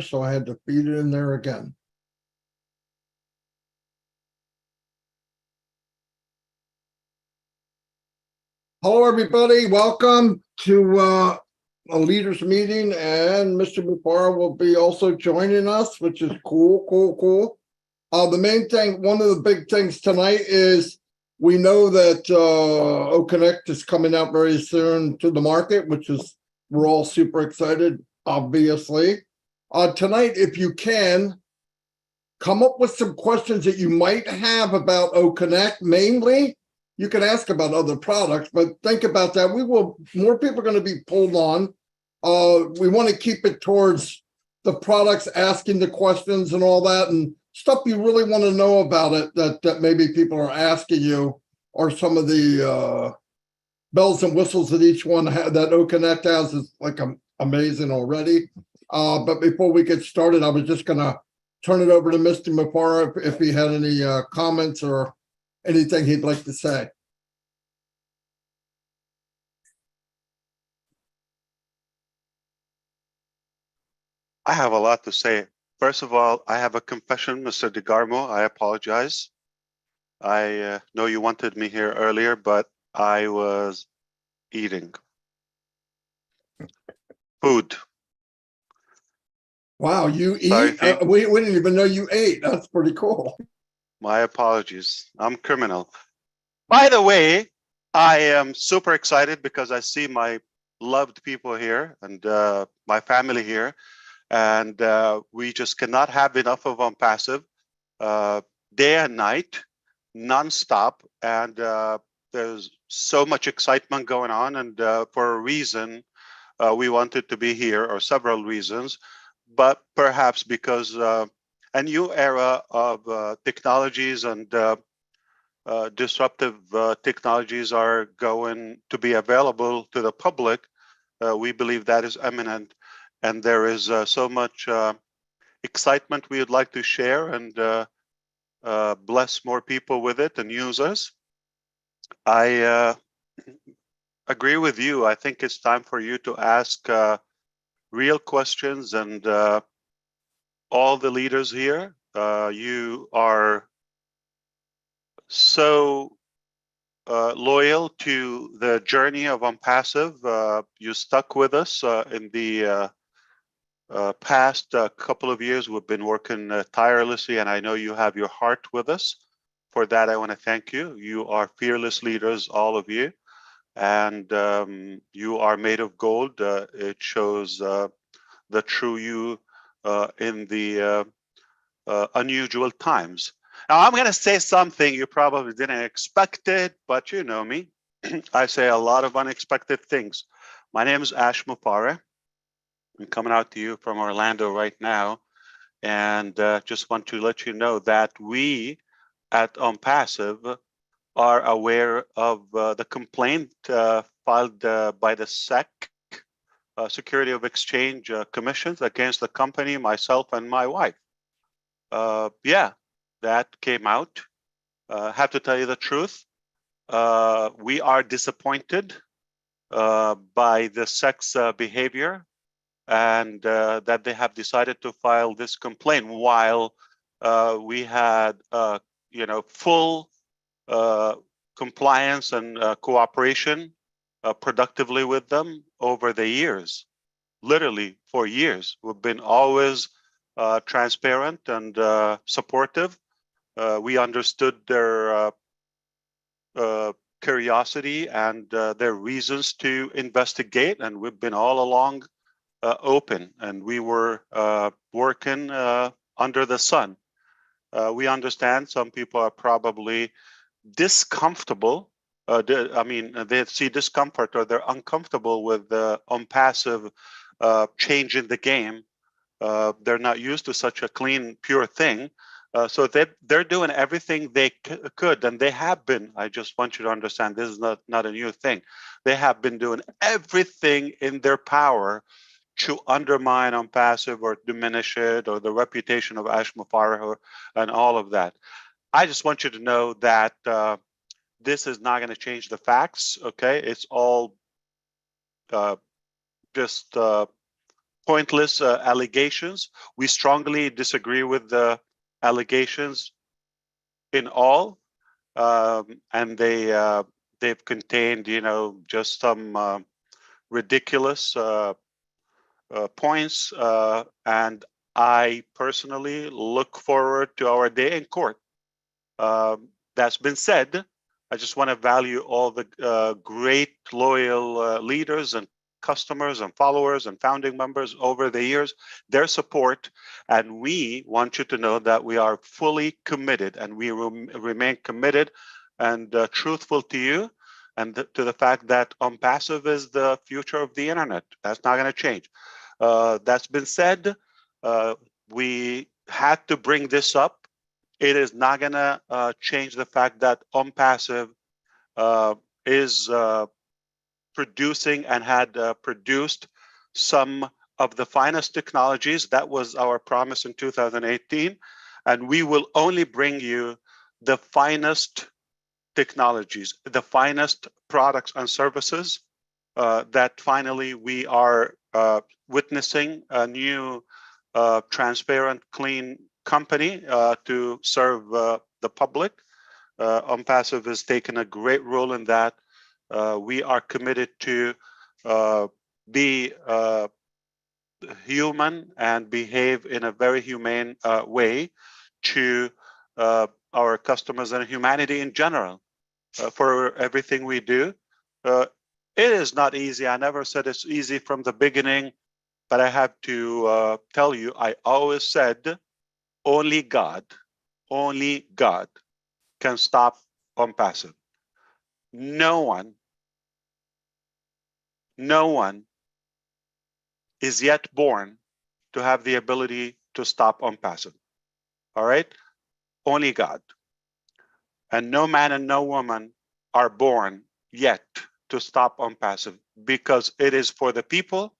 so I had to feed it in there again. Hello, everybody. Welcome to a leaders meeting, and Mr. Mufareh will be also joining us, which is cool. The main thing, one of the big things tonight is we know that OConnect is coming out very soon to the market, which is we're all super excited, obviously. Tonight, if you can, come up with some questions that you might have about OConnect, mainly. You can ask about other products, but think about that. More people are going to be pulled on. We want to keep it towards the products, asking the questions and all that, and stuff you really want to know about it that maybe people are asking you, or some of the bells and whistles that each one that OConnect has is like amazing already. But before we get started, I was just going to turn it over to Mr. Mufareh if he had any comments or anything he'd like to say. I have a lot to say. First of all, I have a confession, Mr. DeGarmo. I apologize. I know you wanted me here earlier, but I was eating food. Wow, you eat? We didn't even know you ate. That's pretty cool. My apologies. I'm criminal. By the way, I am super excited because I see my loved people here and my family here, and we just cannot have enough of OnPassive, day and night, nonstop, and there's so much excitement going on, and for a reason, we wanted to be here, or several reasons, but perhaps because a new era of technologies and disruptive technologies are going to be available to the public. We believe that is imminent, and there is so much excitement we would like to share and bless more people with it and users. I agree with you. I think it's time for you to ask real questions, and all the leaders here, you are so loyal to the journey of OnPassive. You stuck with us in the past couple of years. We've been working tirelessly, and I know you have your heart with us. For that, I want to thank you. You are fearless leaders, all of you, and you are made of gold. It shows the true you in the unusual times. Now, I'm going to say something you probably didn't expect it, but you know me. I say a lot of unexpected things. My name is Ash Mufareh. I'm coming out to you from Orlando right now, and just want to let you know that we at OnPassive are aware of the complaint filed by the SEC, Security of Exchange Commissions, against the company, myself, and my wife. Yeah, that came out. Have to tell you the truth. We are disappointed by the SEC's behavior, and that they have decided to file this complaint while we had, full compliance and cooperation productively with them over the years. Literally for years, we've been always transparent and supportive. We understood their curiosity and their reasons to investigate, and we've been all along open, and we were working under the sun. We understand some people are probably discomfortable. They see discomfort, or they're uncomfortable with the OnPassive change in the game. They're not used to such a clean, pure thing. So they're doing everything they could, and they have been. I just want you to understand, this is not a new thing. They have been doing everything in their power to undermine OnPassive or diminish it, or the reputation of Ash Mufareh and all of that. I just want you to know that this is not going to change the facts, okay? It's all just pointless allegations. We strongly disagree with the allegations in all, and they've contained, just some ridiculous points, and I personally look forward to our day in court. That's been said, I just want to value all the great loyal leaders and customers and followers and founding members over the years, their support. And we want you to know that we are fully committed, and we remain committed and truthful to you, and to the fact that OnPassive is the future of the internet. That's not going to change. That's been said. We had to bring this up. It is not going to change the fact that OnPassive is producing and had produced some of the finest technologies. That was our promise in 2018. And we will only bring you the finest technologies, the finest products and services that finally we are witnessing a new transparent, clean company to serve the public. OnPassive has taken a great role in that. We are committed to be human and behave in a very humane way to our customers and humanity in general for everything we do. It is not easy. I never said it's easy from the beginning, but I have to tell you, I always said only God can stop OnPassive. No one is yet born to have the ability to stop OnPassive. All right? Only God. And no man and no woman are born yet to stop OnPassive, because it is for the people,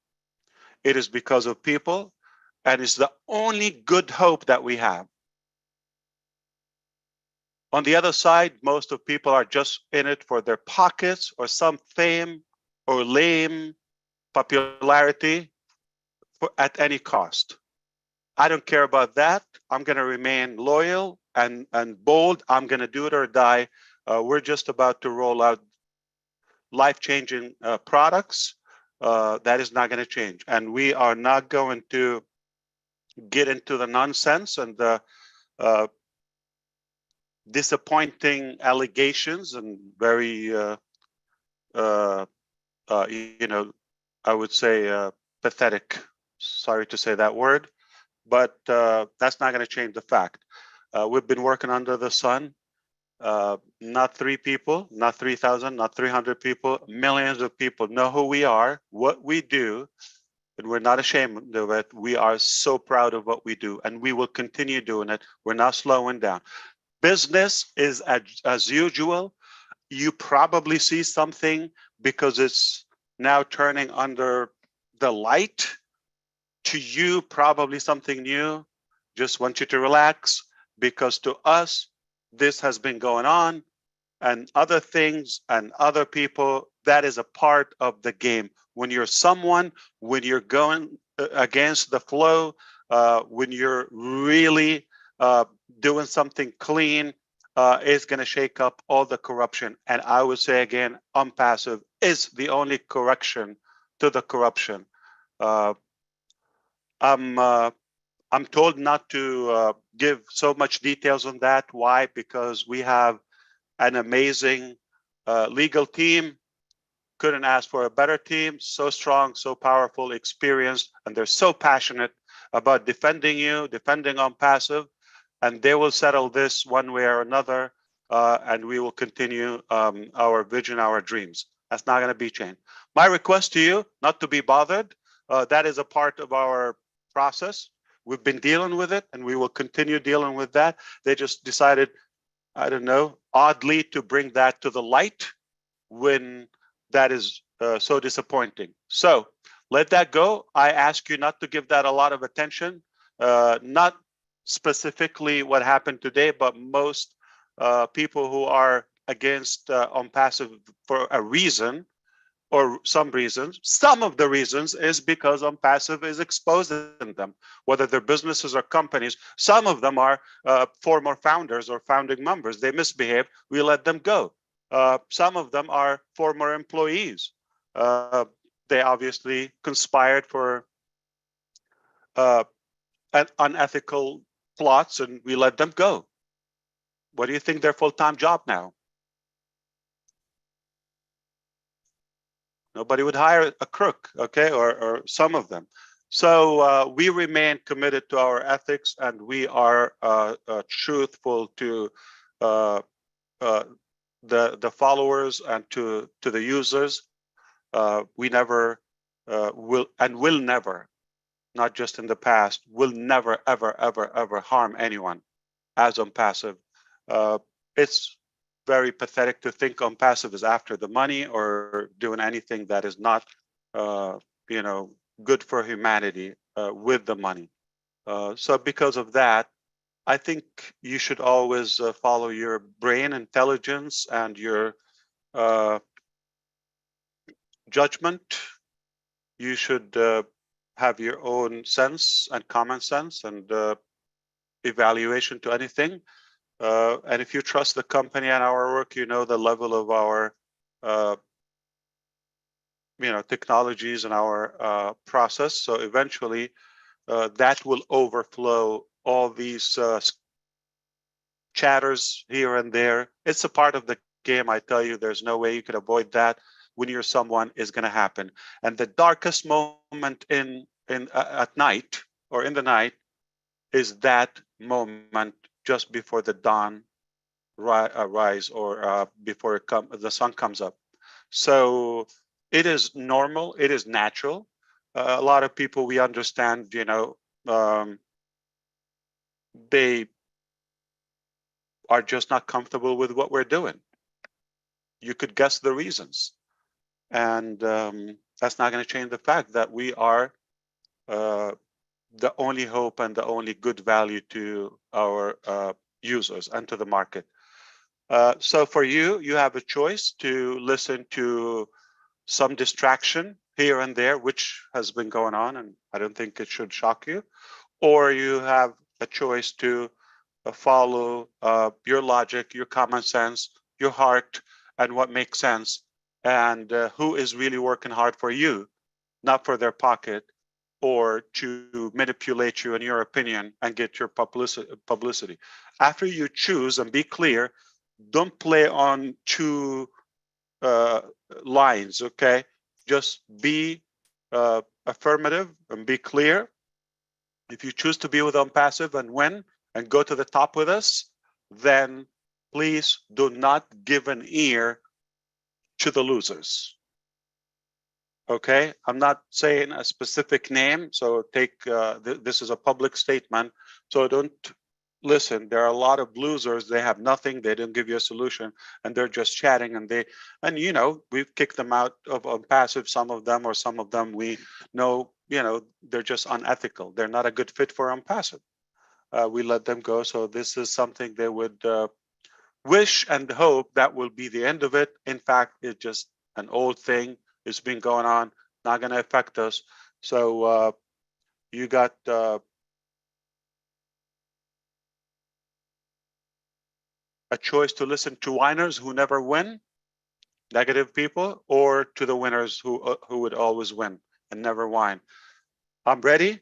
it is because of people, and it's the only good hope that we have. On the other side, most of people are just in it for their pockets or some fame or lame popularity at any cost. I don't care about that. I'm going to remain loyal and bold. I'm going to do it or die. We're just about to roll out life-changing products. That is not going to change. And we are not going to get into the nonsense and the disappointing allegations and very, I would say pathetic. Sorry to say that word, but that's not going to change the fact. We've been working under the sun. Not 3 people, not 3,000, not 300 people, millions of people know who we are, what we do, and we're not ashamed of it. We are so proud of what we do, and we will continue doing it. We're not slowing down. Business is as usual. You probably see something because it's now turning under the light. To you, probably something new. Just want you to relax, because to us, this has been going on, and other things and other people, that is a part of the game. When you're someone, when you're going against the flow, when you're really doing something clean, it's going to shake up all the corruption. And I would say again, OnPassive is the only correction to the corruption. I'm told not to give so much details on that. Why? Because we have an amazing legal team. Couldn't ask for a better team. So strong, so powerful, experienced, and they're so passionate about defending you, defending OnPassive, and they will settle this one way or another, and we will continue our vision, our dreams. That's not going to be changed. My request to you, not to be bothered. That is a part of our process. We've been dealing with it, and we will continue dealing with that. They just decided, I don't know, oddly to bring that to the light when that is so disappointing. So let that go. I ask you not to give that a lot of attention, not specifically what happened today, but most people who are against OnPassive for a reason or some reasons. Some of the reasons is because Unpassive is exposing them, whether they're businesses or companies. Some of them are former founders or founding members. They misbehave, we let them go. Some of them are former employees. They obviously conspired for unethical plots, and we let them go. What do you think their full-time job now? Nobody would hire a crook, okay, or some of them. So we remain committed to our ethics, and we are truthful to the followers and to the users. We never will never, not just in the past, will never ever harm anyone as Unpassive. It's very pathetic to think Unpassive is after the money or doing anything that is not, good for humanity with the money. So because of that, I think you should always follow your brain intelligence and your judgment. You should have your own sense and common sense and evaluation to anything. And if you trust the company and our work, you know the level of our technologies and our process. So eventually that will overflow all these chatters here and there. It's a part of the game. I tell you, there's no way you could avoid that. When you're someone, is going to happen. And the darkest moment at night or in the night is that moment just before the dawn rise or before the sun comes up. So it is normal. It is natural. A lot of people, we understand, they are just not comfortable with what we're doing. You could guess the reasons. And that's not going to change the fact that we are the only hope and the only good value to our users and to the market. So for you, you have a choice to listen to some distraction here and there, which has been going on, and I don't think it should shock you. Or you have a choice to follow your logic, your common sense, your heart, and what makes sense, and who is really working hard for you, not for their pocket, or to manipulate you in your opinion and get your publicity. After you choose and be clear, don't play on two lines, okay? Just be affirmative and be clear. If you choose to be with Unpassive and win and go to the top with us, then please do not give an ear to the losers. Okay, I'm not saying a specific name, so take this is a public statement, so don't listen. There are a lot of losers. They have nothing, they didn't give you a solution, and they're just chatting, and we've kicked them out of Unpassive, some of them we know, they're just unethical. They're not a good fit for Unpassive. We let them go. So this is something they would wish and hope that will be the end of it. In fact, it's just an old thing. It's been going on, not going to affect us. So you got a choice to listen to whiners who never win, negative people, or to the winners who would always win and never whine. I'm ready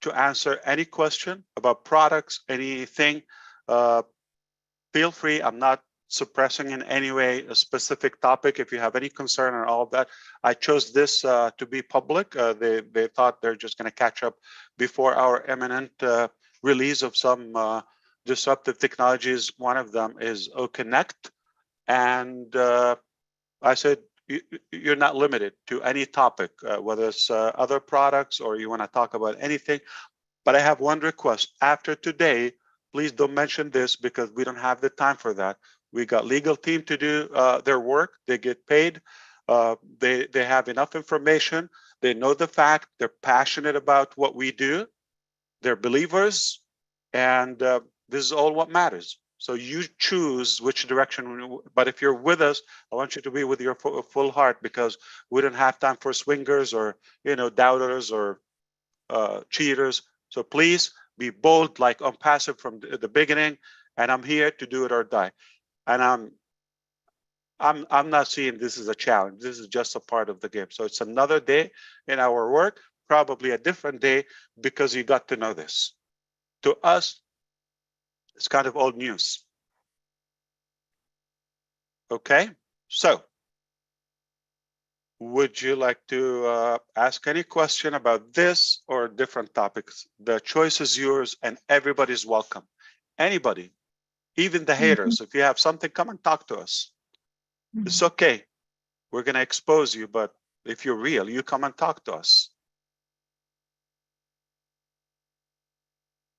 to answer any question about products, anything. Feel free. I'm not suppressing in any way a specific topic. If you have any concern on all of that, I chose this to be public. They thought they're just going to catch up before our imminent release of some disruptive technologies. One of them is OConnect, and I said you're not limited to any topic, whether it's other products or you want to talk about anything. But I have one request. After today, please don't mention this because we don't have the time for that. We got legal team to do their work. They get paid. They have enough information. They know the fact. They're passionate about what we do. They're believers, and this is all what matters. So you choose which direction. But if you're with us, I want you to be with your full heart, because we don't have time for swingers or doubters or cheaters. So please be bold, like I'm passive from the beginning, and I'm here to do it or die. And I'm not seeing this as a challenge. This is just a part of the game. So it's another day in our work, probably a different day, because you got to know this. To us, it's kind of old news. Okay, so would you like to ask any question about this or different topics? The choice is yours, and everybody's welcome. Anybody, even the haters, if you have something, come and talk to us. It's okay. We're going to expose you, but if you're real, you come and talk to us.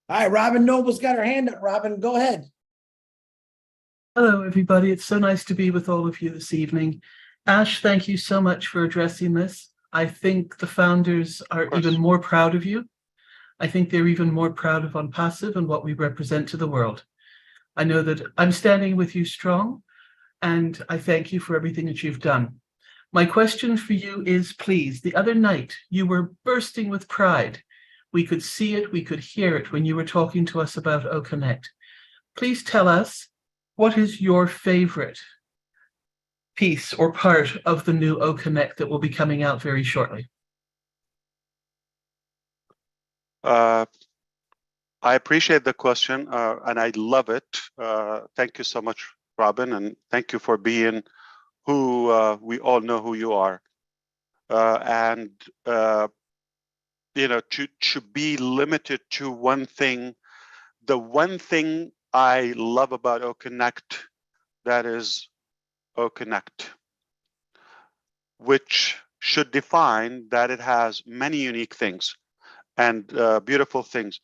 All right, Robin Noble's got her hand up. Robin, go ahead. Hello, everybody. It's so nice to be with all of you this evening. Ash, thank you so much for addressing this. I think the founders are even more proud of you. I think they're even more proud of OnPassive and what we represent to the world. I know that I'm standing with you strong, and I thank you for everything that you've done. My question for you is, please, the other night you were bursting with pride. We could see it, we could hear it when you were talking to us about OConnect. Please tell us, what is your favorite piece or part of the new OConnect that will be coming out very shortly? I appreciate the question, and I love it. Thank you so much, Robin, and thank you for being who we all know who you are. To be limited to one thing, the one thing I love about OConnect, that is OConnect, which should define that it has many unique things and beautiful things.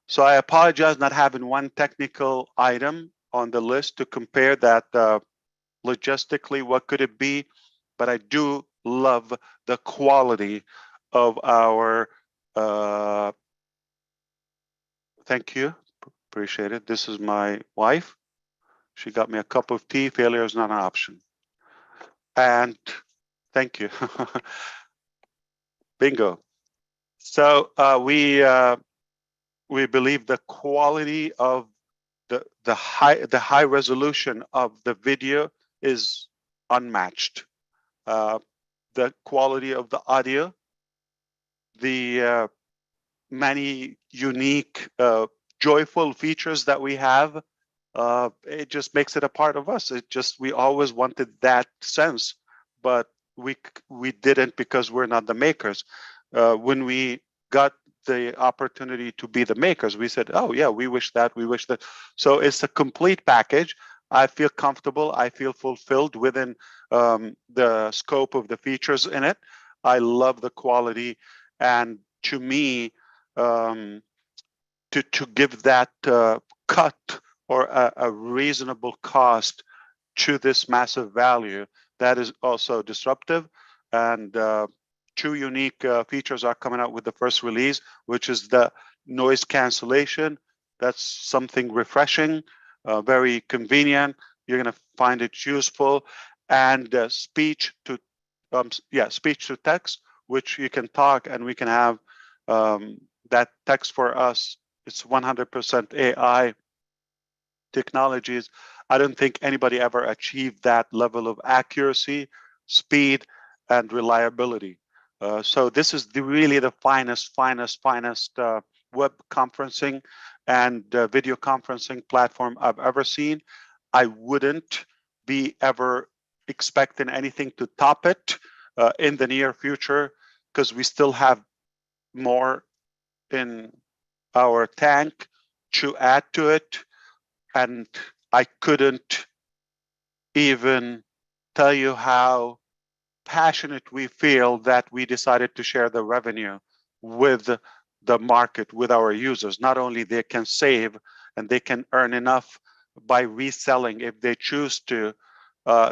So I apologize not having one technical item on the list to compare that logistically, what could it be? But I do love the quality of our, thank you, appreciate it. This is my wife. She got me a cup of tea. Failure is not an option. And thank you. Bingo. So we believe the quality of the high resolution of the video is unmatched. The quality of the audio, the many unique, joyful features that we have, it just makes it a part of us. We always wanted that sense, but we didn't, because we're not the makers. When we got the opportunity to be the makers, we said, oh yeah, we wish that. So it's a complete package. I feel comfortable. I feel fulfilled within the scope of the features in it. I love the quality, and to me, to give that cut or a reasonable cost to this massive value, that is also disruptive. And two unique features are coming out with the first release, which is the noise cancellation. That's something refreshing, very convenient. You're going to find it useful. And speech to text, which you can talk and we can have that text for us. It's 100% AI technologies. I don't think anybody ever achieved that level of accuracy, speed, and reliability. So this is really the finest web conferencing and video conferencing platform I've ever seen. I wouldn't be ever expecting anything to top it in the near future, because we still have more in our tank to add to it. And I couldn't even tell you how passionate we feel that we decided to share the revenue with the market, with our users. Not only they can save and they can earn enough by reselling if they choose to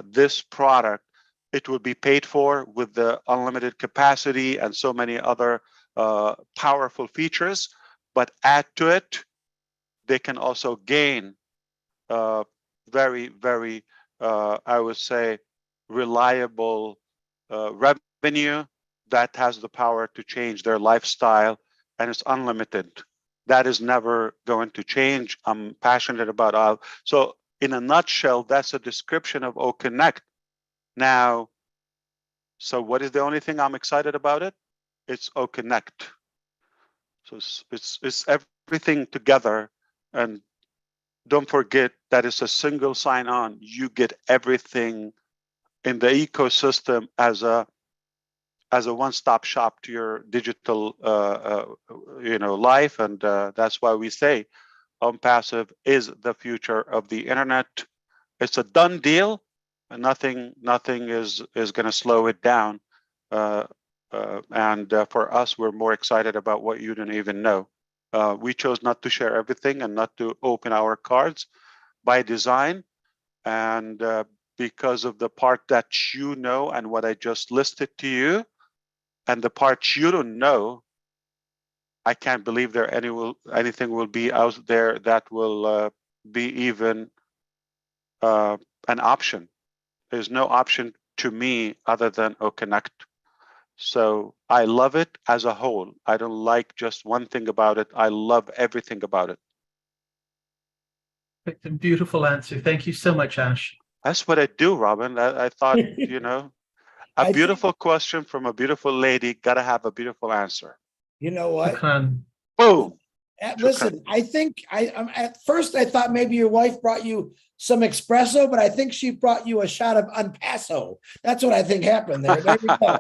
this product, it will be paid for with the unlimited capacity and so many other powerful features. But add to it, they can also gain very, very, I would say, reliable revenue that has the power to change their lifestyle, and it's unlimited. That is never going to change. I'm passionate about so in a nutshell, that's a description of OConnect. Now, so what is the only thing I'm excited about it? It's OConnect. So it's everything together, and don't forget that it's a single sign-on. You get everything in the ecosystem as a one-stop shop to your digital life, and that's why we say OnPassive is the future of the internet. It's a done deal, and nothing is going to slow it down. And for us, we're more excited about what you don't even know. We chose not to share everything and not to open our cards by design, and because of the part that you know and what I just listed to you, and the part you don't know, I can't believe anything will be out there that will be even an option. There's no option to me other than OConnect. So I love it as a whole. I don't like just one thing about it. I love everything about it. It's a beautiful answer. Thank you so much, Ash. That's what I do, Robin. I thought, a I think- beautiful question from a beautiful lady, gotta have a beautiful answer. You know what? Shukran. Boom. Listen, I think at first I thought maybe your wife brought you some espresso, but I think she brought you a shot of Unpasso. That's what I think happened there. There we go.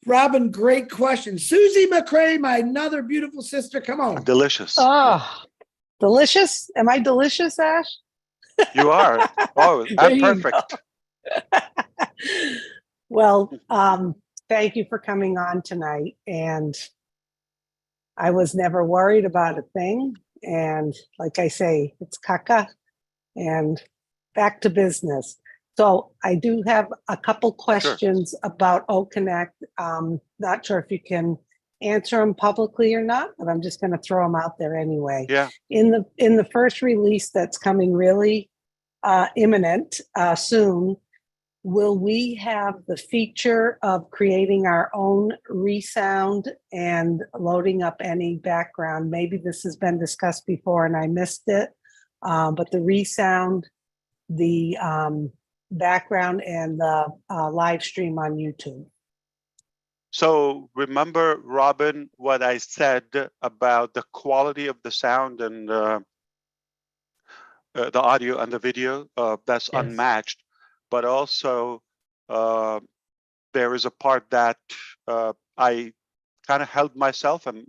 Robin, great question. Susie McCray, my another beautiful sister. Come on. Delicious. Oh, delicious. Am I delicious, Ash? You are. Oh, There I'm you perfect. Well, thank you for coming on tonight. And I was never worried about a thing. And like I say, it's caca and back to business. So I do have a couple questions about OConnect. Not sure if you can answer them publicly or not, but I'm just going to throw them out there anyway. Yeah. In the first release that's coming really imminent soon, will we have the feature of creating our own resound and loading up any background? Maybe this has been discussed before and I missed it, but the resound, the background, and the live stream on YouTube. So remember, Robin, what I said about the quality of the sound and the audio and the video, that's Yes. unmatched. But also, there is a part that I kind of held myself and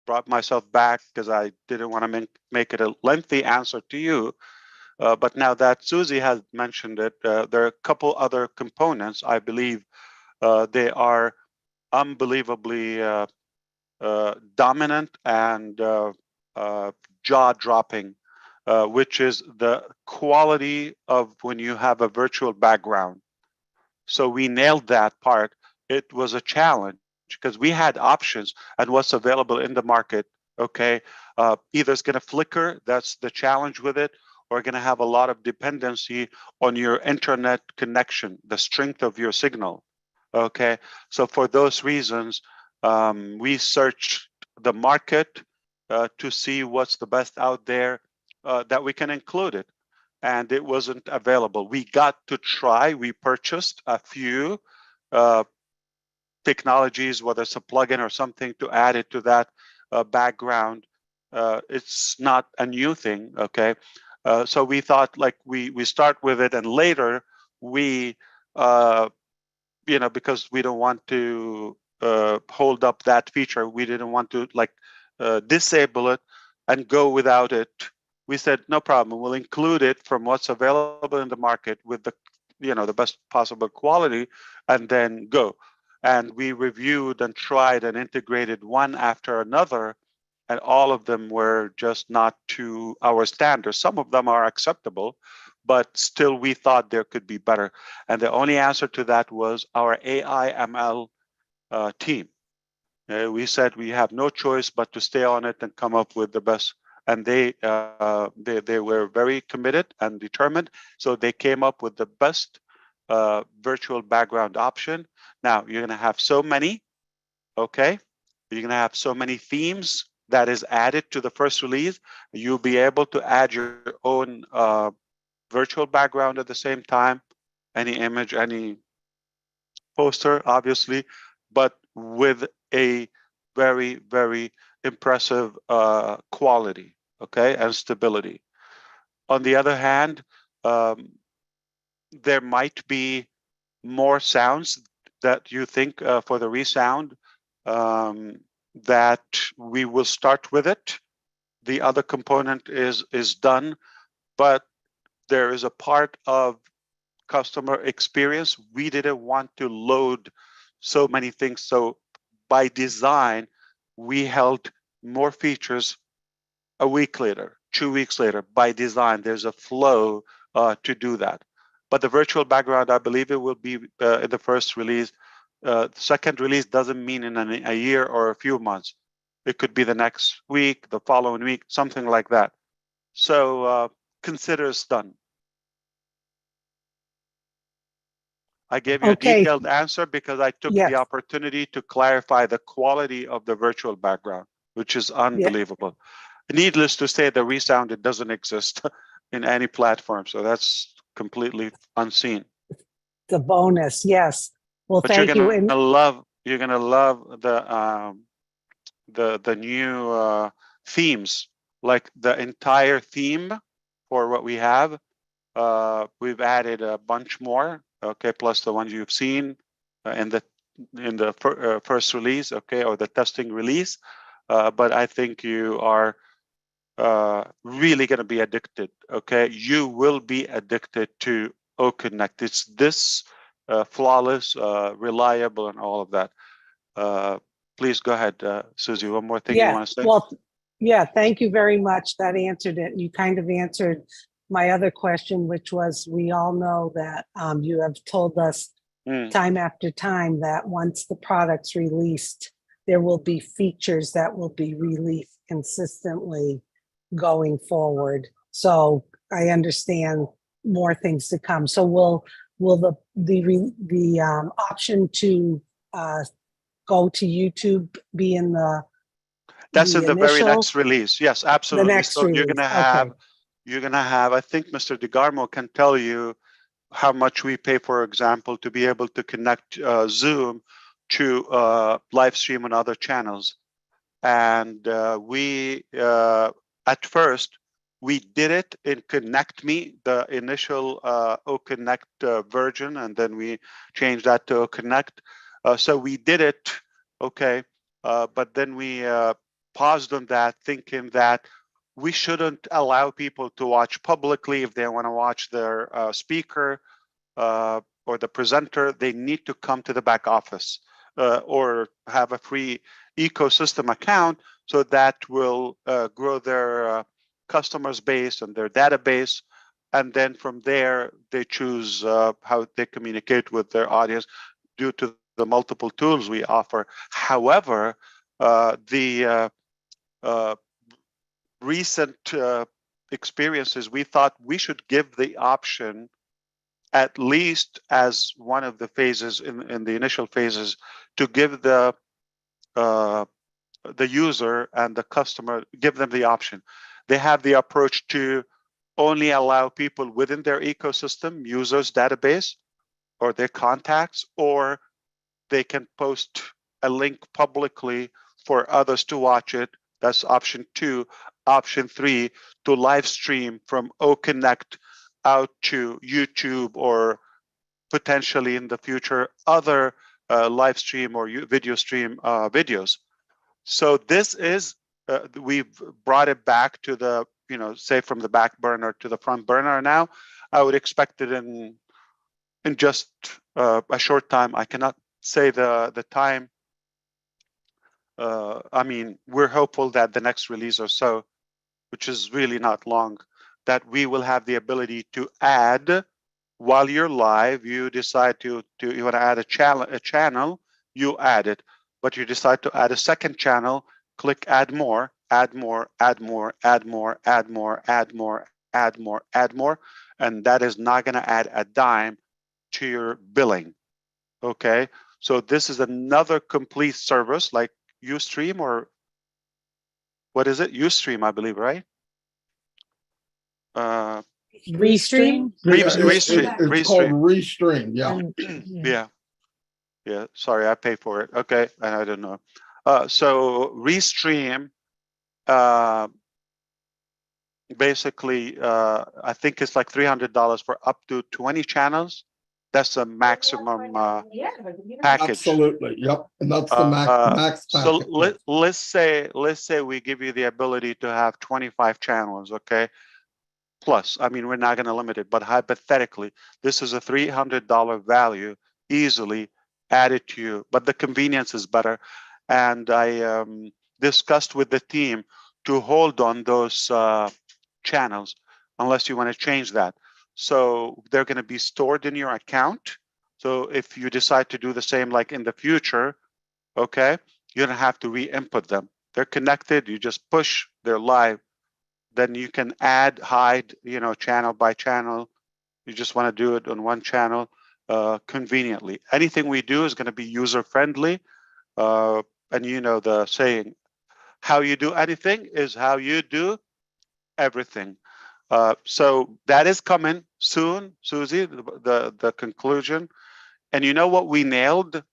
brought myself back because I didn't want to make it a lengthy answer to you. But now that Susie has mentioned it, there are a couple other components. I believe they are unbelievably dominant and jaw-dropping, which is the quality of when you have a virtual background. So we nailed that part. It was a challenge because we had options and what's available in the market. Okay, either it's going to flicker, that's the challenge with it, or going to have a lot of dependency on your internet connection, the strength of your signal. Okay, so for those reasons, we searched the market to see what's the best out there that we can include it. And it wasn't available. We got to try, we purchased a few technologies, whether it's a plugin or something, to add it to that background. It's not a new thing, okay? So we thought like we start with it, and later we, because we don't want to hold up that feature, we didn't want to like disable it and go without it. We said, no problem, we'll include it from what's available in the market with the, the best possible quality, and then go. And we reviewed and tried and integrated one after another, and all of them were just not to our standards. Some of them are acceptable, but still we thought there could be better. And the only answer to that was our AI ML team. We said we have no choice but to stay on it and come up with the best and they were very committed and determined. So they came up with the best virtual background option. Now you're going to have so many, okay? You're going to have so many themes that is added to the first release. You'll be able to add your own virtual background at the same time, any image, any poster, obviously, but with a very, very impressive quality, okay, and stability. On the other hand, there might be more sounds that you think for the resound that we will start with it. The other component is done, but there is a part of customer experience. We didn't want to load so many things. So by design, we held more features a week later, 2 weeks later. By design, there's a flow to do that. But the virtual background, I believe it will be in the first release. Second release doesn't mean in a year or a few months. It could be the next week, the following week, something like that. So consider it's done. I gave you Okay. a detailed answer because I took Yes. the opportunity to clarify the quality of the virtual background, which is unbelievable. Needless to say, the resound, it doesn't exist in any platform. So that's completely unseen. The bonus, yes. Well, But thank you. And you're gonna love the new themes, like the entire theme for what we have. We've added a bunch more, okay, plus the ones you've seen in the first release, okay, or the testing release. But I think you are really going to be addicted, okay? You will be addicted to OConnect. It's this flawless, reliable, and all of that. Please go ahead, Susie. One more thing you want to say? Well, yeah, thank you very much. That answered it. You kind of answered my other question, which was, we all know that you have told us time after time that once the product's released, there will be features that will be released consistently going forward. So I understand more things to come. So will the option to go to YouTube be in the That's in the very initial- next release. Yes, absolutely. next So you're release, gonna have, I think Mr. DeGarmo can tell you how much we pay, for example, to be able to connect Zoom to live stream on other channels. And we at first we did it in Connect Me, the initial OConnect version, and then we changed that to OConnect. So we did it, okay, but then we paused on that, thinking that we shouldn't allow people to watch publicly. If they want to watch their speaker or the presenter, they need to come to the back office or have a free ecosystem account, so that will grow their customers base and their database. And then from there, they choose how they communicate with their audience due to the multiple tools we offer. However, the recent experiences, we thought we should give the option, at least as one of the phases in the initial phases, to give the user and the customer, give them the option. They have the approach to only allow people within their ecosystem, users database, or their contacts, or they can post a link publicly for others to watch it. That's option 2. Option 3, to live stream from OConnect out to YouTube, or potentially in the future other live stream or video stream videos. So this is we've brought it back to the, say, from the back burner to the front burner now. I would expect it in just a short time. I cannot say the time. I mean, we're hopeful that the next release or so, which is really not long, that we will have the ability to add, while you're live, you decide you want to add a channel, you add it. But you decide to add a second channel, click add more, add more, add more, add more, add more, add more, add more, add more, and that is not going to add a dime to your billing. Okay, so this is another complete service like Ustream, or what is it? Ustream, I believe, right? Restream? It's called Restream, yeah. Yeah. Yeah, sorry, I pay for it. Okay, I don't know. So Restream, basically, I think it's like $300 for up to 20 channels. That's a maximum package. Absolutely, yep. And that's the max So package. let's say we give you the ability to have 25 channels, okay? Plus, I mean, we're not going to limit it, but hypothetically, this is a $300 value easily added to you, but the convenience is better. And I discussed with the team to hold on those channels unless you want to change that. So they're going to be stored in your account. So if you decide to do the same like in the future, okay, you don't have to re-input them. They're connected, you just push, they're live. Then you can add, hide, channel by channel. You just want to do it on one channel conveniently. Anything we do is going to be user-friendly. And you know the saying, how you do anything is how you do everything. So that is coming soon, Susie, the conclusion. And you know what we nailed?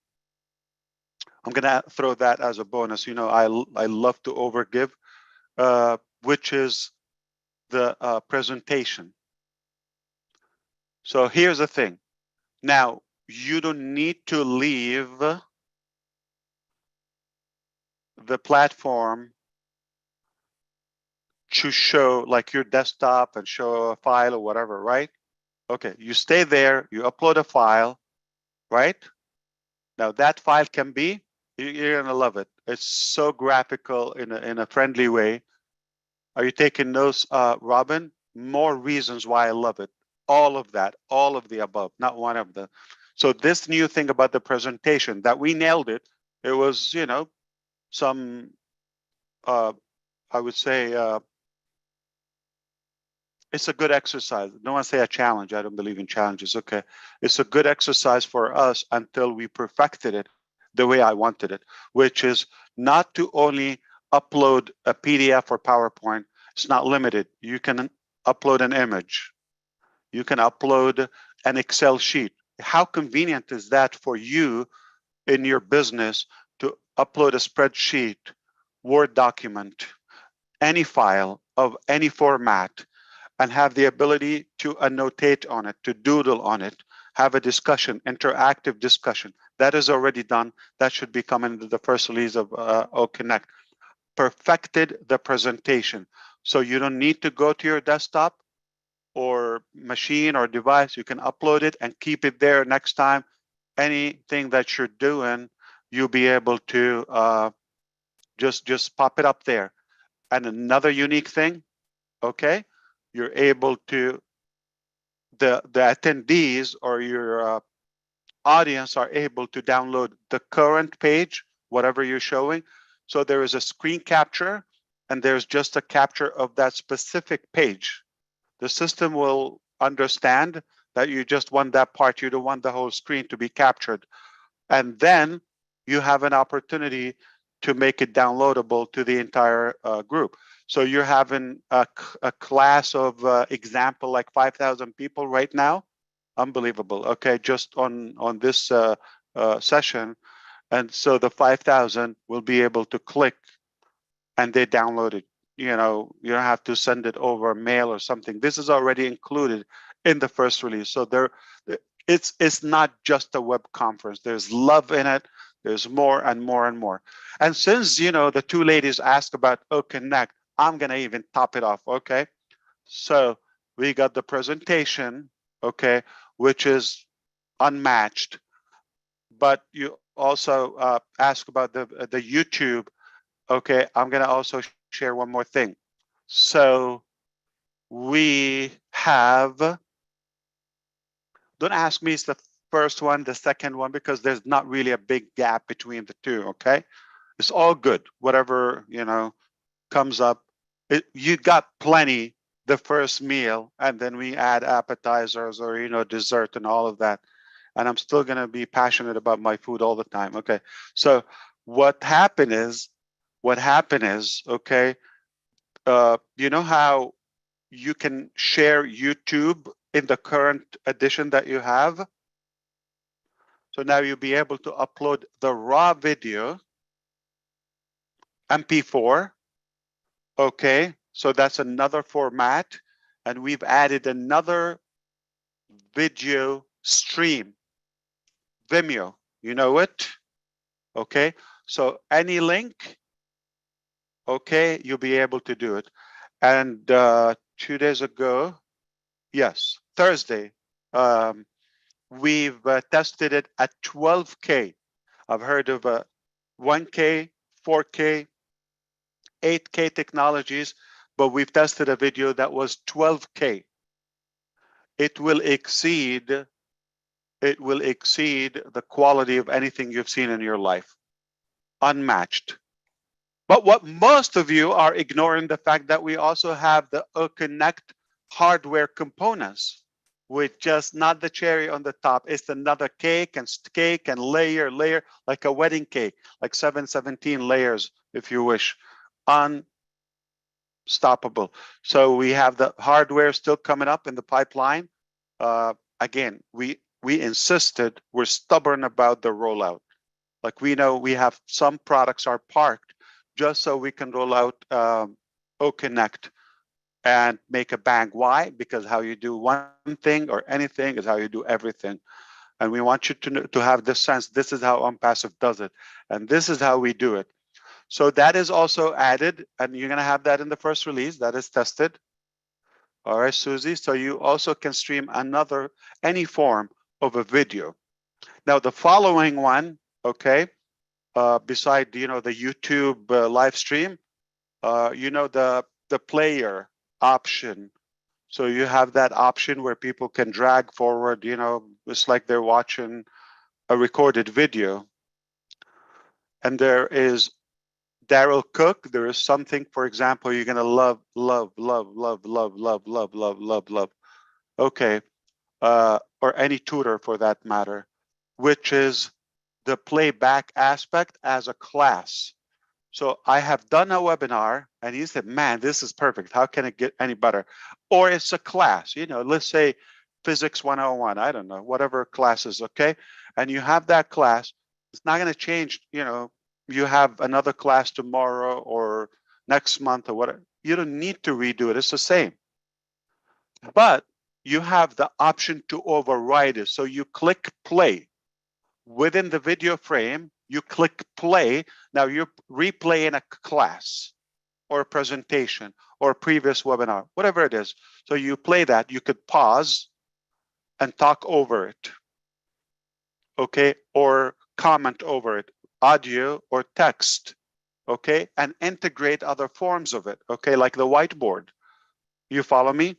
I'm going to throw that as a bonus. I love to overgive, which is the presentation. So here's the thing. Now, you don't need to leave the platform to show like your desktop and show a file or whatever, right? Okay, you stay there, you upload a file, right? Now that file can be, you're gonna love it. It's so graphical in a friendly way. Are you taking notes, Robin? More reasons why I love it. All of that, all of the above, not one of them. So this new thing about the presentation, that we nailed it. It was, some, I would say, it's a good exercise. Don't want to say a challenge. I don't believe in challenges. Okay. It's a good exercise for us until we perfected it the way I wanted it, which is not to only upload a PDF or PowerPoint. It's not limited. You can upload an image. You can upload an Excel sheet. How convenient is that for you in your business to upload a spreadsheet, Word document, any file of any format, and have the ability to annotate on it, to doodle on it, have a discussion, interactive discussion. That is already done. That should be coming to the first release of OConnect. Perfected the presentation. So you don't need to go to your desktop or machine or device. You can upload it and keep it there. Next time, anything that you're doing, you'll be able to just pop it up there. And another unique thing, okay, you're able to, the attendees or your audience are able to download the current page, whatever you're showing. So there is a screen capture and there's just a capture of that specific page. The system will understand that you just want that part. You don't want the whole screen to be captured. And then you have an opportunity to make it downloadable to the entire group. So you're having a class of example, like 5,000 people right now. Unbelievable. Okay, just on this session. And so the 5,000 will be able to click and they download it. You don't have to send it over mail or something. This is already included in the first release. So it's not just a web conference. There's love in it. There's more and more and more. And since, the two ladies asked about OConnect, I'm going to even top it off. Okay. So we got the presentation, okay, which is unmatched. But you also ask about the YouTube. Okay, I'm going to also share one more thing. So we have, don't ask me it's the first one, the second one, because there's not really a big gap between the two, okay? It's all good, whatever, comes up, you got plenty the first meal, and then we add appetizers or, you know, dessert and all of that. And I'm still going to be passionate about my food all the time. Okay. So what happened is, okay, you know how you can share YouTube in the current edition that you have? So now you'll be able to upload the raw video, MP4. Okay. So that's another format. And we've added another video stream, Vimeo. You know it? Okay. So any link, okay, you'll be able to do it. And 2 days ago, yes, Thursday, we've tested it at 12K. I've heard of 1K, 4K, 8K technologies, but we've tested a video that was 12K. It will exceed the quality of anything you've seen in your life. Unmatched. But what most of you are ignoring the fact that we also have the Connect hardware components, with just not the cherry on the top. It's another cake and layer, like a wedding cake, like 717 layers, if you wish. Unstoppable. So we have the hardware still coming up in the pipeline. Again, we insisted, we're stubborn about the rollout. Like, we know we have some products are parked just so we can roll out Connect and make a bang. Why? Because how you do one thing or anything is how you do everything. And we want you to have this sense, this is how OnPassive does it. And this is how we do it. So that is also added, and you're gonna have that in the first release, that is tested. All right, Susie, so you also can stream any form of a video. Now the following one, okay, beside, you know, the YouTube live stream, you know, the player option. So you have that option where people can drag forward, you know, it's like they're watching a recorded video. And there is Daryl Cook. There is something, for example, you're gonna love. Okay, or any tutor for that matter, which is the playback aspect as a class. So I have done a webinar and he said, man, this is perfect. How can it get any better? Or it's a class, you know, let's say physics 101, I don't know, whatever classes, okay? And you have that class, it's not gonna change, you know, you have another class tomorrow or next month or whatever. You don't need to redo it, it's the same. But you have the option to override it. So you click play. Within the video frame, you click play. Now you're replaying a class or a presentation or a previous webinar, whatever it is. So you play that, you could pause and talk over it, okay? Or comment over it, audio or text, okay? And integrate other forms of it, okay? Like the whiteboard. You follow me?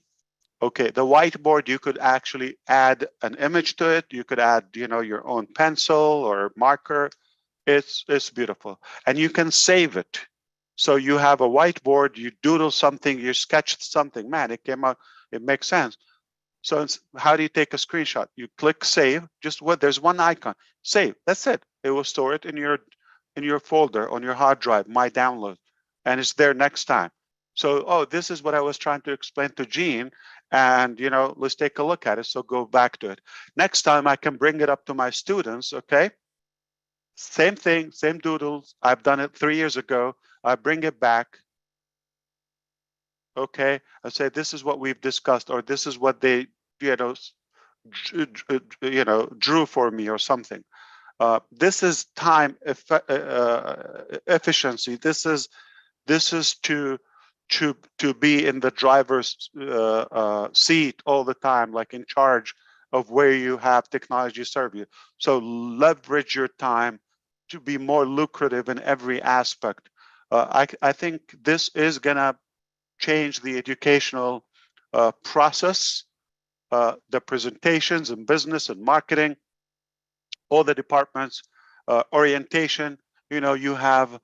Okay, the whiteboard, you could actually add an image to it. You could add, you know, your own pencil or marker. It's beautiful. And you can save it. So you have a whiteboard, you doodle something, you sketched something. Man, it came out, it makes sense. So how do you take a screenshot? You click save, there's one icon, save, that's it. It will store it in your folder on your hard drive, my download, and it's there next time. So, oh, this is what I was trying to explain to Gene, and, you know, let's take a look at it. So go back to it. Next time I can bring it up to my students, okay? Same thing, same doodles. I've done it 3 years ago. I bring it back. Okay, I say this is what we've discussed, or this is what they, you know, drew for me, or something. This is time efficiency. This is to be in the driver's seat all the time, like in charge of where you have technology serve you. So leverage your time to be more lucrative in every aspect. I think this is gonna change the educational process, the presentations and business and marketing, all the departments, orientation. You know, you have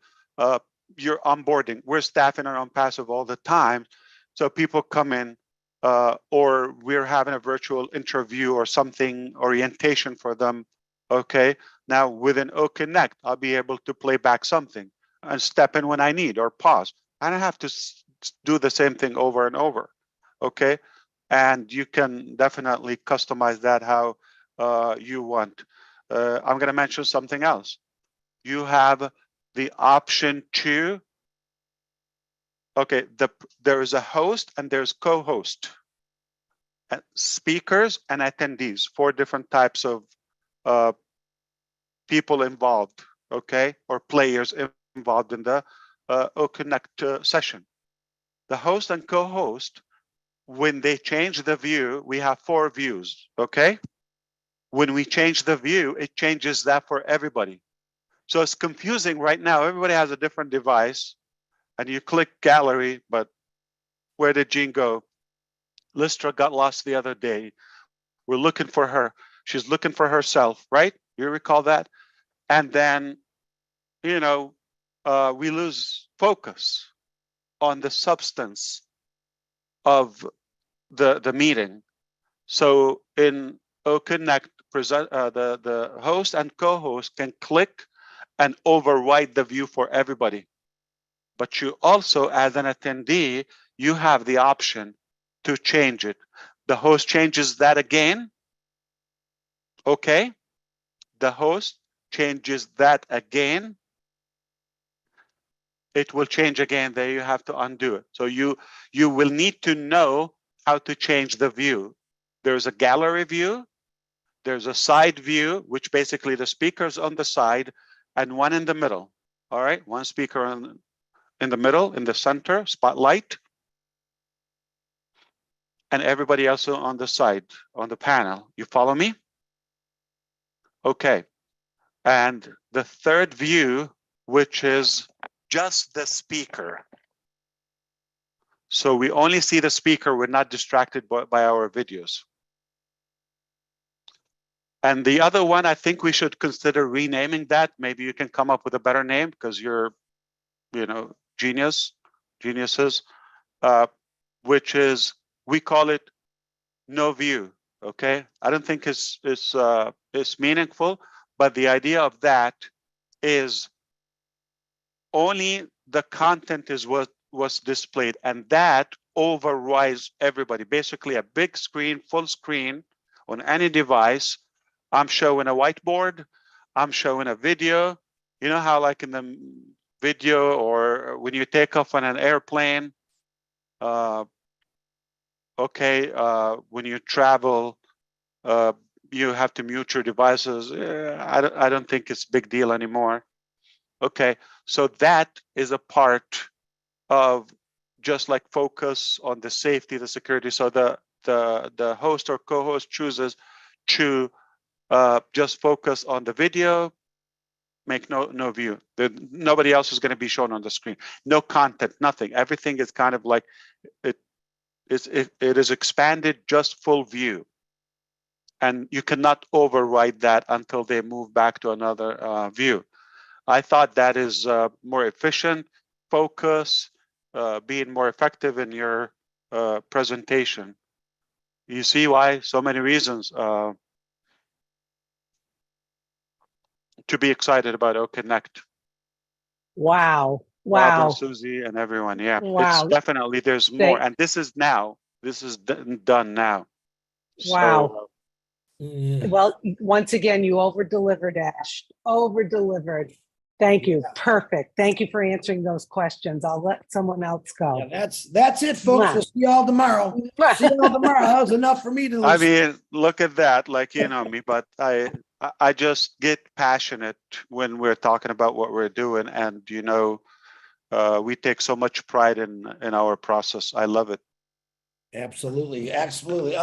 your onboarding. We're staffing our own passive all the time. So people come in, or we're having a virtual interview or something, orientation for them. Okay. Now within OConnect, I'll be able to play back something and step in when I need or pause. I don't have to do the same thing over and over. Okay. And you can definitely customize that how you want. I'm going to mention something else. You have the option to, okay, there is a host and there's co-host, speakers and attendees, 4 different types of people involved, okay, or players involved in the OConnect session. The host and co-host, when they change the view, we have 4 views, okay? When we change the view, it changes that for everybody. So it's confusing right now. Everybody has a different device and you click gallery, but where did Jean go? Listra got lost the other day. We're looking for her. She's looking for herself, right? You recall that? And then, you know, we lose focus on the substance of the meeting. So in OConnect, the host and co-host can click and override the view for everybody. But you also, as an attendee, you have the option to change it. The host changes that again. Okay. The host changes that again. It will change again. There you have to undo it. So you will need to know how to change the view. There's a gallery view. There's a side view, which basically the speakers on the side and one in the middle. All right. One speaker in the middle, in the center, spotlight. And everybody else on the side, on the panel. You follow me? Okay. And the third view, which is just the speaker. So we only see the speaker. We're not distracted by our videos. And the other one, I think we should consider renaming that. Maybe you can come up with a better name because you're, you know, geniuses, which is, we call it no view. Okay. I don't think it's meaningful, but the idea of that is only the content is what was displayed, and that overrides everybody. Basically a big screen, full screen on any device. I'm showing a whiteboard, I'm showing a video. You know how like in the video or when you take off on an airplane, okay, when you travel, you have to mute your devices. I don't think it's a big deal anymore. Okay, so that is a part of just like focus on the safety, the security. So the host or co-host chooses to just focus on the video, make no view. Nobody else is going to be shown on the screen. No content, nothing. Everything is kind of like it is expanded, just full view. And you cannot override that until they move back to another view. I thought that is more efficient, focus, being more effective in your presentation. You see why? So many reasons to be excited about OConnect. Wow. Bob Wow. and Susie and everyone. Yeah, Wow. it's definitely, there's more. And this is now. This is done now. Wow. So, Well, once again, you over-delivered, Ash. Over-delivered. Thank you. Perfect. Thank you for answering those questions. I'll let someone else go. Yeah, that's it, folks. We'll see y'all tomorrow. See y'all tomorrow. That was enough for me to I listen. mean, look at that. Like, you know me, but I just get passionate when we're talking about what we're doing. And, you know, we take so much pride in our process. I love it. Absolutely, absolutely.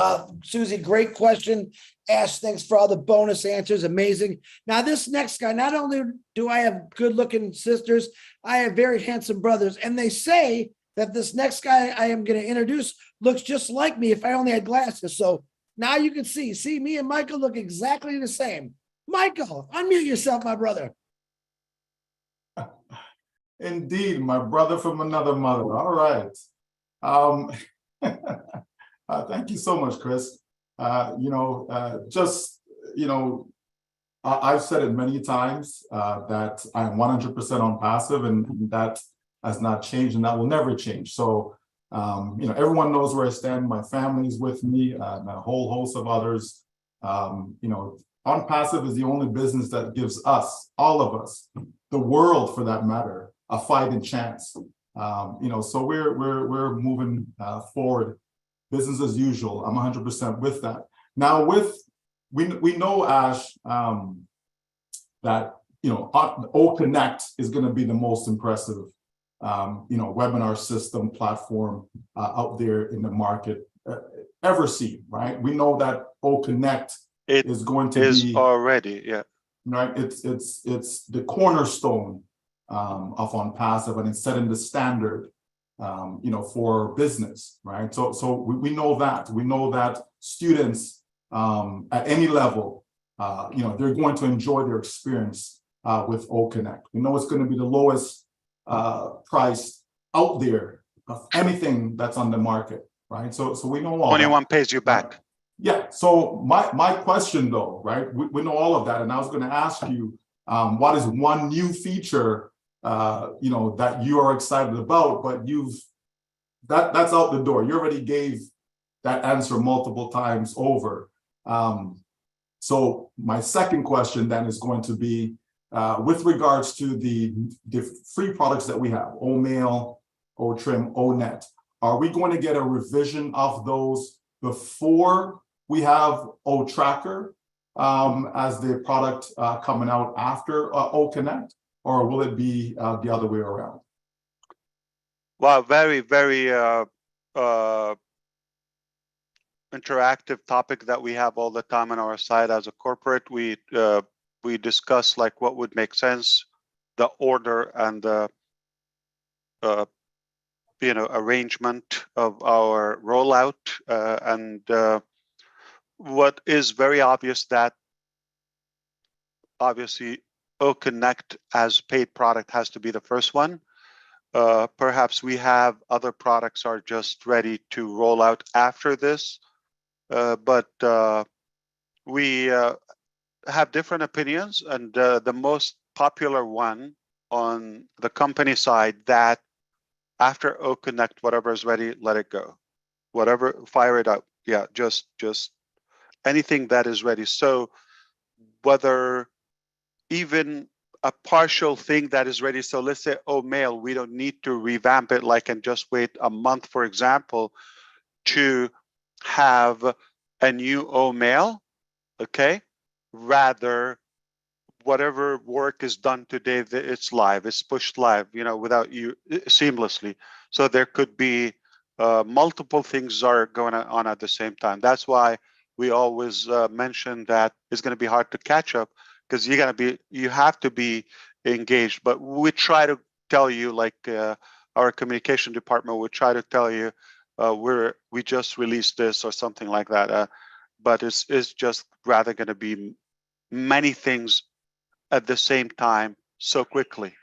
Susie, great question. Ash, thanks for all the bonus answers. Amazing. Now, this next guy, not only do I have good-looking sisters, I have very handsome brothers. And they say that this next guy I am going to introduce looks just like me if I only had glasses. So now you can see. See, me and Michael look exactly the same. Michael, unmute yourself, my brother. Indeed, my brother from another mother. All right. Thank you so much, Chris. I've said it many times that I'm 100% on passive, and that has not changed, and that will never change. So, everyone knows where I stand. My family's with me, and a whole host of others. On passive is the only business that gives us, all of us, the world for that matter, a fighting chance. So we're moving forward, business as usual. I'm 100% with that. Now, we know, Ash, that O Connect is going to be the most impressive webinar system platform out there in the market ever seen, right? We know that O Connect is going to be already, yeah, right. It's the cornerstone of On Passive, and it's setting the standard for business, right? So we know that students at any level they're going to enjoy their experience with O Connect. We know it's going to be the lowest price out there of anything that's on the market, right? So we know all 21 that. pays you back. Yeah. So my question though, right? We know all of that, and I was going to ask you, what is one new feature that you are excited about, but that's out the door. You already gave that answer multiple times over. So my second question then is going to be with regards to the free products that we have, O-Mail, O-Trim, O-Net. Are we going to get a revision of those before we have O-Tracker as the product coming out after O-Connect, or will it be the other way around? Wow, very, very interactive topic that we have all the time on our side as a corporate. We discuss like what would make sense, the order and the arrangement of our rollout, and what is very obvious that obviously O Connect as paid product has to be the first one. Perhaps we have other products are just ready to roll out after this, but we have different opinions, and the most popular one on the company side that after O Connect, whatever is ready, let it go. Whatever, fire it up. Yeah, just anything that is ready. So whether even a partial thing that is ready. So let's say, mail, we don't need to revamp it and just wait a month, for example, to have a new mail, okay? Rather, whatever work is done today, it's live, it's pushed live, without you seamlessly. So there could be multiple things are going on at the same time. That's why we always mention that it's going to be hard to catch up, because you have to be engaged. But we try to tell you, our communication department would try to tell you, we just released this or something like that. But it's just rather going to be many things at the same time so quickly.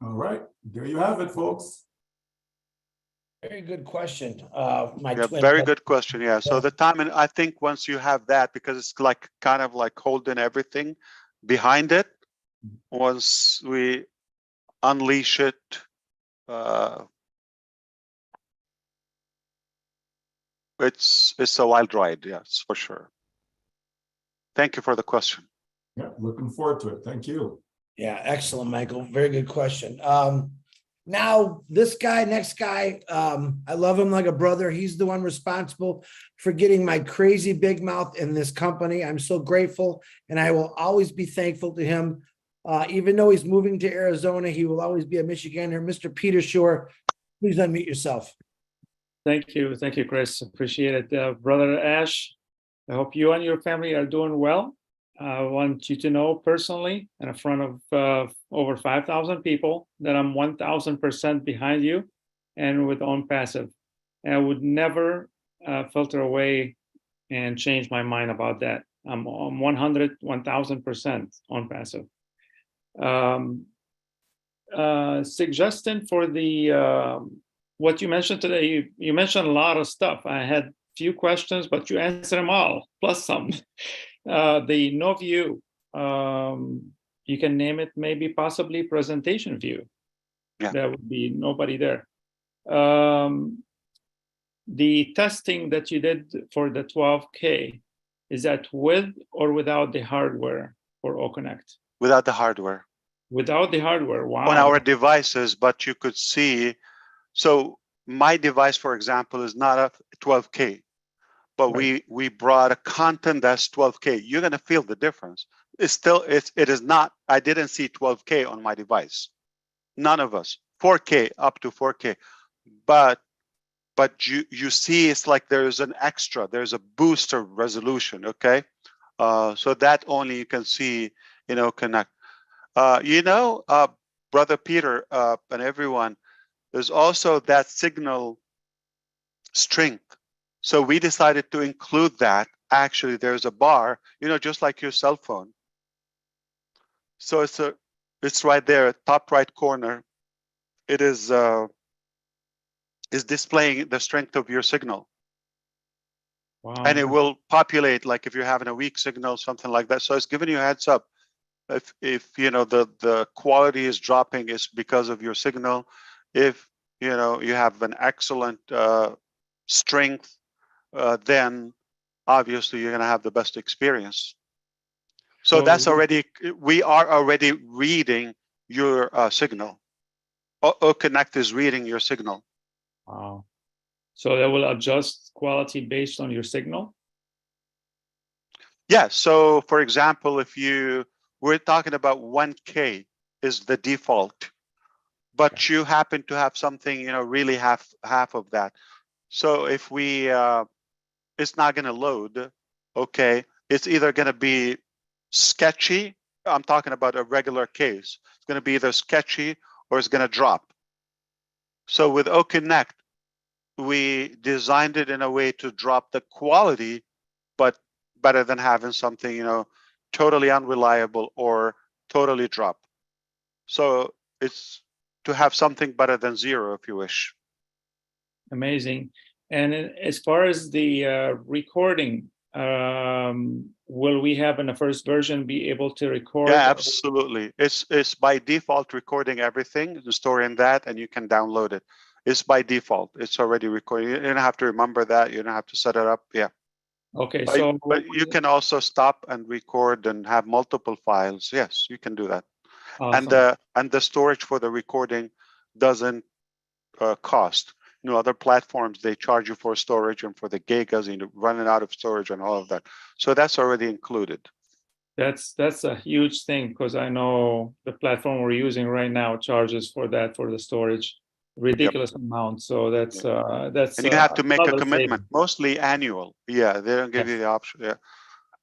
All right, there you have it, folks. Very good question. Very good question. Yeah. So the time, and I think once you have that, because it's kind of like holding everything behind it, once we unleash it, it's a wild ride. Yes, for sure. Thank you for the question. Yeah, looking forward to it. Thank you. Yeah, excellent, Michael. Very good question. Now, this guy, next guy, I love him like a brother. He's the one responsible for getting my crazy big mouth in this company. I'm so grateful, and I will always be thankful to him. Even though he's moving to Arizona, he will always be a Michigander. Mr. Peter Shore, please unmute yourself. Thank you, Chris. Appreciate it. Brother Ash, I hope you and your family are doing well. I want you to know personally, in front of over 5,000 people, that I'm 1,000% behind you and with On Passive. And I would never filter away and change my mind about that. I'm 1,000% On Passive. Suggestion for the what you mentioned today. You mentioned a lot of stuff. I had few questions, but you answered them all, plus some. The no view. You can name it maybe possibly presentation view. Yeah. There would be nobody there. The testing that you did for the 12K, is that with or without the hardware for OConnect? Without the hardware. Without the hardware, wow. On our devices, but you could see. So my device, for example, is not a 12K, but Right. we brought a content that's 12K. You're going to feel the difference. It is not. I didn't see 12K on my device. None of us. 4K up to 4K, but you see, it's like there's an extra. There's a booster resolution. Okay, so that only you can see in OConnect. Brother Peter and everyone, there's also that signal strength. So we decided to include that. Actually, there's a bar, just like your cell phone. So it's right there, top right corner. It is displaying the strength of your signal. Wow. And it will populate, like if you're having a weak signal, something like that. So it's giving you a heads up. If the quality is dropping, it's because of your signal. If you have an excellent strength, then obviously you're going to have the best experience. So that's already, we are already reading your signal. OConnect is reading your signal. Wow. So that will adjust quality based on your signal? Yeah. So for example, we're talking about 1K is the default, but you happen to have something, really half of that. So if it's not going to load, okay, it's either going to be sketchy. I'm talking about a regular case. It's going to be either sketchy or it's going to drop. So with OConnect, we designed it in a way to drop the quality, but better than having something, totally unreliable or totally drop. So it's to have something better than zero, if you wish. Amazing. And as far as the recording, will we have in the first version be able to record? Yeah, absolutely. It's by default recording everything, storing that, and you can download it. It's by default. It's already recording. You don't have to remember that. You don't have to set it up. Yeah. Okay, But you can also stop and record and have multiple files. Yes, you can do that. awesome. And the storage for the recording doesn't cost. Other platforms, they charge you for storage and for the gigas, running out of storage and all of that. So that's already included. That's a huge thing, because I know the platform we're using right now charges for that, for the storage, ridiculous amount. So that's And you have to make a another commitment, saving. mostly annual. Yeah, they don't give you Yes. the option. Yeah.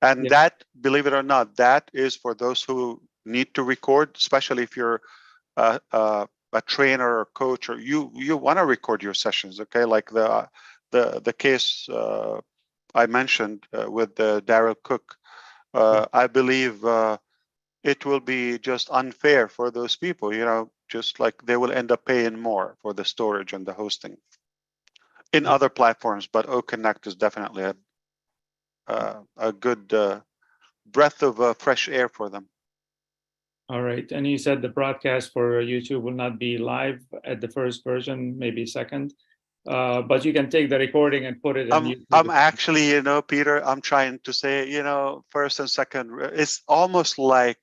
And Yeah. that, believe it or not, that is for those who need to record, especially if you're a trainer or coach, or you want to record your sessions. Okay, like the case I mentioned with Daryl Cook. I believe it will be just unfair for those people, just like they will end up paying more for the storage and the hosting in other platforms. But OConnect is definitely a good breath of fresh air for them. All right. And you said the broadcast for YouTube will not be live at the first version, maybe second. But you can take the recording and put it in YouTube. I'm actually, Peter, I'm trying to say, first and second, it's almost like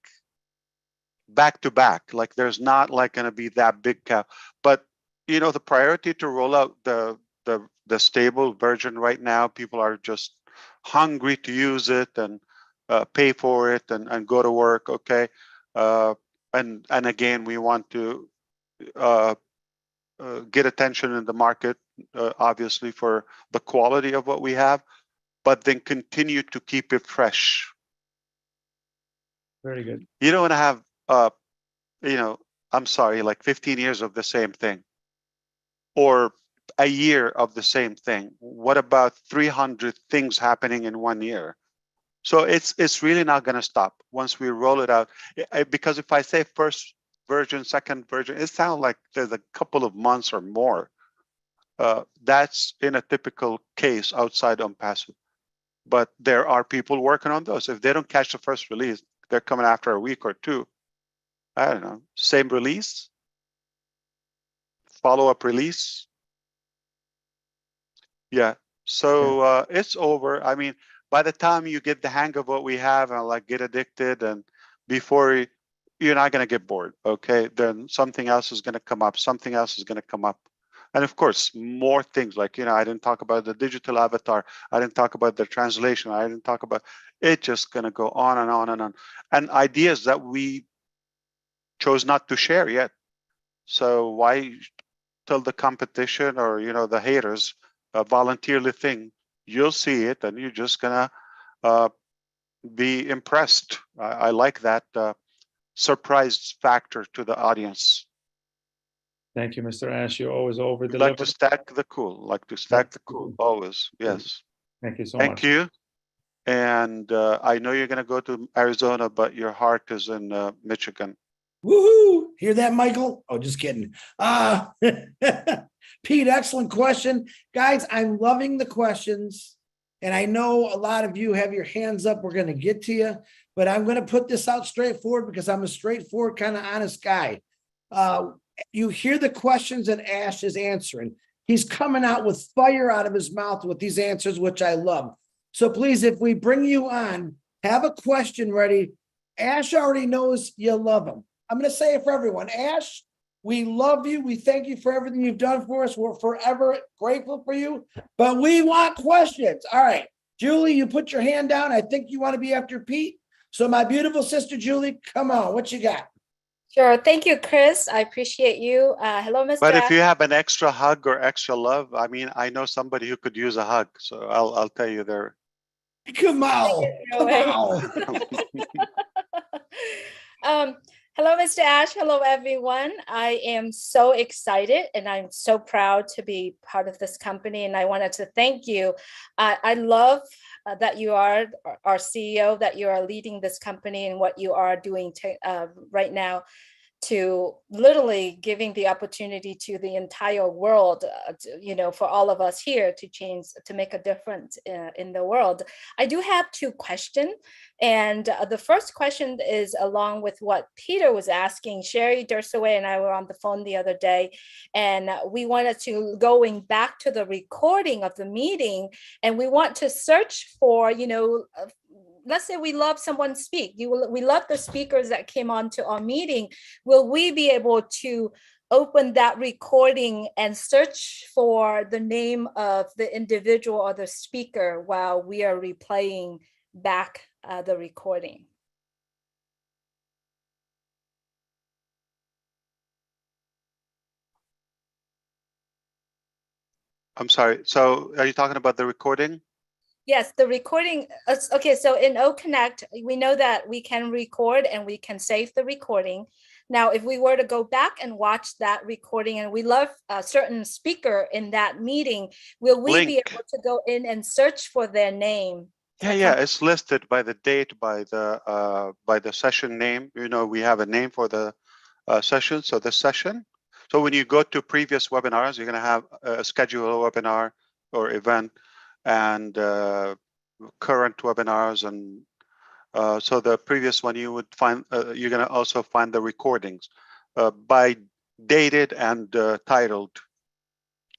back to back. Like there's not like going to be that big gap. But, the priority to roll out the stable version right now, people are just hungry to use it and pay for it and go to work. Okay. And again, we want to get attention in the market, obviously, for the quality of what we have, but then continue to keep it fresh. Very good. You don't want to have, I'm sorry, like 15 years of the same thing or a year of the same thing. What about 300 things happening in 1 year? So it's really not going to stop once we roll it out. Because if I say first version, second version, it sounds like there's a couple of months or more. That's in a typical case outside OnPassive. But there are people working on those. If they don't catch the first release, they're coming after a week or two. I don't know, same release, follow-up release. Yeah, so it's over. I mean, by the time you get the hang of what we have and like get addicted, and before you're not going to get bored, okay? Then something else is going to come up, something else is going to come up. And of course, more things like, I didn't talk about the digital avatar. I didn't talk about the translation. I didn't talk about it, just going to go on and on and on. And ideas that we chose not to share yet. So why tell the competition or, the haters a voluntarily thing? You'll see it and you're just going to be impressed. I like that surprise factor to the audience. Thank you, Mr. Ash. You always over Like deliver. to stack the cool, always. Yes. Thank you so Thank much. you. And I know you're going to go to Arizona, but your heart is in Michigan. Woohoo! Hear that, Michael? Oh, just kidding. Pete, excellent question. Guys, I'm loving the questions. And I know a lot of you have your hands up. We're going to get to you, but I'm going to put this out straightforward because I'm a straightforward, kind of honest guy. You hear the questions that Ash is answering. He's coming out with fire out of his mouth with these answers, which I love. So please, if we bring you on, have a question ready. Ash already knows you love him. I'm going to say it for everyone. Ash, we love you. We thank you for everything you've done for us. We're forever grateful for you, but we want questions. All right, Julie, you put your hand down. I think you want to be after Pete. So my beautiful sister, Julie, come on. What you got? Sure. Thank you, Chris. I appreciate you. Hello, Mr. But if Ash. you have an extra hug or extra love, I mean, I know somebody who could use a hug. So I'll tell you there. Come on. Come on. Hello, Mr. Ash. Hello, everyone. I am so excited and I'm so proud to be part of this company. And I wanted to thank you. I love that you are our CEO, that you are leading this company and what you are doing right now to literally giving the opportunity to the entire world, for all of us here to change, to make a difference in the world. I do have two questions. And the first question is along with what Peter was asking. Sherry Dursaway and I were on the phone the other day, and we wanted to going back to the recording of the meeting, and we want to search for, let's say we love someone speak. We love the speakers that came on to our meeting. Will we be able to open that recording and search for the name of the individual or the speaker while we are replaying back the recording? I'm sorry. So are you talking about the recording? Yes, the recording. Okay, so in OConnect, we know that we can record and we can save the recording. Now, if we were to go back and watch that recording and we love a certain speaker in that meeting, will we be able to go in and search for their name? Yeah, it's listed by the date, by the session name. We have a name for the session. So the session. So when you go to previous webinars, you're going to have a scheduled webinar or event, and current webinars, and so the previous one you would find, you're going to also find the recordings by dated and titled,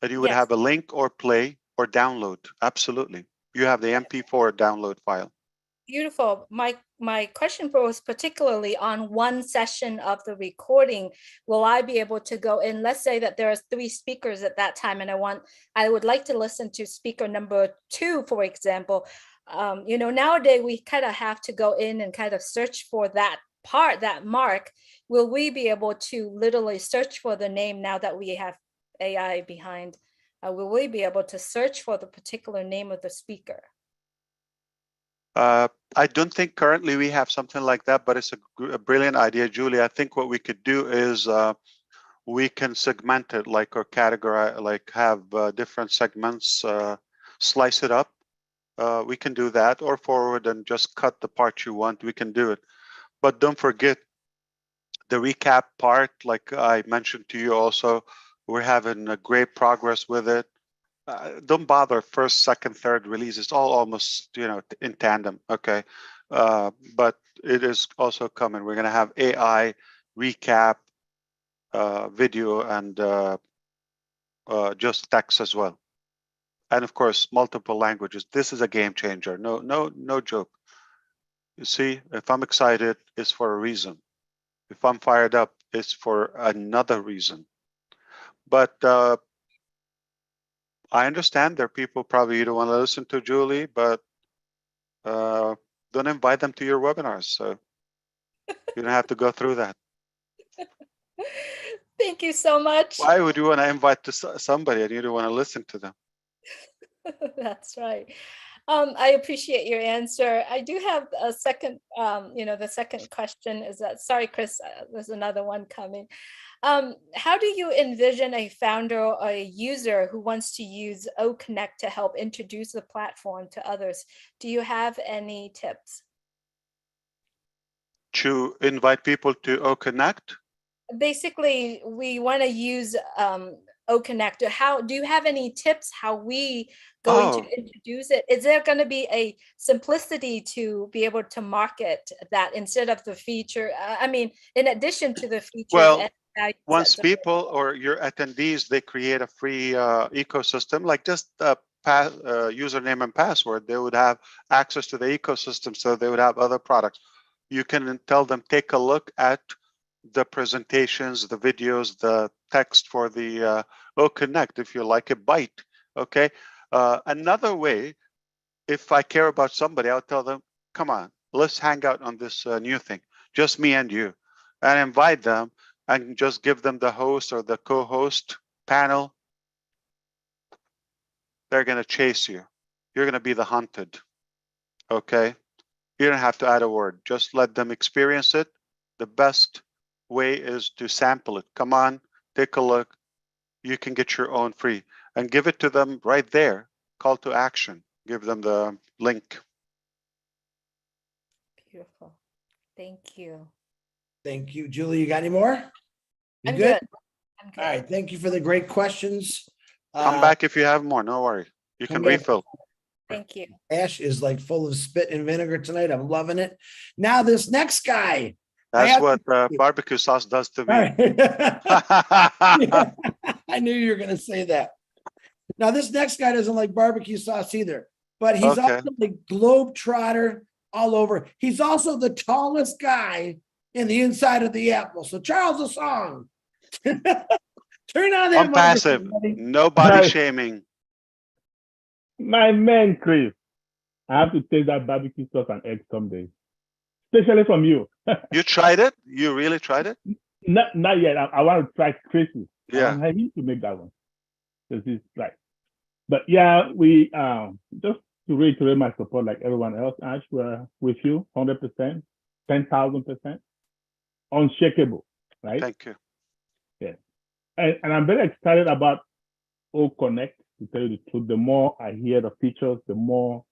and you would have a link or play or download. Absolutely, you have the MP4 download file. Beautiful. My question was particularly on one session of the recording. Will I be able to go in? Let's say that there are 3 speakers at that time, and I would like to listen to speaker number 2, for example. Nowadays we kind of have to go in and kind of search for that part, that mark. Will we be able to literally search for the name now that we have AI behind? Will we be able to search for the particular name of the speaker? I don't think currently we have something like that, but it's a brilliant idea, Julie. I think what we could do is we can segment it, like, or categorize, like have different segments, slice it up, we can do that, or forward and just cut the part you want. We can do it. But don't forget the recap part, like I mentioned to you also, we're having a great progress with it. Don't bother first, second, third release. It's all almost, in tandem, okay? But it is also coming. We're gonna have AI recap, video, and just text as well. And of course, multiple languages. This is a game changer. No joke. You see, if I'm excited, it's for a reason. If I'm fired up, it's for another reason. But I understand there are people probably you don't want to listen to Julie, but don't invite them to your webinars. So you don't have to go through that. Thank you so much. Why would you want to invite to somebody and you don't want to listen to them? That's right. I appreciate your answer. I do have a second, the second question is that, sorry, Chris, there's another one coming. How do you envision a founder or a user who wants to use OConnect to help introduce the platform to others? Do you have any tips? To invite people to OConnect? Basically, we want to use OConnect. How do you have any tips how we going to introduce it? Is there going to be a simplicity to be able to market that instead of the feature? I mean, in addition to the features. Well, and once people or your attendees, they create a free ecosystem, like just username and password, they would have access to the ecosystem, so they would have other products. You can tell them, take a look at the presentations, the videos, the text for the OConnect, if you like a bite, okay? Another way, if I care about somebody, I'll tell them, come on, let's hang out on this new thing, just me and you, and invite them and just give them the host or the co-host panel. They're gonna chase you. You're gonna be the hunted, okay? You don't have to add a word, just let them experience it. The best way is to sample it. Come on, take a look. You can get your own free and give it to them right there. Call to action. Give them the link. Beautiful. Thank you. Thank you, Julie. You got any more? You I'm good. I'm good. All right. Thank you for the great questions. Come back if you have more. No worry. You can refill. Thank you. Ash is like full of spit and vinegar tonight. I'm loving it. Now this next guy. That's what barbecue sauce does to me. Yeah, I knew you were going to say that. Now this next guy doesn't like barbecue sauce either, but he's Okay. also the globetrotter all over. He's also the tallest guy in the inside of the apple. So Charles, a song. Turn on that. I'm passive. microphone, buddy. No body shaming. My man, Chris, I have to taste that barbecue sauce and egg someday, especially from you. You tried it? You really tried it? Not yet. I want to try Chris's. Yeah. I need to make that one. This is right. But yeah, we just to reiterate my support, like everyone else, Ash, we're with you 100%, 10,000%, unshakable, right? Thank you. Yeah. And I'm very excited about OConnect, to tell you the truth. The more I hear the features, the more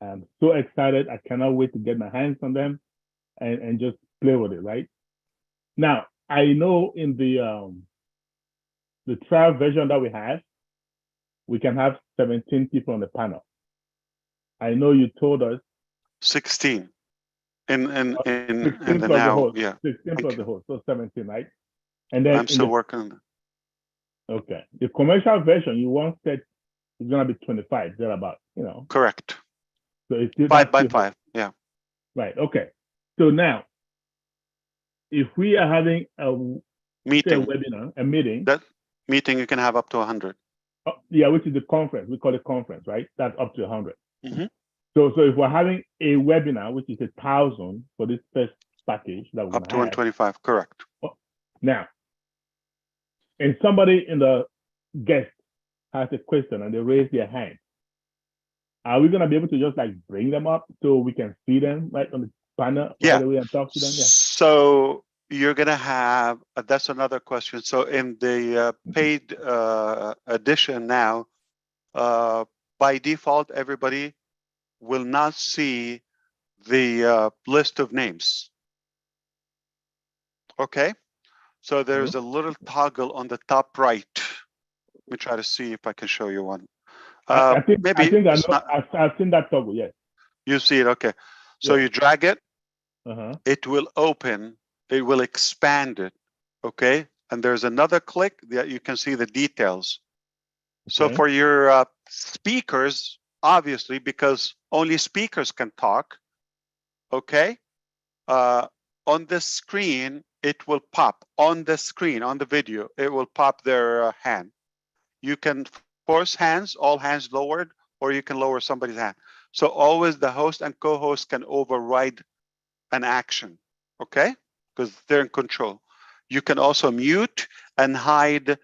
I'm so excited. I cannot wait to get my hands on them and just play with it, right? Now, I know in the trial version that we have, we can have 17 people on the panel. I know you told us 16 in the plus the now. host, Yeah. 16 plus the host, so 17, right? And then I'm still working on it. Okay. The commercial version, you once said it's gonna be 25, thereabout, Correct. So it's still 5 by 5. Yeah. Right. Okay. So now, if we are having a Meeting. webinar, a meeting, That meeting you can have up to 100. yeah, which is the conference. We call it conference, right? That's up to 100. Mhm. So if we're having a webinar, which is 1,000 for this first package that we're Up to gonna have 125. Correct. now, and somebody in the guest has a question and they raise their hand, are we gonna be able to just like bring them up so we can see them right on the panel Yeah. right away and talk to them? Yeah. So you're gonna have that's another question. So in the paid edition now, by default, everybody will not see the list of names. Okay, so there's a little toggle on the top right. Let me try to see if I can show you one. I think maybe I think I it's know. not, I've seen that toggle. Yes. you see it. Okay, so Yeah. you drag it, Uh-huh. it will open, it will expand it. Okay, and there's another click that you can see the details. So Okay. for your speakers, obviously, because only speakers can talk, okay, on the screen, it will pop on the screen, on the video, it will pop their hand. You can force hands, all hands lowered, or you can lower somebody's hand. So always the host and co-host can override an action, okay? Because they're in control. You can also mute and hide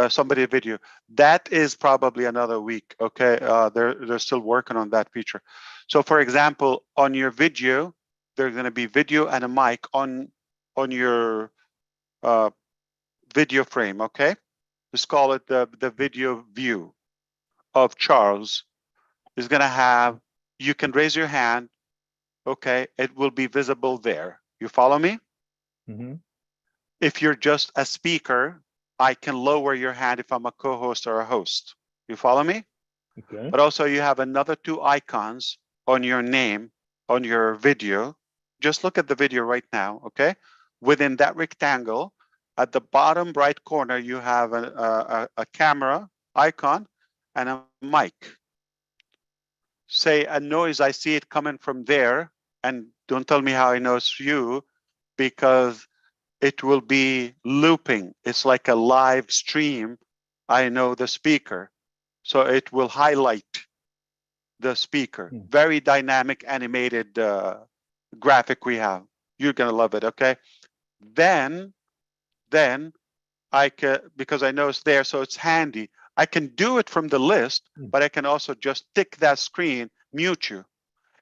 somebody's video. That is probably another week, okay? They're still working on that feature. So for example, on your video, there's gonna be video and a mic on your video frame, okay? Let's call it the video view of Charles. Is gonna have, you can raise your hand, okay? It will be visible there. You follow me? Mm-hmm. If you're just a speaker, I can lower your hand if I'm a co-host or a host. You follow me? Okay. But also you have another two icons on your name, on your video. Just look at the video right now, okay? Within that rectangle, at the bottom right corner, you have a camera icon and a mic. Say a noise, I see it coming from there, and don't tell me how I know it's you, because it will be looping. It's like a live stream. I know the speaker. So it will highlight the speaker. Very dynamic animated graphic we have. You're gonna love it, okay? Then I can, because I know it's there, so it's handy. I can do it from the list, but I can also just tick that screen, mute you.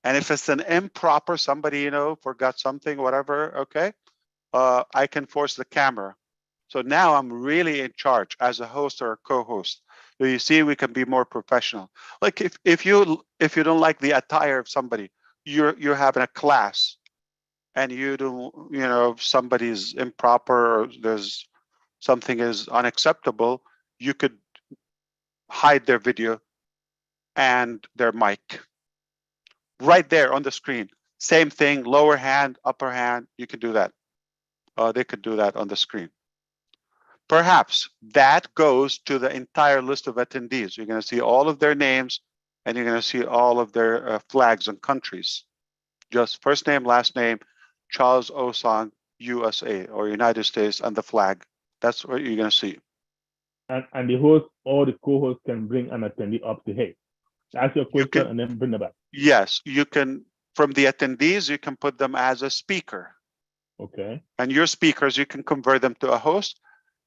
And if it's an improper, somebody, you know, forgot something, whatever, okay, I can force the camera. So now I'm really in charge as a host or a co-host. So you see, we can be more professional. Like if you don't like the attire of somebody, you're having a class, and you don't, you know, if somebody's improper or there's something is unacceptable, you could hide their video and their mic right there on the screen. Same thing, lower hand, upper hand, you can do that. They could do that on the screen. Perhaps that goes to the entire list of attendees. You're going to see all of their names, and you're going to see all of their flags and countries. Just first name, last name, Charles Osang, USA or United States, and the flag. That's what you're going to see. And the host or the co-host can bring an attendee up to, hey, ask your question and then bring them back. Yes, you can. From the attendees, you can put them as a speaker. Okay. And your speakers, you can convert them to a host.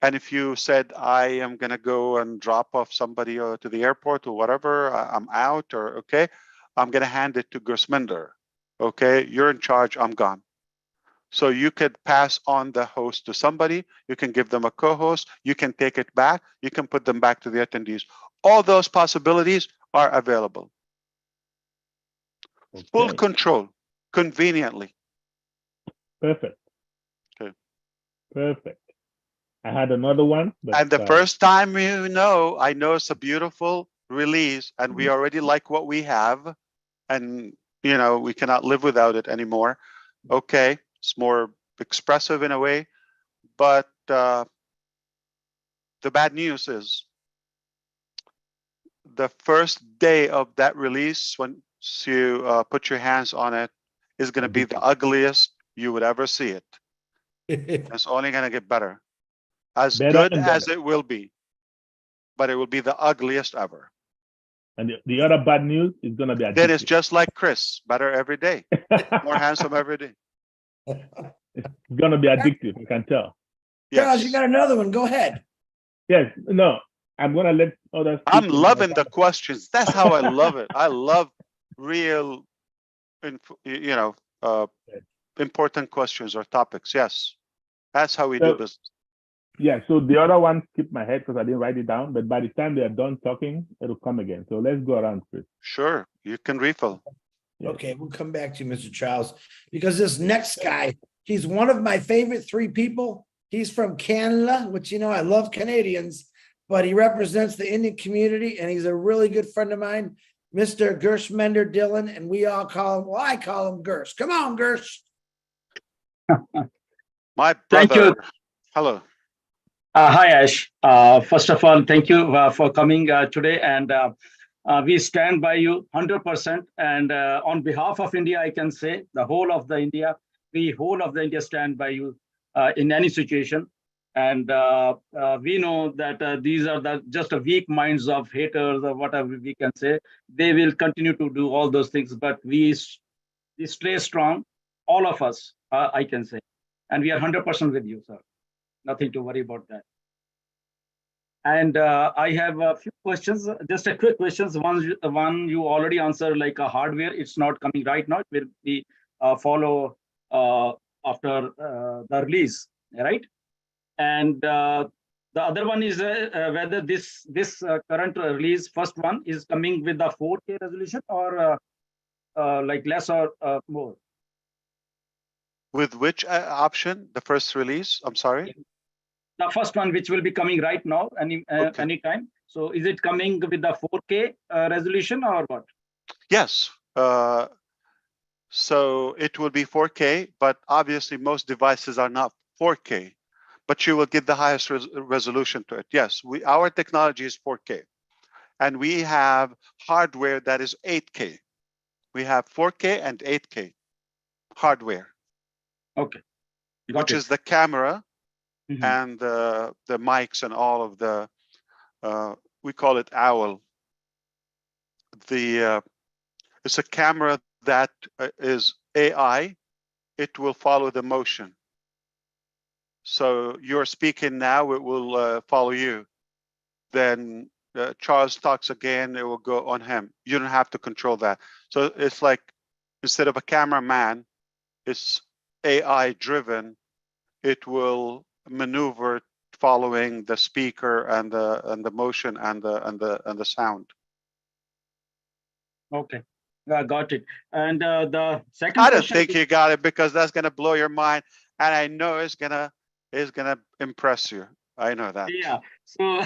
And if you said, I am going to go and drop off somebody to the airport or whatever, I'm out, or okay, I'm going to hand it to Gersminder. Okay, you're in charge, I'm gone. So you could pass on the host to somebody, you can give them a co-host, you can take it back, you can put them back to the attendees. All those possibilities are available. Okay. Full control, conveniently. Perfect. Okay. Perfect. I had another one, but and the first time, you know, I know it's a beautiful release, and we already like what we have, and you know, we cannot live without it anymore. Okay, it's more expressive in a way, but the bad news is the first day of that release, when you put your hands on it, is going to be the ugliest you would ever see it. It's only going to get better. As Better good and as better. it will be, but it will be the ugliest ever. And the other bad news is going to be Then it's addictive. just like Chris, better every day, more handsome every day. It's going to be addictive, I can tell. Charles, you Yes, got another one. Go ahead. Yes, no, I'm going to let others I'm speak in loving the questions. That's how I love it. I love real, you know, important questions or topics. Yes, that's how we do So, business. yeah, so the other one skipped my head because I didn't write it down, but by the time they are done talking, it'll come again. So let's go around, Chris. Sure, you can refill. Okay, we'll come back to you, Mr. Charles, because this next guy, he's one of my favorite three people. He's from Canada, which, you know, I love Canadians, but he represents the Indian community and he's a really good friend of mine, Mr. Gershmender Dillon, and we all call him, well, I call him Gersh. Come on, Gersh. My Thank you. brother. Hello. Hi, Ash. First of all, thank you for coming today. And we stand by you 100%. And on behalf of India, I can say the whole of the India stand by you in any situation. And we know that these are just the weak minds of haters or whatever we can say. They will continue to do all those things, but we stay strong, all of us, I can say. And we are 100% with you, sir. Nothing to worry about that. And I have a few questions, just a quick questions. One you already answered, like a hardware, it's not coming right now. It will be follow after the release, right? And the other one is whether this current release, first one, is coming with the 4K resolution or like less or more. With which option? The first release? I'm sorry. The first one, which will be coming right now, anytime. So is it coming with the 4K resolution or what? Yes. So it will be 4K, but obviously most devices are not 4K, but you will get the highest resolution to it. Yes, our technology is 4K, and we have hardware that is 8K. We have 4K and 8K hardware. Okay. Which is the camera and the mics and all of the, we call it OWL. It's a camera that is AI. It will follow the motion. So you're speaking now, it will follow you. Then Charles talks again, it will go on him. You don't have to control that. So it's like, instead of a cameraman, it's AI driven. It will maneuver following the speaker and the motion and the sound. Okay, got it. And the second I don't question think you got it, because that's gonna blow your mind, and I know it's gonna impress you. I know that. Yeah. So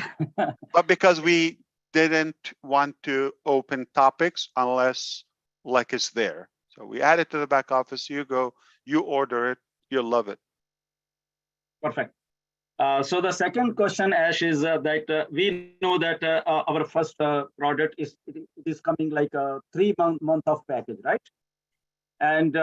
but because we didn't want to open topics unless like it's there, so we add it to the back office. You go, you order it, you'll love it. Perfect. So the second question, Ash, is that we know that our first product is coming like a 3-month of package, right? And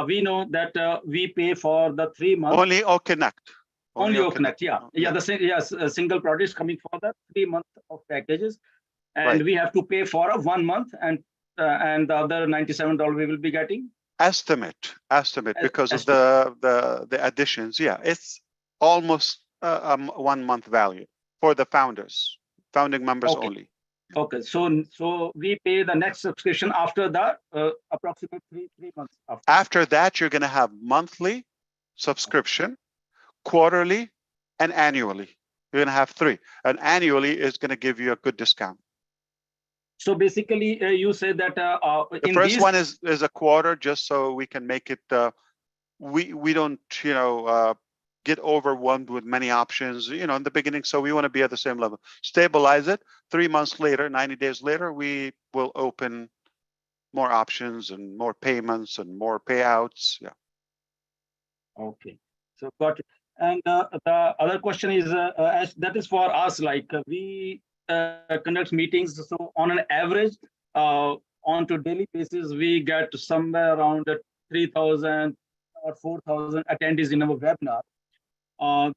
we know that we pay for the 3 months. Only Connect. Only Connect, yeah. A single product is coming for the 3 months of packages, and we have to pay for a 1 month, and the other $97 we will be getting. Estimate because of the additions. Yeah, it's almost 1 month value for the founding members only. Okay, so we pay the next subscription after that, approximately 3 months after. After that, you're going to have monthly subscription, quarterly, and annually. You're going to have 3, and annually is going to give you a good discount. So basically, you said that the first one is a quarter, just so we can make it. We don't get overwhelmed with many options, in the beginning. So we want to be at the same level. Stabilize it. 3 months later, 90 days later, we will open more options and more payments and more payouts. Yeah. Okay. So got it. And the other question is, that is for us, like we conduct meetings. So on an average, on to daily basis, we get somewhere around 3,000 or 4,000 attendees in our webinar,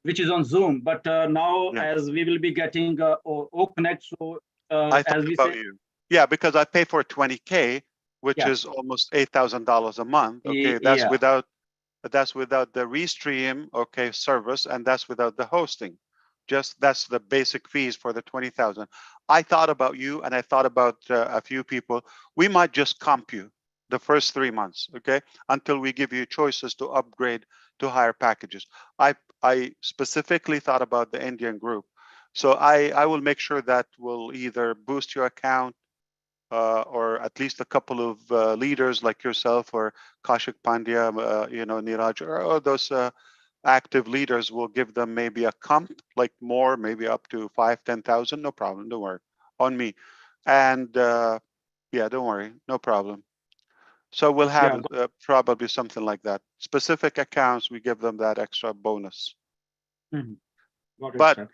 which is on Zoom. But now, as we will be getting Connect, so I thought about you. Yeah, because I pay for 20K, which is almost $8,000 a month. Okay, that's without the Restream service, and that's without the hosting. That's the basic fees for the 20,000. I thought about you, and I thought about a few people. We might just comp you the first 3 months, okay, until we give you choices to upgrade to higher packages. I specifically thought about the Indian group, so I will make sure that will either boost your account or at least a couple of leaders like yourself or Kaushik Pandya, Neeraj, or those active leaders will give them maybe a comp, like more, maybe up to 5,000-10,000. No problem. Don't worry. On me. And yeah, don't worry. No problem. So we'll have probably something like that. Specific accounts, we give them that extra bonus. Mhm. Got it, But sir.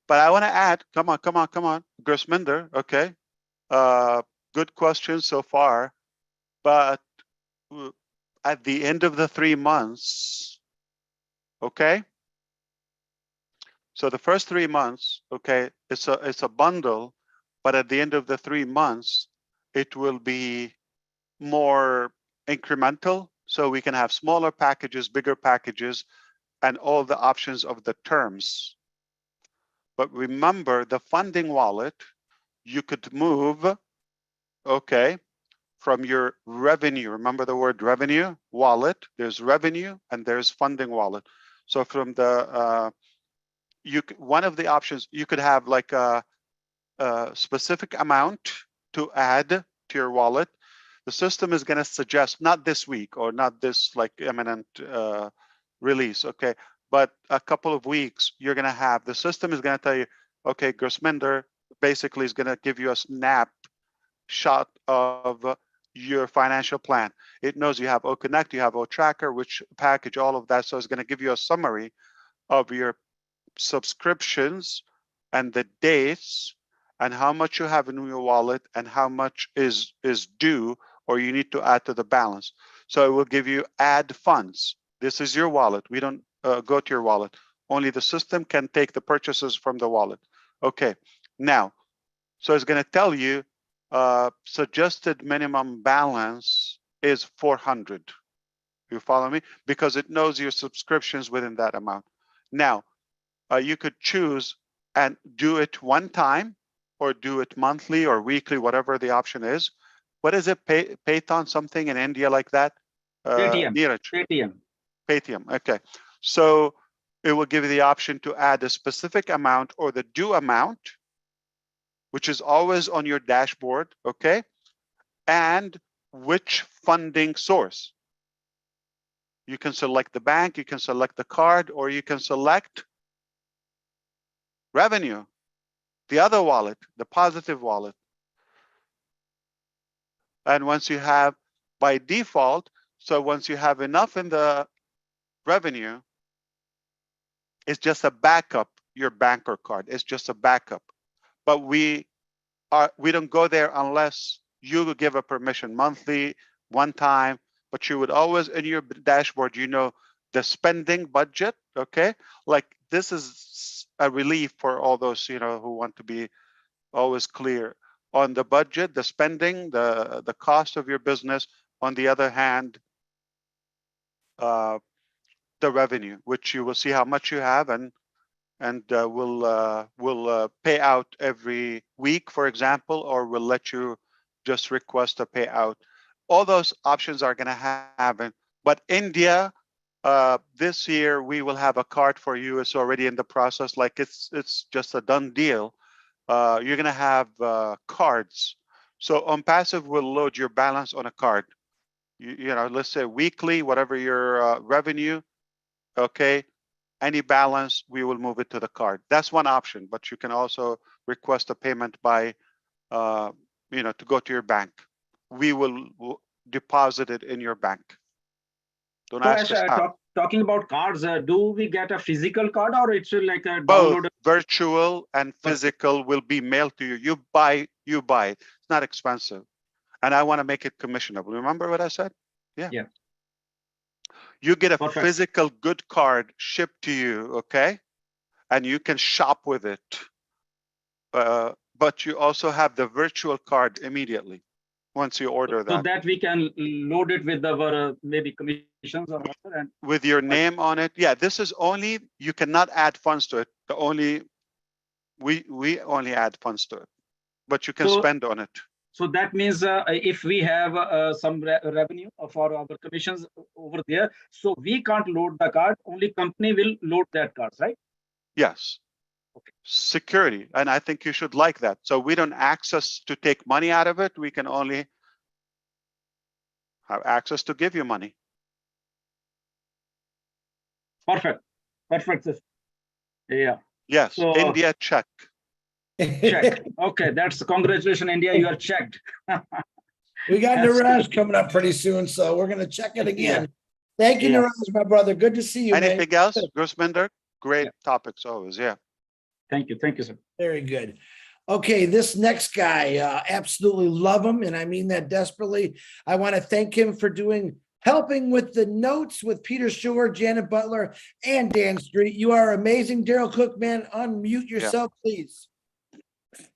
I want to add, come on, Gurusminder, okay. Good question so far, but at the end of the 3 months, okay. So the first 3 months, okay, it's a bundle, but at the end of the 3 months, it will be more incremental. So we can have smaller packages, bigger packages, and all the options of the terms. But remember, the funding wallet, you could move, okay, from your revenue. Remember the word revenue, wallet. There's revenue and there's funding wallet. So from the one of the options, you could have like a specific amount to add to your wallet. The system is going to suggest, not this week or not this like imminent release, okay, but a couple of weeks, you're going to have, the system is going to tell you, okay, Gurusminder basically is going to give you a snapshot of your financial plan. It knows you have OConnect, you have OTracker, which package, all of that. So it's going to give you a summary of your subscriptions and the dates and how much you have in your wallet and how much is due or you need to add to the balance. So it will give you add funds. This is your wallet. We don't go to your wallet. Only the system can take the purchases from the wallet. Okay, now, so it's going to tell you suggested minimum balance is 400. You follow me? Because it knows your subscriptions within that amount. Now, you could choose and do it one time or do it monthly or weekly, whatever the option is. What is it? Paytm something in India like that? Paytm. Neeraj. Paytm. Paytm. Okay. So it will give you the option to add a specific amount or the due amount, which is always on your dashboard. Okay. And which funding source. You can select the bank, you can select the card, or you can select revenue, the other wallet, the positive wallet. And once you have, by default, so once you have enough in the revenue, it's just a backup, your bank or card. It's just a backup. But we don't go there unless you give a permission monthly, one time, but you would always in your dashboard, you know, the spending budget, okay? Like this is a relief for all those, you know, who want to be always clear on the budget, the spending, the cost of your business. On the other hand, the revenue, which you will see how much you have and will pay out every week, for example, or will let you just request a payout. All those options are going to happen. But India, this year we will have a card for you. It's already in the process. Like it's just a done deal. You're going to have cards. So OnPassive will load your balance on a card. You know, let's say weekly, whatever your revenue, okay, any balance, we will move it to the card. That's one option, but you can also request a payment by, you know, to go to your bank. We will deposit it in your bank. Don't So ask us how. talking about cards, do we get a physical card or it's like a Both download? virtual and physical will be mailed to you. You buy it. It's not expensive. And I want to make it commissionable. Remember what I said? Yeah. Yeah. You get a Perfect. physical good card shipped to you, okay? And you can shop with it. But you also have the virtual card immediately once you order So that. that we can load it with our maybe commissions or whatever. And with your name on it. Yeah, this is only, you cannot add funds to it. The only, we only add funds to it, but you can spend on it. So that means if we have some revenue for our commissions over there, so we can't load the card, only company will load that card, right? Yes. security. And I think you should like that. So we don't access to take money out of it. We can only have access to give you money. Perfect. Perfect. Yeah. Yes, So- India check. Check. Okay, that's congratulations, India. You are checked. We got That's Niraj coming up pretty soon, so we're gonna check it again. Thank you, Yeah. Niraj, my brother. Good to see you, man. Anything else, Gusminder? Great topics always. Yeah. Thank you. Thank you, sir. Very good. Okay, this next guy, absolutely love him, and I mean that desperately. I want to thank him for helping with the notes with Peter Shore, Janet Butler, and Dan Street. You are amazing, Daryl Cook, man. Unmute yourself, please.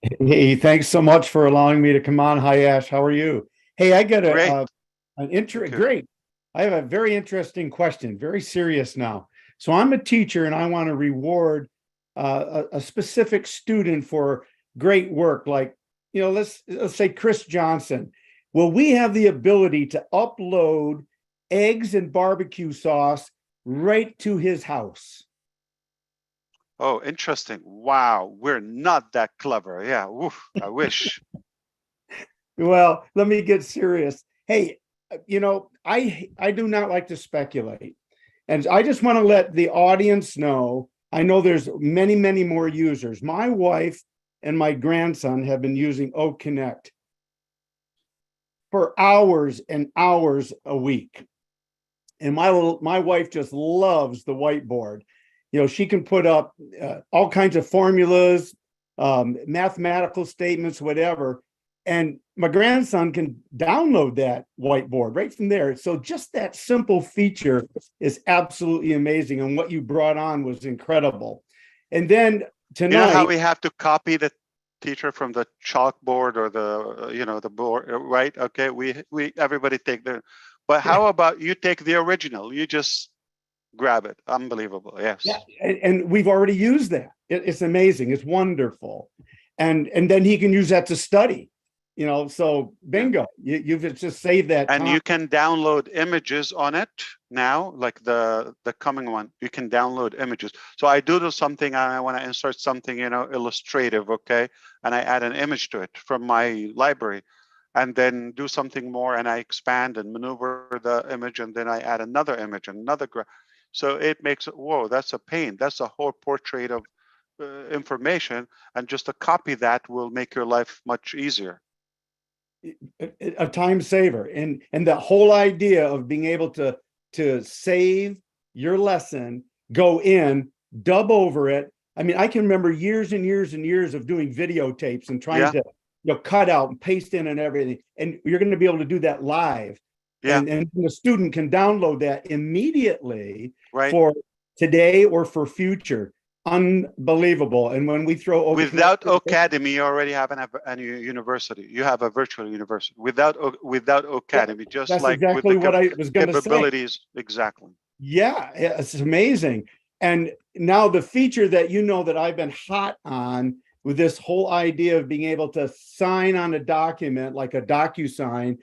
Hey, thanks so much for allowing me to come on. Hi, Ash. How are you? Hey, I got Great. great. I have a very interesting question, very serious now. So I'm a teacher and I want to reward a specific student for great work. Like, let's say Chris Johnson. Will we have the ability to upload eggs and barbecue sauce right to his house? Oh, interesting. Wow. We're not that clever. Yeah. Oof, I wish. Well, let me get serious. Hey, I do not like to speculate. And I just want to let the audience know, I know there's many, many more users. My wife and my grandson have been using Oak Connect for hours and hours a week. And my wife just loves the whiteboard. She can put up all kinds of formulas, mathematical statements, whatever. And my grandson can download that whiteboard right from there. So just that simple feature is absolutely amazing. And what you brought on was incredible. And then tonight, You know how we have to copy the teacher from the chalkboard or the board, right? Okay, we everybody take their. But how about you take the original? You just grab it. Unbelievable. Yes. yeah, and we've already used that. It's amazing. It's wonderful. And then he can use that to study. So bingo, you've just saved that And time. you can download images on it now, like the coming one. You can download images. So I do something and I want to insert something, illustrative, okay? And I add an image to it from my library, and then do something more, and I expand and maneuver the image, and then I add another image, another so it makes it, whoa, that's a pain. That's a whole portrait of information, and just to copy that will make your life much easier. A time saver. And the whole idea of being able to save your lesson, go in, dub over it. I mean, I can remember years and years and years of doing videotapes and trying to cut out and paste in and everything. And you're going to be able to do that live. Yeah. And the student can download that immediately Right. for today or for future. Unbelievable. And when we throw Without Academy, you already have a university. You have a virtual university. Without Academy, just that's like exactly with the what I was going to say. capabilities. Exactly. Yeah, it's amazing. And now the feature that I've been hot on with this whole idea of being able to sign on a document like a DocuSign,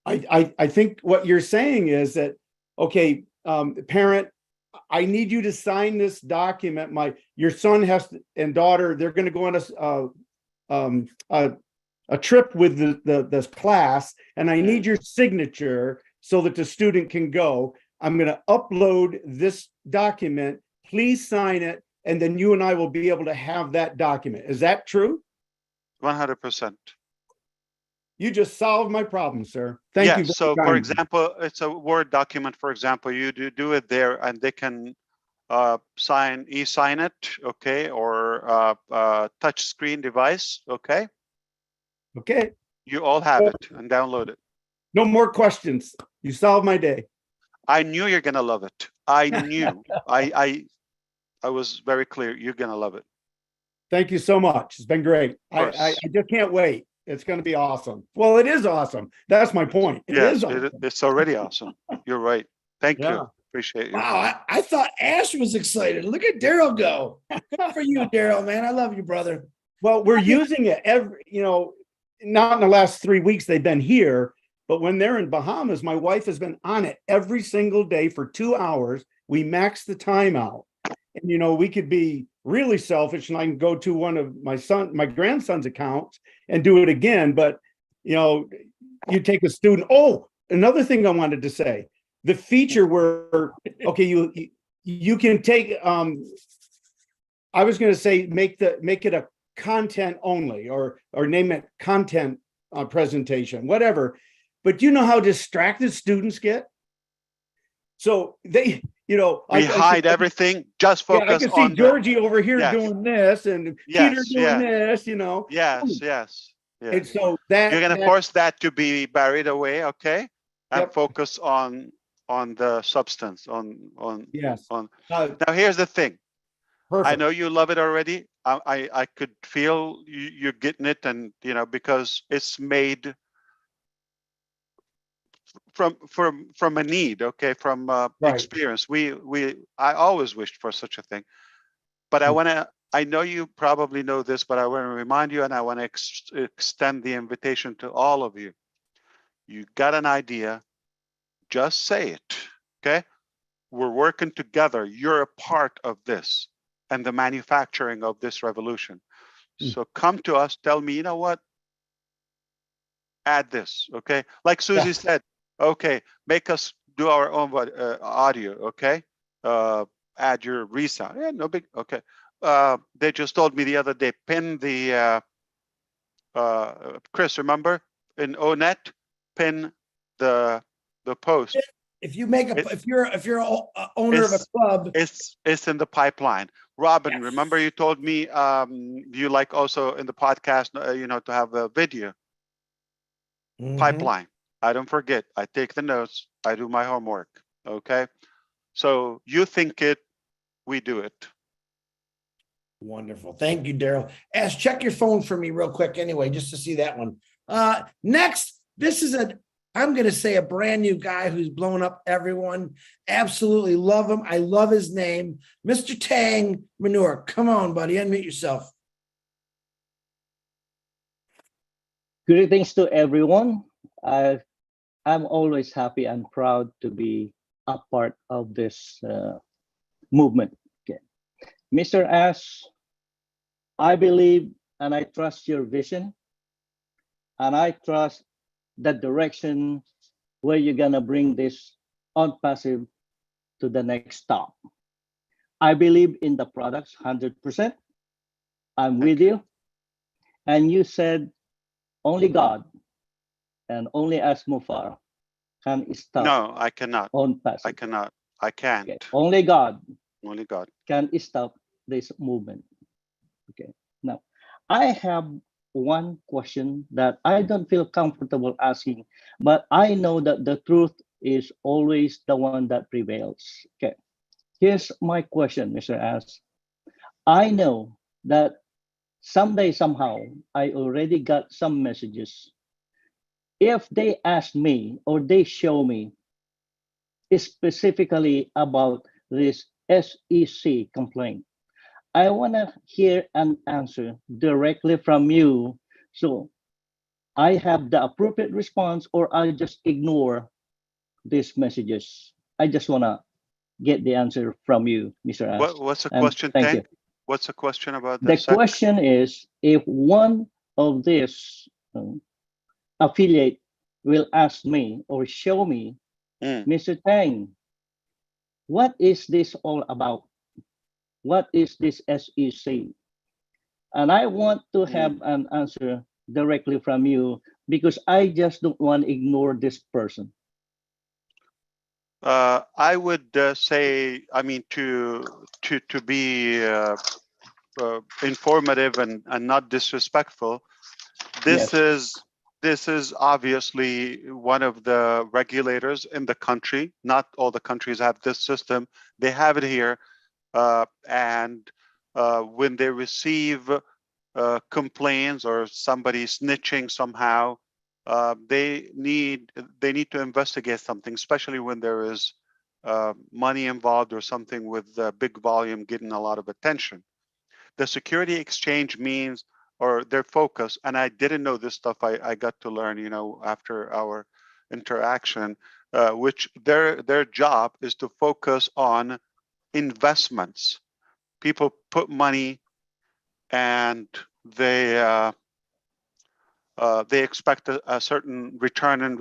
I think what you're saying is that, okay, parent, I need you to sign this document. Your son and daughter, they're going to go on a trip with this class, and I need your signature so that the student can go. I'm going to upload this document. Please sign it, and then you and I will be able to have that document. Is that true? 100%. You just solved my problem, sir. Thank you. So, for example, it's a Word document. For example, you do it there, and they can sign it, okay, or touch screen device, okay. Okay. You all have it and download it. No more questions. You solved my day. I knew you're gonna love it. I knew. I was very clear. You're gonna love it. Thank you so much. It's been great. I just can't wait. It's going to be awesome. Well, it is awesome. That's my point. It is awesome. It's already awesome. You're right. Thank you. Appreciate you. Wow, I thought Ash was excited. Look at Daryl go. Good for you, Daryl, man. I love you, brother. Well, we're using it not in the last 3 weeks they've been here, but when they're in Bahamas, my wife has been on it every single day for 2 hours. We max the time out. And we could be really selfish and I can go to one of my grandson's accounts and do it again. But you take a student. Oh, another thing I wanted to say, the feature where, okay, you can take, I was going to say, make it a content only or name it content presentation, whatever. But you know how distracted students get? So they, We hide everything, just I focus can see on Georgie over here Yes. doing this and Peter Yes, doing yes. this, Yes, yes, And yes. so You're gonna force that to be buried away, okay? And Yep. focus on the substance, Yes. on. Uh, Now, here's the thing. I Perfect. know you love it already. I could feel you're getting it, and because it's made from a need, okay, from Right. experience. I always wished for such a thing, but I know you probably know this, but I want to remind you, and I want to extend the invitation to all of you. You got an idea, just say it, okay? We're working together. You're a part of this and the manufacturing of this revolution. So come to us, tell me, you know what? Add this, okay? Like Susie said, okay, make us do our own audio, okay? Add your resound. Yeah, no big, okay. They just told me the other day, pin the, Chris, remember? In ONET, pin the post. If you make if you're a owner of a club, It's in the pipeline. Robin, Yes. remember you told me you like also in the podcast, to have a video pipeline. I don't forget. I take the notes. I do my homework. Okay. So you think it, we do it. Wonderful. Thank you, Daryl. Ash, check your phone for me real quick anyway, just to see that one. Next, this is I'm going to say a brand new guy who's blown up everyone. Absolutely love him. I love his name. Mr. Tang Manure. Come on, buddy. Unmute yourself. Greetings to everyone. I'm always happy and proud to be a part of this movement. Okay. Mr. Ash, I believe and I trust your vision, and I trust the direction where you're gonna bring this on passive to the next stop. I believe in the products 100%. I'm with you. And you said only God and only as Mufareh can stop. No, I cannot. On passive. I cannot. I can't. Okay. Only God can stop this movement. Okay. Now, I have one question that I don't feel comfortable asking, but I know that the truth is always the one that prevails. Okay. Here's my question, Mr. Ash. I know that someday, somehow, I already got some messages. If they ask me or they show me specifically about this SEC complaint, I want to hear an answer directly from you. So I have the appropriate response, or I just ignore these messages. I just want to get the answer from you, Mr. Ash. What's the And question, thank Tank? you. What's the question about The question is, if one of these affiliate will ask me or show me, Mr. Tang, what is this all about? What is this SEC? And I want to have an answer directly from you, because I just don't want to ignore this person. I would say, I mean, to be informative and not disrespectful, this is obviously one of the regulators in the country. Not all the countries have this system. They have it here, and when they receive complaints or somebody snitching somehow, they need to investigate something, especially when there is money involved or something with big volume getting a lot of attention. The security exchange means, or their focus, and I didn't know this stuff, I got to learn, after our interaction, which their job is to focus on investments, people put money and they expect a certain return, and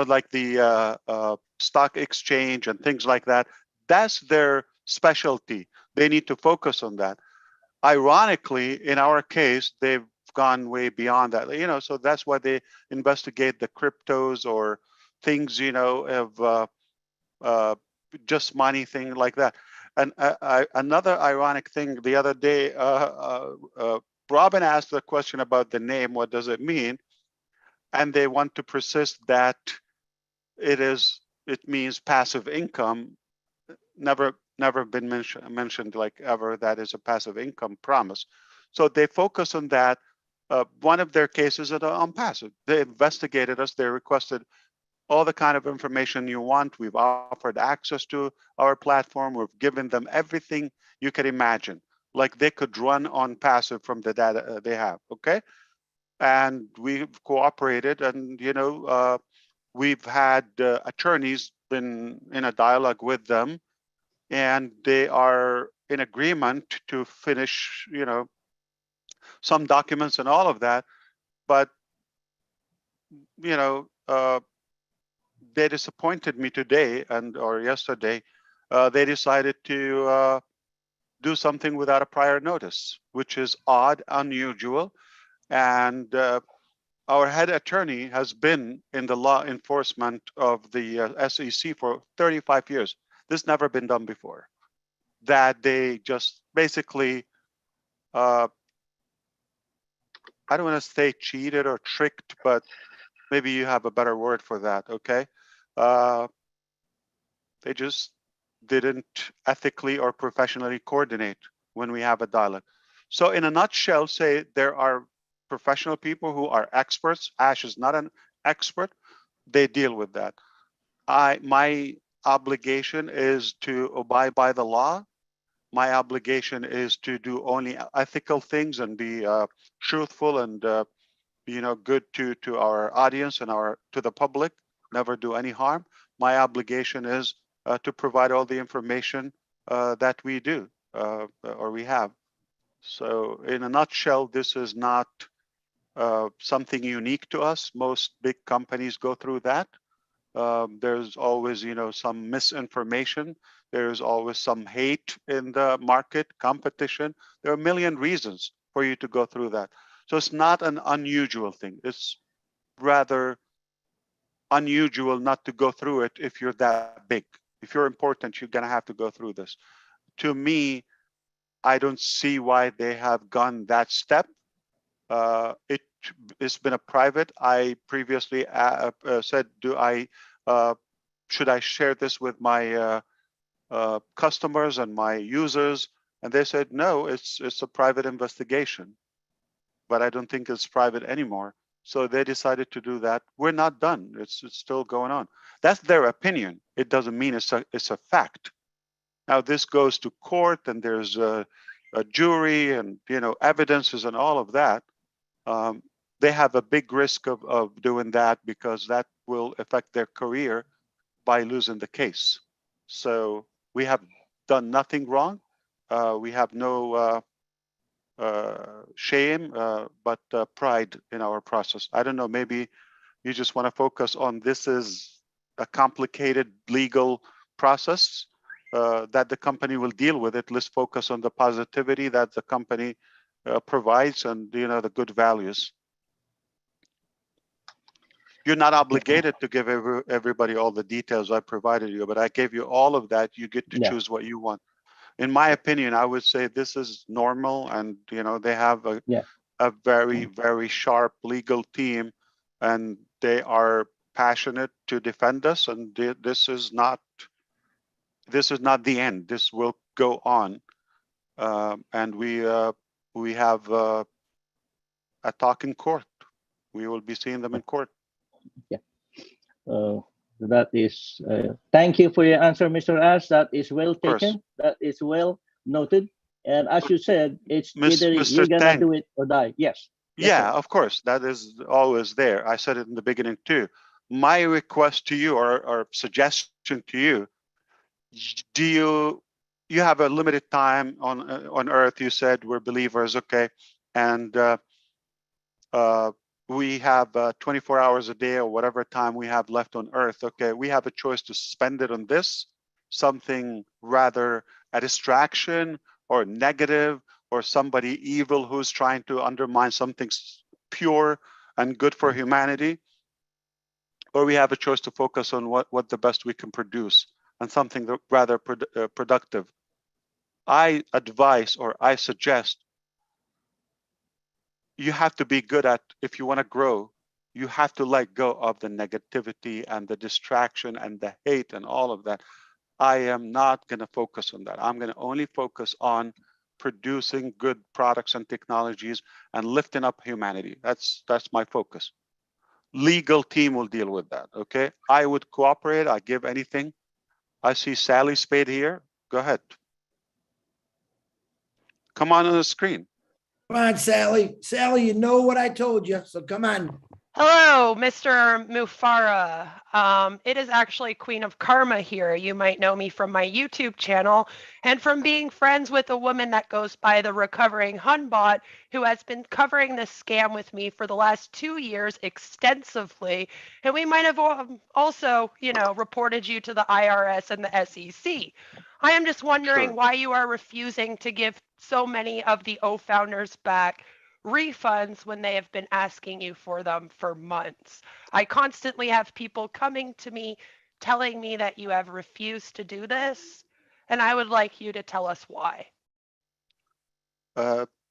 like the stock exchange and things like that. That's their specialty. They need to focus on that. Ironically, in our case, they've gone way beyond that. So that's why they investigate the cryptos or things, of just money, thing like that. And another ironic thing, the other day, Robin asked a question about the name, what does it mean? And they want to persist that it means passive income. Never been mentioned like ever that is a passive income promise. So they focus on that. One of their cases is on passive. They investigated us. They requested all the kind of information you want. We've offered access to our platform. We've given them everything you could imagine. Like they could run on passive from the data they have, okay? And we've cooperated, and we've had attorneys been in a dialogue with them, and they are in agreement to finish, some documents and all of that. But they disappointed me today or yesterday. They decided to do something without a prior notice, which is odd, unusual. And our head attorney has been in the law enforcement of the SEC for 35 years. This never been done before. That they just basically, I don't want to say cheated or tricked, but maybe you have a better word for that, okay? They just didn't ethically or professionally coordinate when we have a dialogue. So in a nutshell, say there are professional people who are experts. Ash is not an expert. They deal with that. My obligation is to abide by the law. My obligation is to do only ethical things and be truthful and good to our audience and to the public. Never do any harm. My obligation is to provide all the information that we do or we have. So in a nutshell, this is not something unique to us. Most big companies go through that. There's always, some misinformation. There's always some hate in the market, competition. There are a million reasons for you to go through that. So it's not an unusual thing. It's rather unusual not to go through it if you're that big. If you're important, you're going to have to go through this. To me, I don't see why they have gone that step. It's been a private. I previously said, should I share this with my customers and my users? And they said, no, it's a private investigation. But I don't think it's private anymore. So they decided to do that. We're not done. It's still going on. That's their opinion. It doesn't mean it's a fact. Now this goes to court, and there's a jury, and evidences and all of that. They have a big risk of doing that because that will affect their career by losing the case. So we have done nothing wrong. We have no shame, but pride in our process. I don't know, maybe you just want to focus on this is a complicated legal process that the company will deal with it. Let's focus on the positivity that the company provides and the good values. You're not obligated to give everybody all the details I provided you, but I gave you all of that. You get to choose what you want. In my opinion, I would say this is normal, and they have a very, very sharp legal team, and they are passionate to defend us. And this is not the end. This will go on, and we have a talk in court. We will be seeing them in court. Yeah. That is, thank you for your answer, Mr. Ash. That is well taken. That is well noted. And as you said, it's either you're gonna do it or die. Yes. Yeah, of course. That is always there. I said it in the beginning too. My request to you or suggestion to you, do you you have a limited time on Earth. You said we're believers, okay, and we have 24 hours a day or whatever time we have left on Earth. Okay, we have a choice to spend it on this, something rather a distraction or negative, or somebody evil who's trying to undermine something pure and good for humanity, or we have a choice to focus on what the best we can produce and something that rather productive. I advise or I suggest you have to be good at, if you want to grow, you have to let go of the negativity and the distraction and the hate and all of that. I am not going to focus on that. I'm going to only focus on producing good products and technologies and lifting up humanity. That's my focus. Legal team will deal with that, okay? I would cooperate. I give anything. I see Sally Spade here. Go ahead. Come on the screen. Come on, Sally. Sally, you know what I told you, so come on. Hello, Mr. Mufareh. It is actually Queen of Karma here. You might know me from my YouTube channel and from being friends with a woman that goes by the Recovering Hunbot, who has been covering this scam with me for the last 2 years extensively. And we might have also, reported you to the IRS and the SEC. I am just wondering why you are refusing to give so many of the O founders back refunds when they have been asking you for them for months. I constantly have people coming to me telling me that you have refused to do this, and I would like you to tell us why.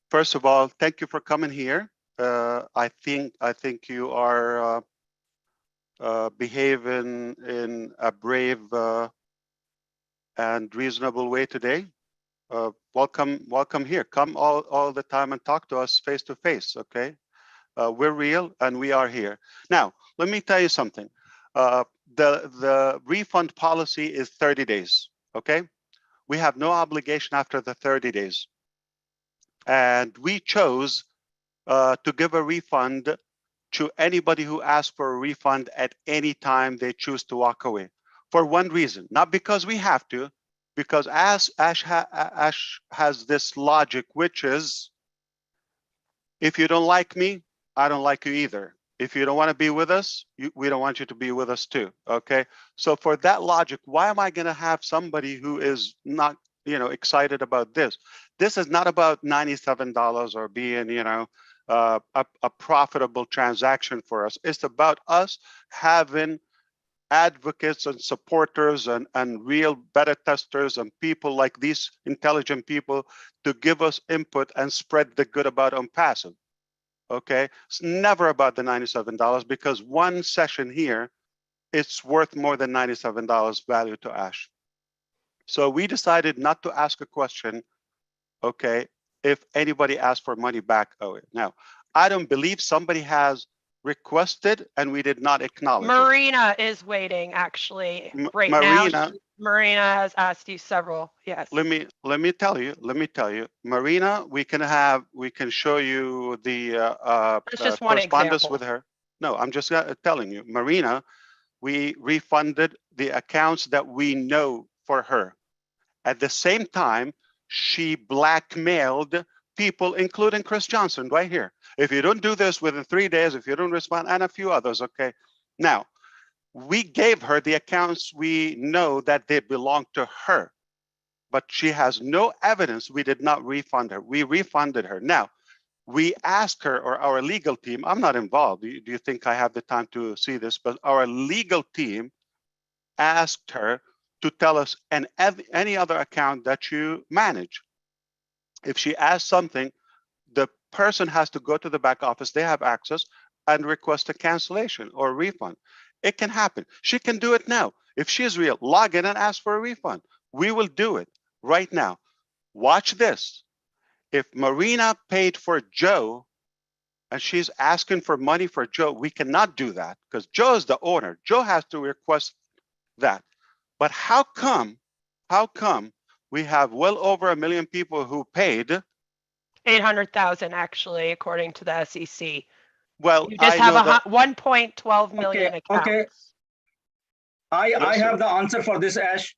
First of all, thank you for coming here. I think you are behaving in a brave and reasonable way today. Welcome here. Come all the time and talk to us face to face, okay? We're real and we are here. Now, let me tell you something. The refund policy is 30 days, okay? We have no obligation after the 30 days. And we chose to give a refund to anybody who asks for a refund at any time they choose to walk away. For one reason, not because we have to, because Ash has this logic, which is, if you don't like me, I don't like you either. If you don't want to be with us, we don't want you to be with us too, okay? So for that logic, why am I going to have somebody who is not, excited about this? This is not about $97 or being, a profitable transaction for us. It's about us having advocates and supporters and real beta testers and people like these intelligent people to give us input and spread the good about OnPassive. Okay, it's never about the $97 because one session here, it's worth more than $97 value to Ash. So we decided not to ask a question, okay, if anybody asks for money back, now, I don't believe somebody has requested and we did not acknowledge Marina is waiting actually right Marina, now. Marina has asked you several. Yes. Let me tell you, Marina, we can show you the That's just one correspondence example. with her. No, I'm just telling you, Marina, we refunded the accounts that we know for her. At the same time, she blackmailed people, including Chris Johnson right here. If you don't do this within 3 days, if you don't respond, and a few others, okay? Now, we gave her the accounts we know that they belong to her, but she has no evidence we did not refund her. We refunded her. Now, we asked her, or our legal team, I'm not involved. Do you think I have the time to see this? But our legal team asked her to tell us any other account that you manage. If she asks something, the person has to go to the back office, they have access, and request a cancellation or a refund. It can happen. She can do it now. If she's real, log in and ask for a refund. We will do it right now. Watch this. If Marina paid for Joe and she's asking for money for Joe, we cannot do that because Joe is the owner. Joe has to request that. But how come we have well over 1 million people who paid? 800,000 actually, according to the SEC. Well, you just I have know 1.12 million accounts. I have the answer for this, Ash.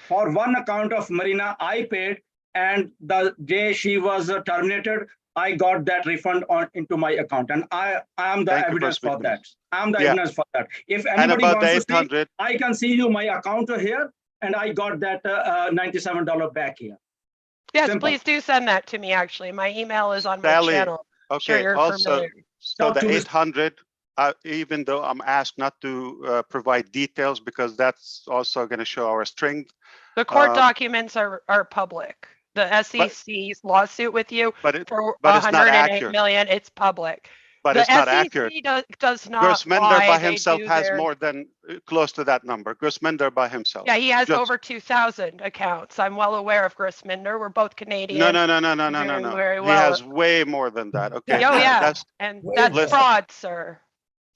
For one account of Marina, I paid, and the day she was terminated, I got that refund into my account, and I am the Thank you for evidence for speaking. that. I'm the Yeah. evidence for that. If And anybody about the wants to see, 800, I can see you my account here, and I got that $97 back here. Yes, Simple. please do send that to me, actually. My email is on my Sally, channel. Sure, okay, you're also, familiar. so Talk the to Mr. 800, even though I'm asked not to provide details because that's also going to show our strength. The court documents are public. The SEC's lawsuit with you But it's for not 108 accurate. million, it's public. But The it's not SEC accurate. does not Grossmender lie. by They himself do has their- more than close to that number. Grossmender by himself. Yeah, he has Just- over 2,000 accounts. I'm well aware of Grossminder. We're both Canadian. No. Doing very He well. has way more than that. Okay. Oh, yeah. That's, And Wait, that's listen. fraud, sir.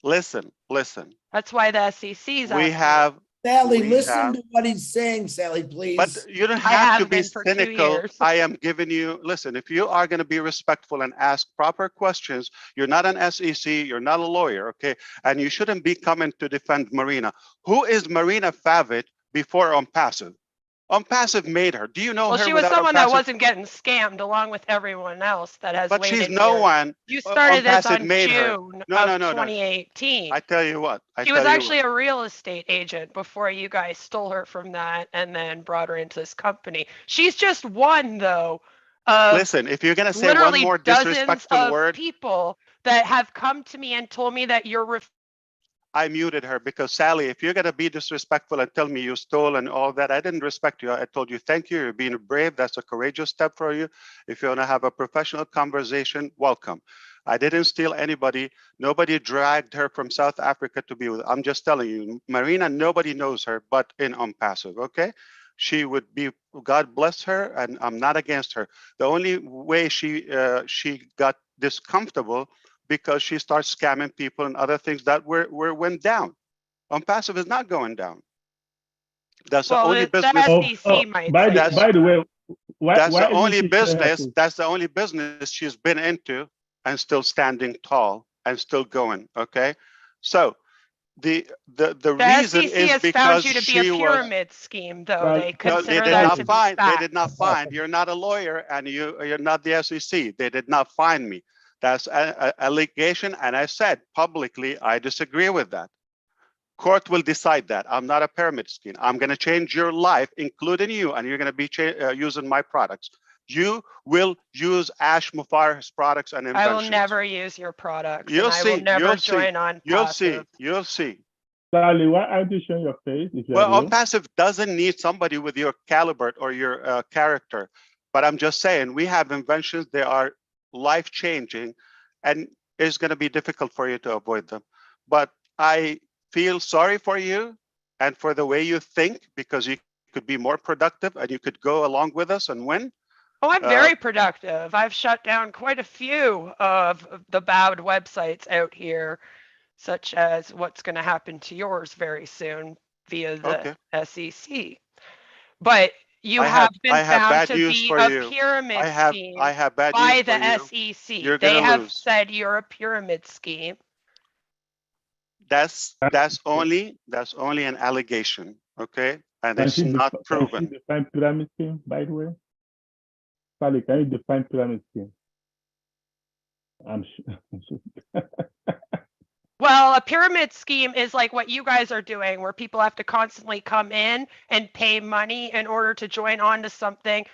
listen. That's why the SEC's We after it. have, Sally, We listen have- to what he's saying, Sally, please. but you don't I have to have be been for 2 cynical. years. I am giving you, listen, if you are going to be respectful and ask proper questions, you're not an SEC, you're not a lawyer, okay? And you shouldn't be coming to defend Marina. Who is Marina Favitt before OnPassive? OnPassive made her. Do you know Well, her she was without someone that OnPassive? wasn't getting scammed along with everyone else that has But waited she's no years. one. You started this OnPassive on made her. June No, of no, no, no. 2018. I tell you what. She was actually a real estate agent before you guys stole her from that and then brought her into this company. She's just one, though, of Listen, if you're going to say one literally more dozens disrespectful of word, people that have come to me and told me that you're I muted her because Sally, if you're going to be disrespectful and tell me you stole and all that, I didn't respect you. I told you, thank you. You're being brave. That's a courageous step for you. If you want to have a professional conversation, welcome. I didn't steal anybody. Nobody dragged her from South Africa to be with. I'm just telling you, Marina, nobody knows her, but in OnPassive, okay? She would be, God bless her, and I'm not against her. The only way she got this comfortable because she starts scamming people and other things that went down. OnPassive is not going down. That's the only business. SEC might by say. the way, That's the isn't only she still business. happy? That's the only business she's been into and still standing tall and still going. Okay, so the reason SEC is has found because you to be she a was. pyramid scheme, though. Well, They No, consider they did that not to be find. They fact. did not find. You're not a lawyer, and you're not the SEC. They did not find me. That's an allegation, and I said publicly I disagree with that. Court will decide that. I'm not a pyramid scheme. I'm going to change your life, including you, and you're going to be using my products. You will use Ash Mufareh's products and I inventions. will never use your products. You'll and I see. will never You'll see. join on You'll see. passive. You'll see. Sally, why aren't you showing your face? If you're Well, real? OnPassive doesn't need somebody with your caliber or your character. But I'm just saying, we have inventions. They are life-changing, and it's going to be difficult for you to avoid them. But I feel sorry for you and for the way you think, because you could be more productive and you could go along with us and win. Oh, I'm very productive. I've shut down quite a few of the bad websites out here, such as what's going to happen to yours very soon via the SEC. But you have been found bad to news be for a you. pyramid scheme I have bad by news for the you. SEC. You're They gonna have lose. said you're a pyramid scheme. That's only an allegation, okay? And Can it's she not Can proven. she define pyramid scheme, by the way? Sally, can you define pyramid scheme? I'm sure. Well, a pyramid scheme is like what you guys are doing, where people have to constantly come in and pay money in order to join on to something.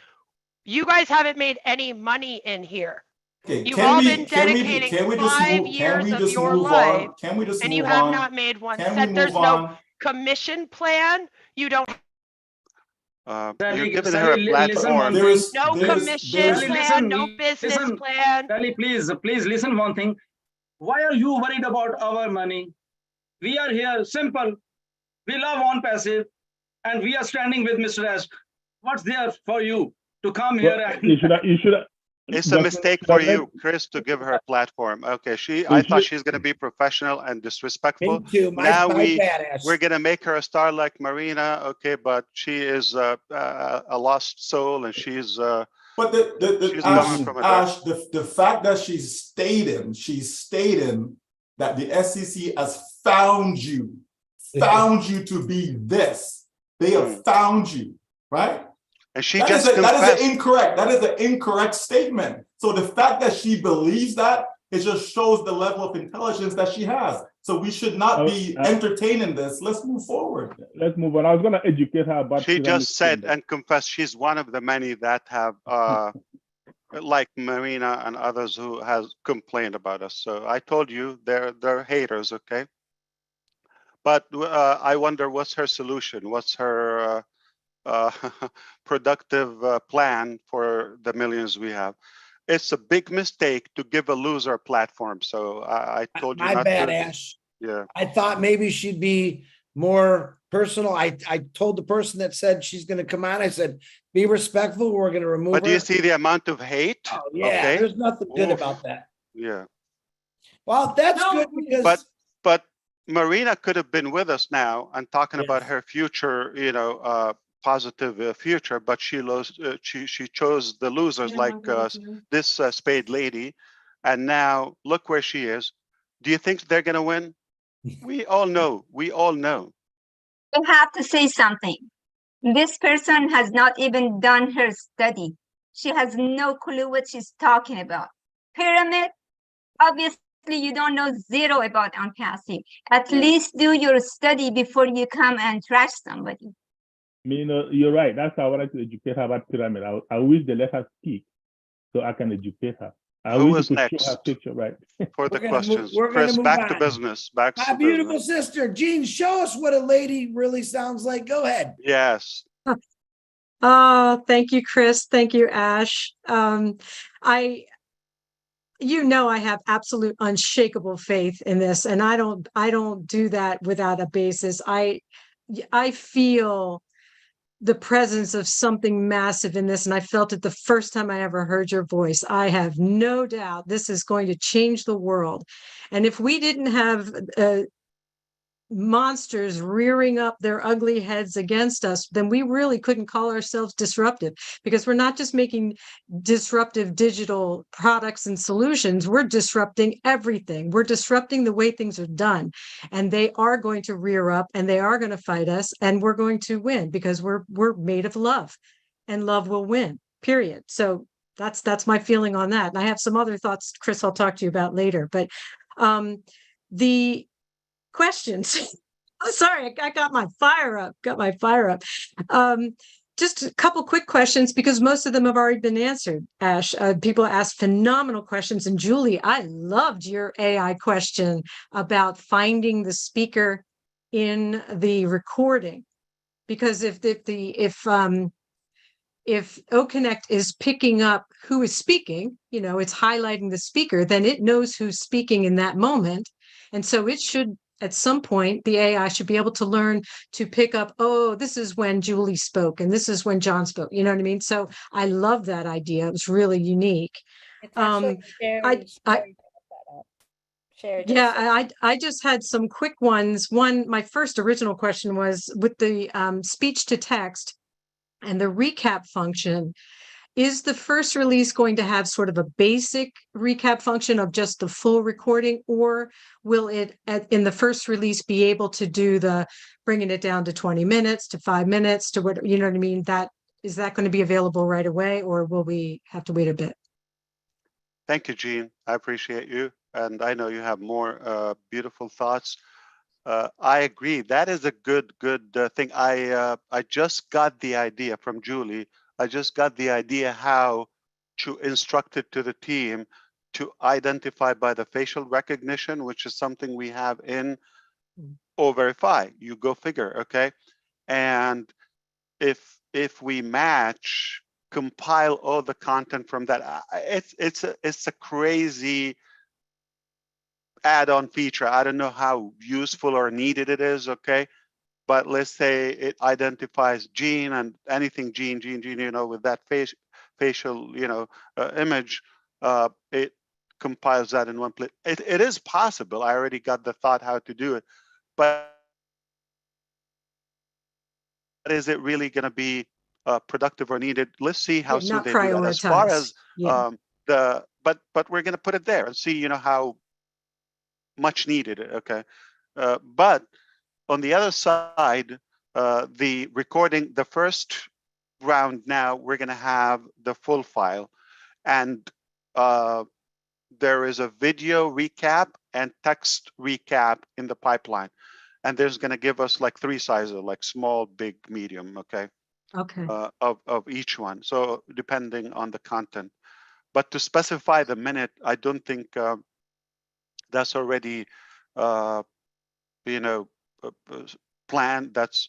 You guys haven't made any money in here. Okay, You've all been can we dedicating just 5 move? years Can we of just your move life, on? Can we just and move you have on? not made one Can we cent. There's move no on? commission plan. You don't You're giving her a platform. no commission plan, no business plan. Sally, please listen one thing. Why are you worried about our money? We are here, simple. We love OnPassive, and we are standing with Mr. Ash. What's there for you to come here and You should. It's a mistake for you, Chris, to give her a platform. Okay, I thought she's going to be professional and disrespectful. Me too. Now My bad, Ash. we're going to make her a star like Marina. Okay, but she is a lost soul, and she's. But she's coming from a dark. Ash, the fact that she's stating that the SEC has found you to be this. They have found you. right? And she That just is confessed. incorrect. That is an incorrect statement. So the fact that she believes that, it just shows the level of intelligence that she has. So we should not be entertaining this. Let's move forward. Let's move on. I was going to educate her about She pyramid just said scheme. and confessed she's one of the many that have, like Marina and others who has complained about us. So I told you they're haters, okay? But I wonder what's her solution? What's her productive plan for the millions we have? It's a big mistake to give a loser a platform. So I told you My not bad, to. Ash. Yeah. I thought maybe she'd be more personal. I told the person that said she's going to come on, I said, be respectful. We're going to remove But her. do you see the amount of hate? Oh, yeah, Okay. there's nothing good Oof. about that. Yeah. Well, that's good because. But Marina could have been with us now and talking about her future, positive future, but she chose the losers like this Spade lady, and now look where she is. Do you think they're going to win? We all know. We all know. I have to say something. This person has not even done her study. She has no clue what she's talking about. Pyramid, obviously you don't know zero about unpassing. At least do your study before you come and trash somebody. You're right. That's how I wanted to educate her about pyramid. I wish they let her speak so I can educate her. I Who wish was you could next show her picture, right? for the questions? We're Chris, move back to on. business. Back My to beautiful business. sister, Jean, show us what a lady really sounds like. Go ahead. Yes. Oh, thank you, Chris. Thank you, Ash. I have absolute unshakable faith in this, and I don't do that without a basis. I feel the presence of something massive in this, and I felt it the first time I ever heard your voice. I have no doubt this is going to change the world. And if we didn't have monsters rearing up their ugly heads against us, then we really couldn't call ourselves disruptive, because we're not just making disruptive digital products and solutions. We're disrupting everything. We're disrupting the way things are done, and they are going to rear up and they are going to fight us, and we're going to win because we're made of love, and love will win, period. So that's my feeling on that. And I have some other thoughts, Chris, I'll talk to you about later. But the questions. Oh, sorry, I got my fire up. Just a couple quick questions, because most of them have already been answered, Ash. People asked phenomenal questions. And Julie, I loved your AI question about finding the speaker in the recording, because if OConnect is picking up who is speaking, it's highlighting the speaker, then it knows who's speaking in that moment. And so it should, at some point, the AI should be able to learn to pick up, oh, this is when Julie spoke and this is when John spoke. You know what I mean? So I love that idea. It was really unique. It's actually I just had some quick ones. My first original question was with the speech to text and the recap function. Is the first release going to have sort of a basic recap function of just the full recording, or will it in the first release be able to do the bringing it down to 20 minutes to 5 minutes to what, you know what I mean? Is that going to be available right away, or will we have to wait a bit? Thank you, Jean. I appreciate you. And I know you have more beautiful thoughts. I agree. That is a good thing. I just got the idea from Julie. I just got the idea how to instruct it to the team to identify by the facial recognition, which is something we have in O-Verify. You go figure, okay? And if we match, compile all the content from that, it's a crazy add-on feature. I don't know how useful or needed it is, okay? But let's say it identifies Jean and anything Jean, with that facial, image, it compiles that in one place. It is possible. I already got the thought how to do it, but is it really going to be productive or needed? Let's see how soon they do that. As far as but we're going to put it there and see, how much needed. Okay, but on the other side, the recording, the first round now, we're going to have the full file, and there is a video recap and text recap in the pipeline, and there's going to give us like 3 sizes, like small, big, medium, okay, Okay. of each one. So depending on the content, but to specify the minute, I don't think that's already, you know, plan. That's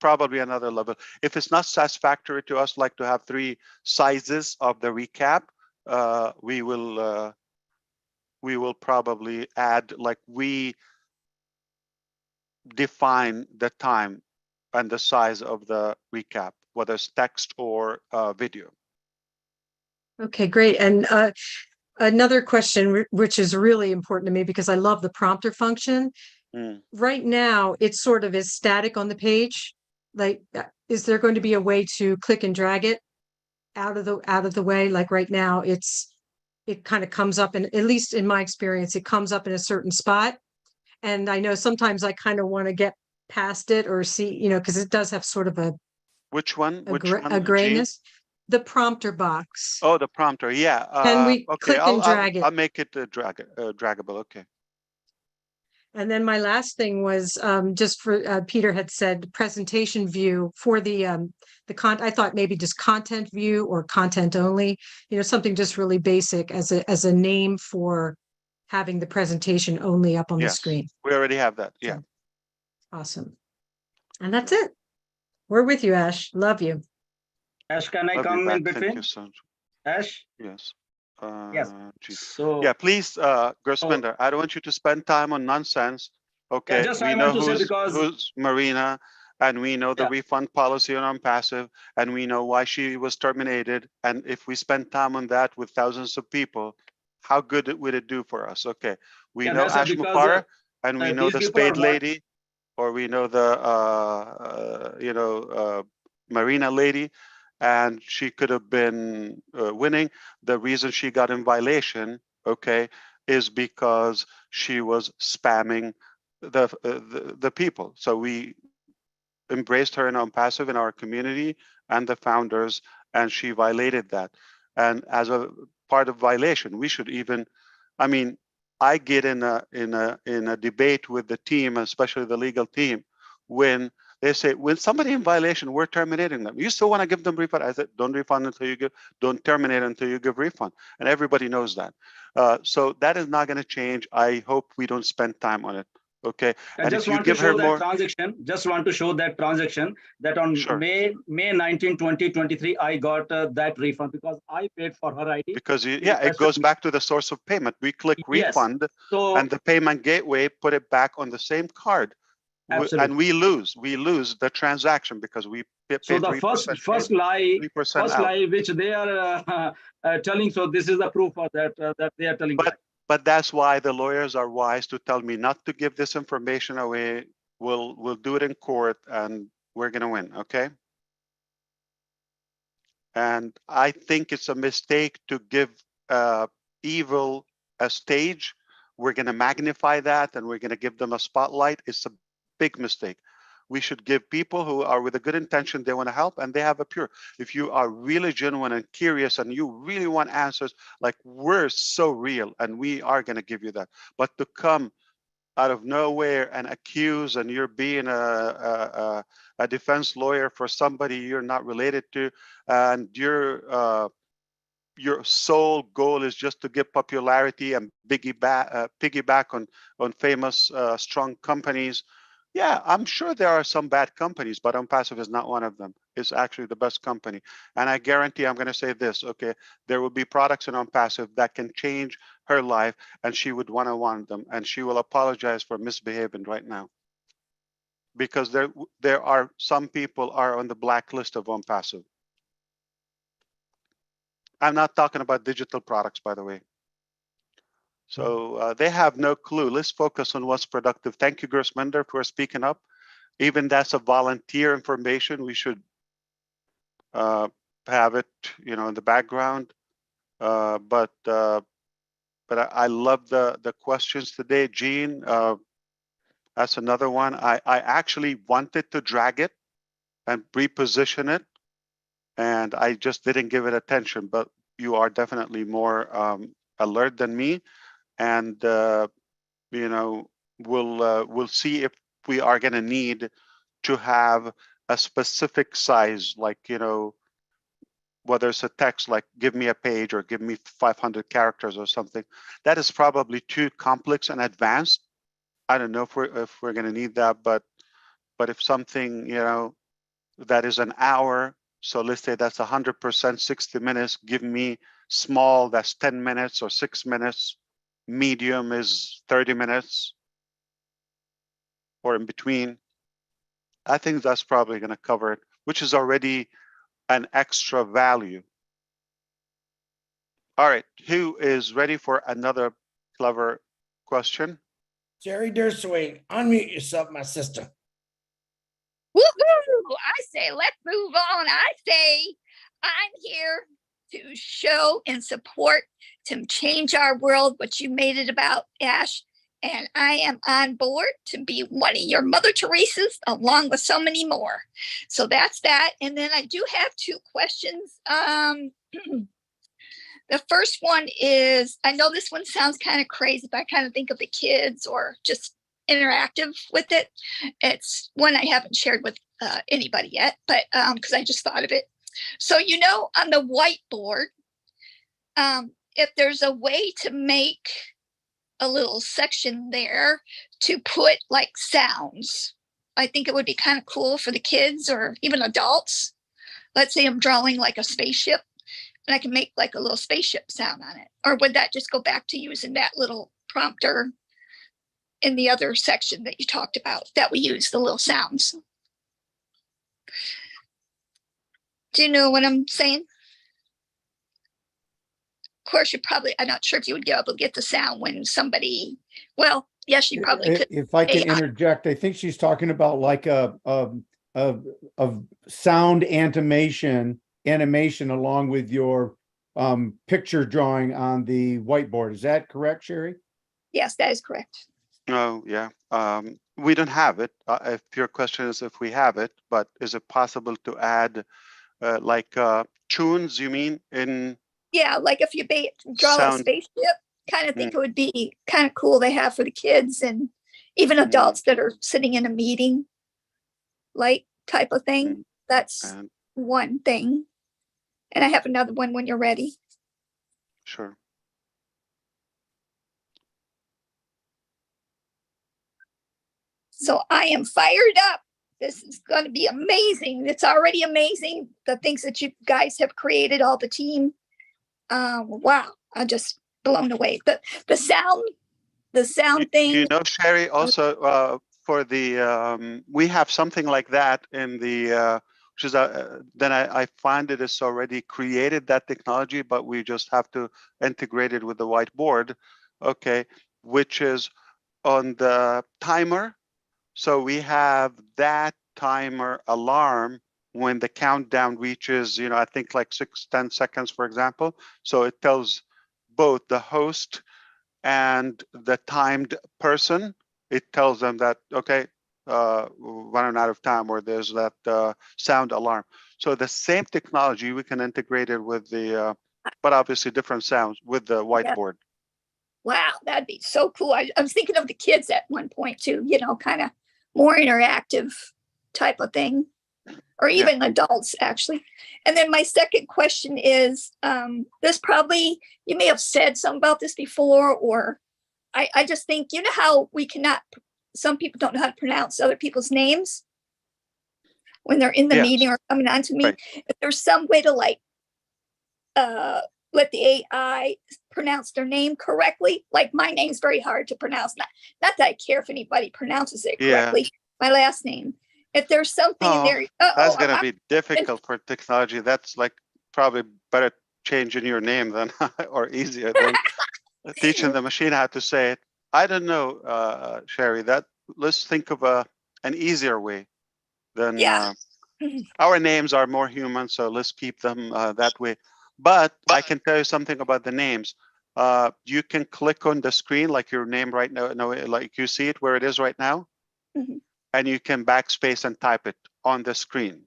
probably another level. If it's not satisfactory to us, like to have 3 sizes of the recap, we will probably add, like, we define the time and the size of the recap, whether it's text or video. Okay, great. And another question, which is really important to me because I love the prompter function. Right now, it sort of is static on the page. Like, is there going to be a way to click and drag it out of the way? Like right now, it kind of comes up, and at least in my experience, it comes up in a certain spot. And I know sometimes I kind of want to get past it or see, you know, because it does have sort of a Which one? a grayness. The prompter box. Oh, the prompter. Yeah. Can we okay. click and drag it? I'll make it draggable. Okay. And then my last thing was just for Peter had said presentation view for the I thought maybe just content view or content only, you know, something just really basic as a name for having the presentation only up on the screen. We already have that. Yeah. Awesome. And that's it. We're with you, Ash. Love you. Ash, can I Love you come in back. between? Thank you so much. Ash? Yes. Yes. Geez. So yeah, please, Gersminder, I don't want you to spend time on nonsense. Okay, just we I know want to say because who's Marina, and we know the refund policy on passive, and we know why she was terminated. And if we spend time on that with thousands of people, how good would it do for us? Okay, we know that's Ash because, Mufareh, and we know these the people are Spade lady, or we know the Marina lady, and she could have been winning. The reason she got in violation, okay, is because she was spamming the people. So we embraced her in passive in our community and the founders, and she violated that. And as a part of violation, we should even, I mean, I get in a debate with the team, especially the legal team, when they say, when somebody in violation, we're terminating them. You still want to give them refund? I said, don't refund until you give, don't terminate until you give refund. And everybody knows that. So that is not going to change. I hope we don't spend time on it. Okay. I just want to show that transaction. Just want to show that transaction that on May 19, 2023, I got that refund because I paid for her ID. Because it goes back to the source of payment. We click refund, and the payment gateway put it back on the same card. And we lose the transaction because we paid so the first lie which they are telling. So this is the proof of that that they are telling. But that's why the lawyers are wise to tell me not to give this information away. We'll do it in court, and we're gonna win. Okay. And I think it's a mistake to give evil a stage. We're gonna magnify that, and we're gonna give them a spotlight. It's a big mistake. We should give people who are with a good intention, they want to help, and they have a pure. If you are really genuine and curious and you really want answers, like, we're so real and we are going to give you that. But to come out of nowhere and accuse, and you're being a defense lawyer for somebody you're not related to, and your sole goal is just to get popularity and piggyback on famous strong companies. Yeah, I'm sure there are some bad companies, but Passive is not one of them. It's actually the best company. And I guarantee, I'm going to say this, okay, there will be products in Passive that can change her life, and she would want them, and she will apologize for misbehaving right now. Because there are some people are on the blacklist of Passive. I'm not talking about digital products, by the way. So they have no clue. Let's focus on what's productive. Thank you, Gersminder, for speaking up. Even that's a volunteer information. We should have it, in the background. But I love the questions today, Gene. That's another one. I actually wanted to drag it and reposition it and I just didn't give it attention. But you are definitely more alert than me, and you know, we'll see if we are going to need to have a specific size, like, you know, whether it's a text like give me a page or give me 500 characters or something. That is probably too complex and advanced. I don't know if we're going to need that, but if something, you know, that is an hour, so let's say that's 100%, 60 minutes, give me small, that's 10 minutes or 6 minutes, medium is 30 minutes or in between. I think that's probably going to cover it, which is already an extra value. All right, who is ready for another clever question? Jerry Derswing, unmute yourself, my sister. Woohoo! I say, let's move on. I say, I'm here to show and support, to change our world, what you made it about, Ash. And I am on board to be one of your Mother Teresa's, along with so many more. So that's that. And then I do have two questions. The first one is, I know this one sounds kind of crazy, but I kind of think of the kids or just interactive with it. It's one I haven't shared with anybody yet, but because I just thought of it. So, you know, on the whiteboard, if there's a way to make a little section there to put like sounds, I think it would be kind of cool for the kids or even adults. Let's say I'm drawing like a spaceship, and I can make like a little spaceship sound on it. Or would that just go back to using that little prompter in the other section that you talked about that we use the little sounds? Do you know what I'm saying? Of course, you probably, I'm not sure if you would be able to get the sound when somebody, well, yes, you probably could. If I can interject, I think she's talking about like a sound animation along with your picture drawing on the whiteboard. Is that correct, Sherry? Yes, that is correct. Oh, yeah. We don't have it. If your question is if we have it, but is it possible to add like tunes, you mean, in? Yeah, like if you draw sound. a spaceship, kind of think it would be kind of cool to have for the kids and even adults that are sitting in a meeting, like type of thing. That's one thing. And I have another one when you're ready. Sure. So I am fired up. This is going to be amazing. It's already amazing. The things that you guys have created, all the team. Wow, I'm just blown away. The sound thing. You know, Sherry, also for the we have something like that in the which is then I find it is already created, that technology, but we just have to integrate it with the whiteboard. Okay, which is on the timer. So we have that timer alarm when the countdown reaches, you know, I think like 10 seconds, for example. So it tells both the host and the timed person. It tells them that, okay, running out of time, or there's that sound alarm. So the same technology, we can integrate it with the, but obviously different sounds with the whiteboard. Wow, that'd be so cool. I was thinking of the kids at one point too, you know, kind of more interactive type of thing, or even adults actually. And then my second question is, this probably, you may have said something about this before, or I just think, you know how we cannot, some people don't know how to pronounce other people's names when they're in the meeting or coming on to me. Right. If there's some way to like, let the AI pronounce their name correctly. Like my name's very hard to pronounce. Not that I care if anybody pronounces it correctly. My last name. If there's something in there, that's gonna be difficult for technology. That's like probably better changing your name than or easier than teaching the machine how to say it. I don't know, Sherry. Let's think of an easier way than our names are more human, so let's keep them that way. But I can tell you something about the names. You can click on the screen like your name right now, like you see it where it is right now, and you can backspace and type it on the screen.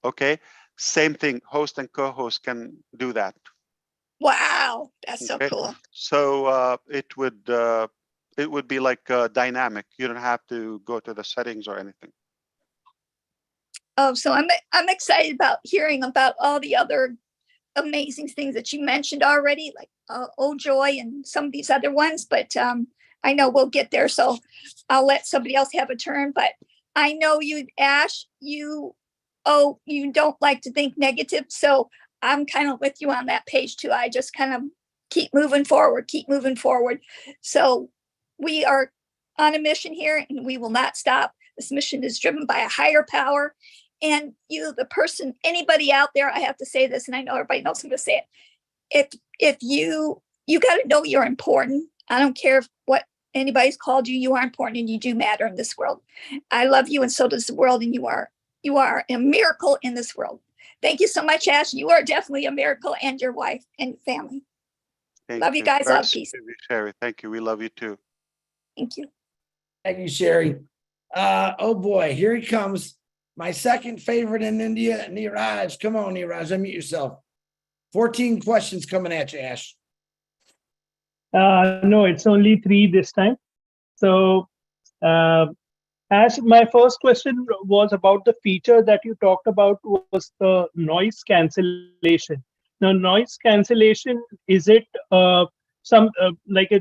Okay, Same thing, host and co-host can do that. Wow, that's so Okay. cool. So it would be like dynamic. You don't have to go to the settings or anything. Oh, so I'm excited about hearing about all the other amazing things that you mentioned already, like Oh Joy and some of these other ones. But I know we'll get there, so I'll let somebody else have a turn. But I know you, Ash, you don't like to think negative, so I'm kind of with you on that page too. I just kind of keep moving forward. So we are on a mission here, and we will not stop. This mission is driven by a higher power. And you, the person, anybody out there, I have to say this, and I know everybody knows I'm going to say it. If you got to know you're important. I don't care what anybody's called you. You are important, and you do matter in this world. I love you, and so does the world. And you are a miracle in this world. Thank you so much, Ash. You are definitely a miracle, and your wife and family. Love you guys. All peace. Sherry, thank you. We love you too. Thank you. Thank you, Sherry. Oh boy, here he comes. My second favorite in India, Neeraj. Come on, Neeraj, unmute yourself. 14 questions coming at you, Ash. No, it's only 3 this time. So, Ash, my first question was about the feature that you talked about was the noise cancellation. Now, noise cancellation, is it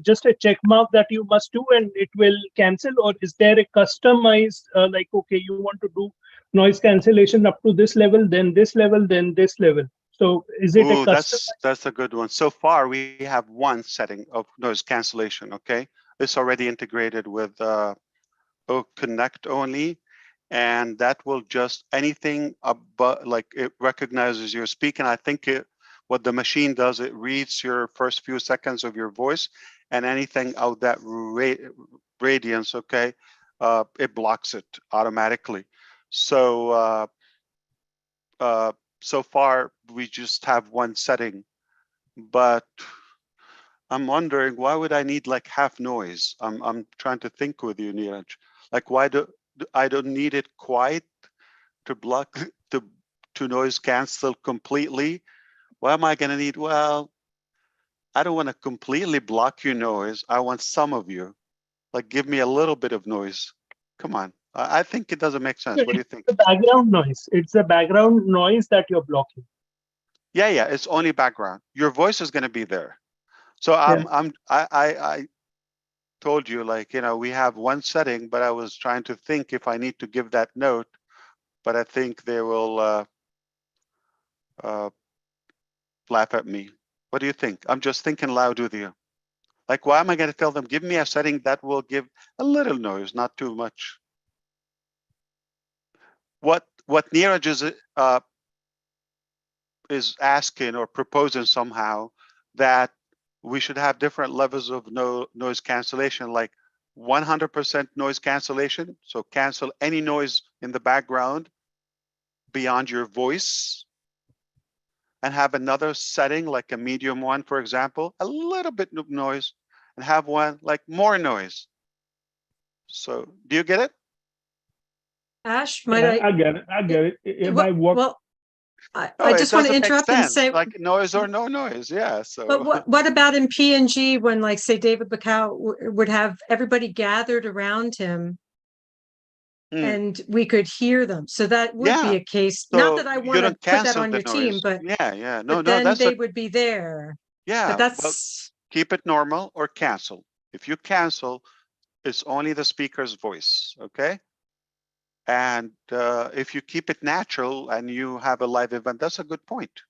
just a check mark that you must do and it will cancel, or is there a customized okay, you want to do noise cancellation up to this level, then this level, then this level? So is it a custom? That's a good one. So far, we have one setting of noise cancellation. Okay, it's already integrated with Connect only, and that will just anything above, like it recognizes your speaking. I think what the machine does, it reads your first few seconds of your voice, and anything out that radiance, okay, it blocks it automatically. So so far we just have one setting, but I'm wondering, why would I need like half noise? I'm trying to think with you, Neeraj. Like, why I don't need it quite to block to noise cancel completely? Why am I going to need? Well, I don't want to completely block your noise. I want some of you. Like, give me a little bit of noise. Come on. I think it doesn't make sense. What do you think? The background noise. It's the background noise that you're blocking. Yeah, it's only background. Your voice is going to be there. So I told you, like, we have one setting, but I was trying to think if I need to give that note, but I think they will laugh at me. What do you think? I'm just thinking loud with you. Like, why am I going to tell them, give me a setting that will give a little noise, not too much? What Neeraj is asking or proposing somehow, that we should have different levels of noise cancellation, like 100% noise cancellation. So cancel any noise in the background beyond your voice, and have another setting like a medium one, for example, a little bit of noise, and have one like more noise. So do you get it? Ash, I get it. It might work. Well, I just want to interrupt and say, like noise or no noise. Yeah. So but what about in PNG when, like, say, David Bacall would have everybody gathered around him and we could hear them? So that would be a case. So not that I want to put that on your team, but no, then they would be there. Yeah, but that's keep it normal or cancel. If you cancel, it's only the speaker's voice. Okay. And if you keep it natural and you have a live event, that's a good point,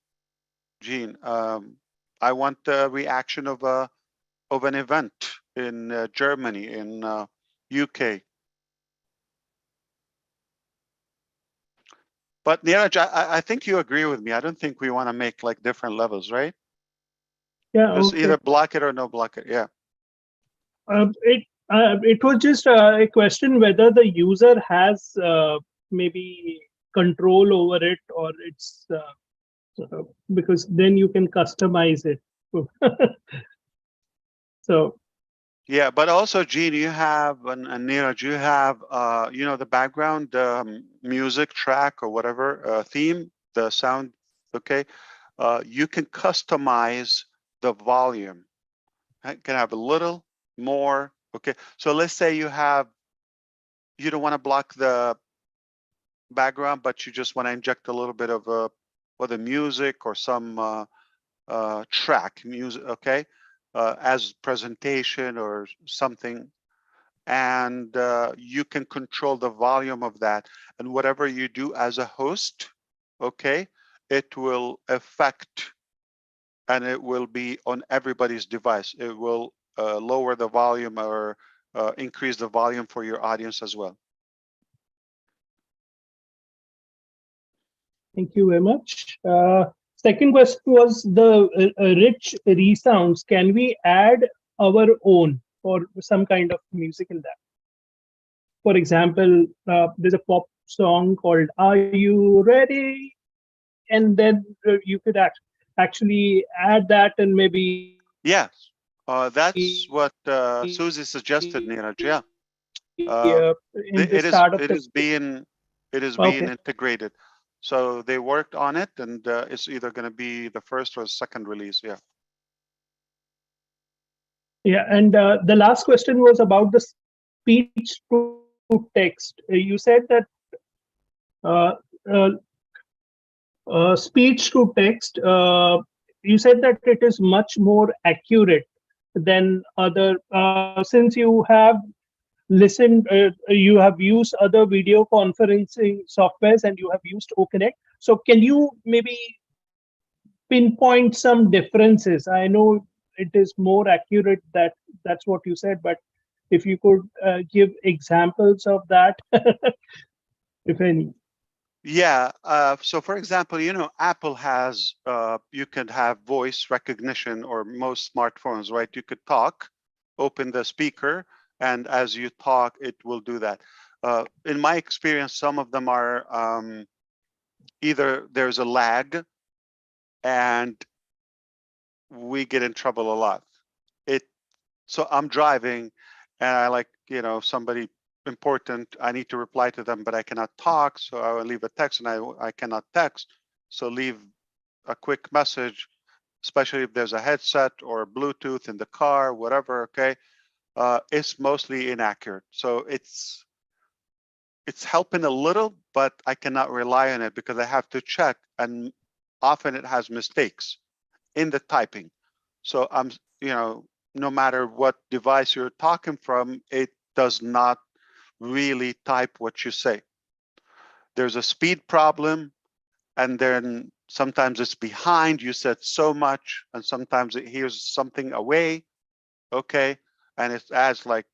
Gene. I want the reaction of an event in Germany, in UK. But Neeraj, I think you agree with me. I don't think we want to make like different levels, right? Yeah. Just okay. either block it or no block it. Yeah. It was just a question whether the user has maybe control over it, or it's because then you can customize it. So yeah, but also, Gene, you have and Neeraj, you have the background music track or whatever theme the sound, okay, you can customize the volume. It can have a little more, okay. So let's say you don't want to block the background, but you just want to inject a little bit of the music or some track music, okay, as presentation or something. And you can control the volume of that. And whatever you do as a host, okay, it will affect, and it will be on everybody's device. It will lower the volume or increase the volume for your audience as well. Thank you very much. Second question was the rich resounds. Can we add our own or some kind of music in that? For example, there's a pop song called "Are You Ready?" and then you could actually add that and maybe. Yes, that's what Susie suggested, Neeraj. Yeah, in the start of it is being Okay. integrated. So they worked on it, and it's either going to be the first or second release. Yeah. Yeah, and the last question was about the speech to text. You said that uh, speech to text, you said that it is much more accurate than other, since you have listened, you have used other video conferencing softwares and you have used OConnect. So can you maybe pinpoint some differences? I know it is more accurate, that's what you said, but if you could give examples of that, if any. Yeah. So, for example, Apple has you can have voice recognition, or most smartphones, right? You could talk, open the speaker, and as you talk, it will do that. In my experience, some of them are either there's a lag, and we get in trouble a lot. So I'm driving, and I somebody important, I need to reply to them, but I cannot talk, so I will leave a text, and I cannot text. So leave a quick message, especially if there's a headset or Bluetooth in the car, whatever. Okay, it's mostly inaccurate. So it's helping a little, but I cannot rely on it because I have to check, and often it has mistakes in the typing. So I'm, no matter what device you're talking from, it does not really type what you say. There's a speed problem, and then sometimes it's behind. You said so much, and sometimes it hears something away, okay? And it adds like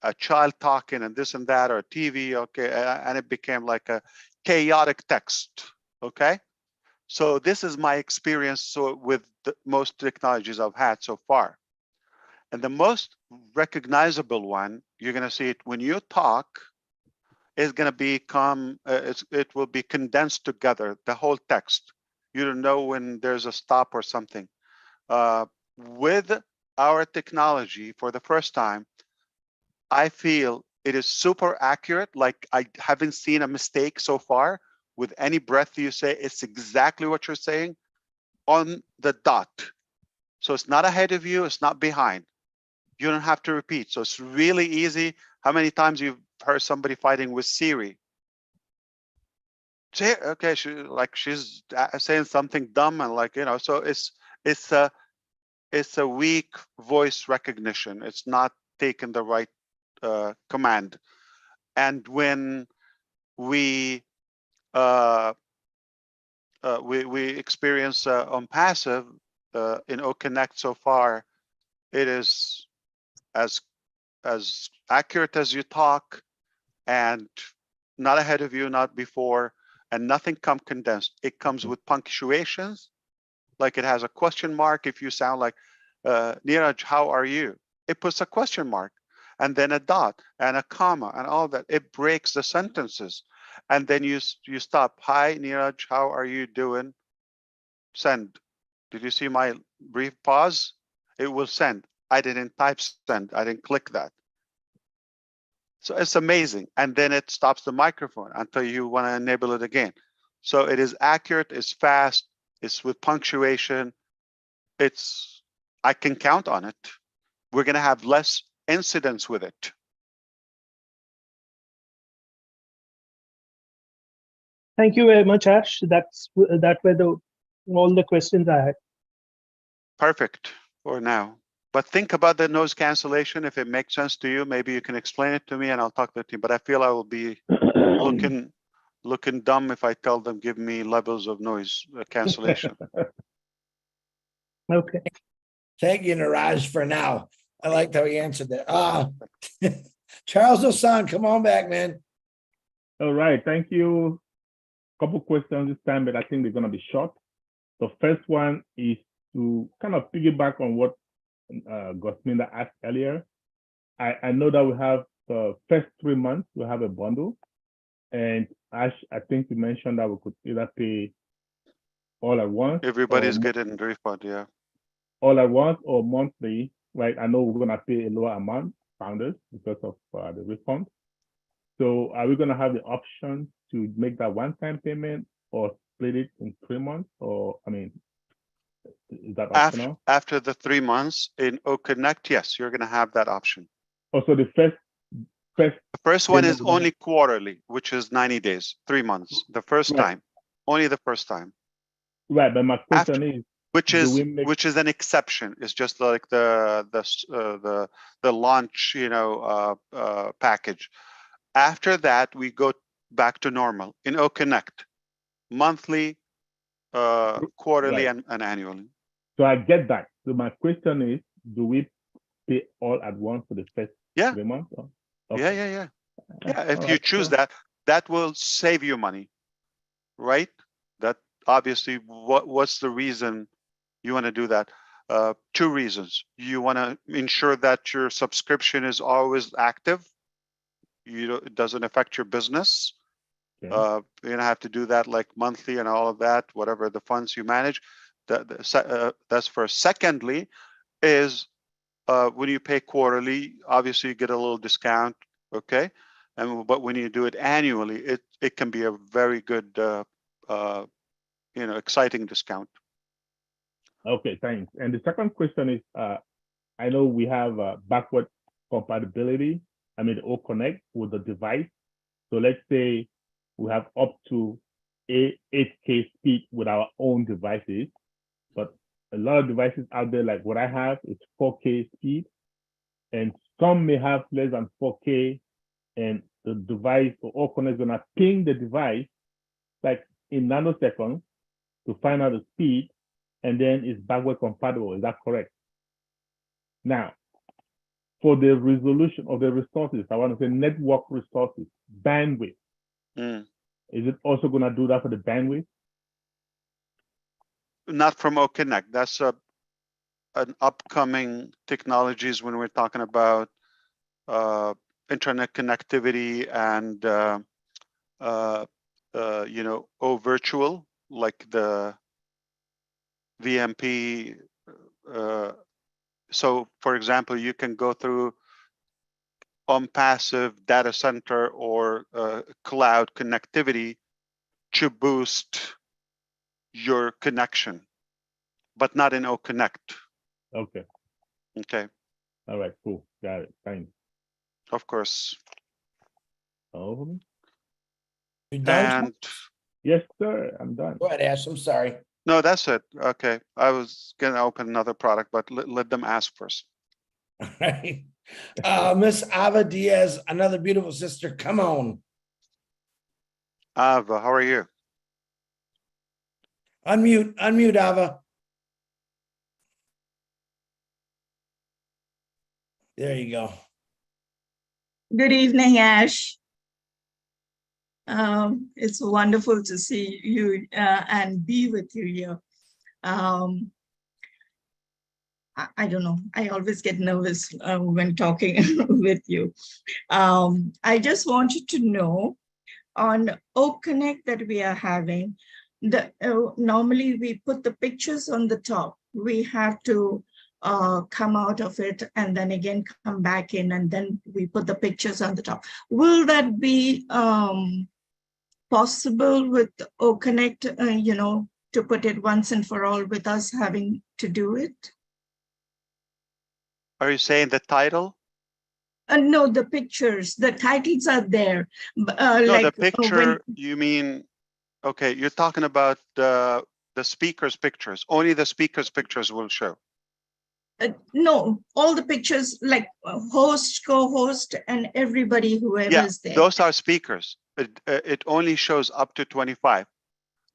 a child talking and this and that, or a TV, okay? And it became like a chaotic text, okay? So this is my experience with most technologies I've had so far. And the most recognizable one, you're going to see it when you talk, is going to become, it will be condensed together, the whole text. You don't know when there's a stop or something. With our technology, for the first time, I feel it is super accurate. Like, I haven't seen a mistake so far. With any breath you say, it's exactly what you're saying on the dot. So it's not ahead of you, it's not behind. You don't have to repeat. So it's really easy. How many times you've heard somebody fighting with Siri? Say, okay, she's saying something dumb, and so it's a weak voice recognition. It's not taking the right command. And when we experience on passive in OConnect so far, it is as accurate as you talk, and not ahead of you, not before, and nothing comes condensed. It comes with punctuations, like it has a question mark. If you sound like Neeraj, how are you? It puts a question mark, and then a dot and a comma and all that. It breaks the sentences, and then you stop. Hi, Neeraj, how are you doing? Send. Did you see my brief pause? It will send. I didn't type send. I didn't click that. So it's amazing. And then it stops the microphone until you want to enable it again. So it is accurate, it's fast, it's with punctuation. I can count on it. We're going to have less incidents with it. Thank you very much, Ash. That were all the questions I had. Perfect for now. But think about the noise cancellation. If it makes sense to you, maybe you can explain it to me and I'll talk to the team. But I feel I will be looking dumb if I tell them, give me levels of noise cancellation. Okay. Thank you, Niraj, for now. I liked how he answered that. Charles Osan, come on back, man. All right, thank you. Couple questions this time, but I think they're going to be short. The first one is to kind of piggyback on what Gosminda asked earlier. I know that we have the first 3 months, we have a bundle. And Ash, I think you mentioned that we could either pay all at once. Everybody's getting refund, yeah. All at once or monthly, right? I know we're going to pay a lower amount, founders, because of the refund. So are we going to have the option to make that one-time payment or split it in 3 months? Or, I mean, is that optional? After the 3 months in OConnect, yes, you're going to have that option. Also, the first one is only quarterly, which is 90 days, 3 months. The first time, only the first time. Right, but my question is, which is an exception. It's just like the launch, package. After that, we go back to normal in OConnect, monthly, quarterly, and annually. So I get that. So my question is, do we pay all at once for the first 3 months? Or? Okay. Yeah. If you choose that, that will save you money, right? That obviously, what's the reason you want to do that? 2 reasons. You want to ensure that your subscription is always active. It doesn't affect your business. Okay. You're gonna have to do that like monthly and all of that, whatever the funds you manage. That's first. Secondly, is when you pay quarterly, obviously you get a little discount, okay? But when you do it annually, it can be a very good, exciting discount. Okay, thanks. And the second question is, I know we have backward compatibility. I mean, OConnect with the device. So let's say we have up to 8K speed with our own devices, but a lot of devices out there, like what I have, is 4K speed, and some may have less than 4K, and the device or OConnect is gonna ping the device like in nanoseconds to find out the speed, and then it's backward compatible. Is that correct? Now, for the resolution of the resources, I want to say network resources, bandwidth. Is it also going to do that for the bandwidth? Not from OConnect. That's an upcoming technologies when we're talking about internet connectivity and virtual, like the VMP. So, for example, you can go through passive data center or cloud connectivity to boost your connection, but not in OConnect. Okay. Okay. All right, cool. Got it. Thanks. Of course. Oh. You done? And yes, sir. I'm done. Go ahead, Ash. I'm sorry. No, that's it. Okay. I was going to open another product, but let them ask first. All right. Miss Ava Diaz, another beautiful sister. Come on. Ava, how are you? Unmute, Ava. There you go. Good evening, Ash. It's wonderful to see you and be with you here. I don't know. I always get nervous when talking with you. I just wanted to know on OConnect that we are having, normally we put the pictures on the top. We have to come out of it and then again come back in, and then we put the pictures on the top. Will that be possible with OConnect, to put it once and for all with us having to do it? Are you saying the title? No, the pictures, the titles are there. No, the picture, you mean, okay, you're talking about the speaker's pictures. Only the speaker's pictures will show. No, all the pictures like host, co-host, and everybody, whoever is there. Those are speakers. It only shows up to 25.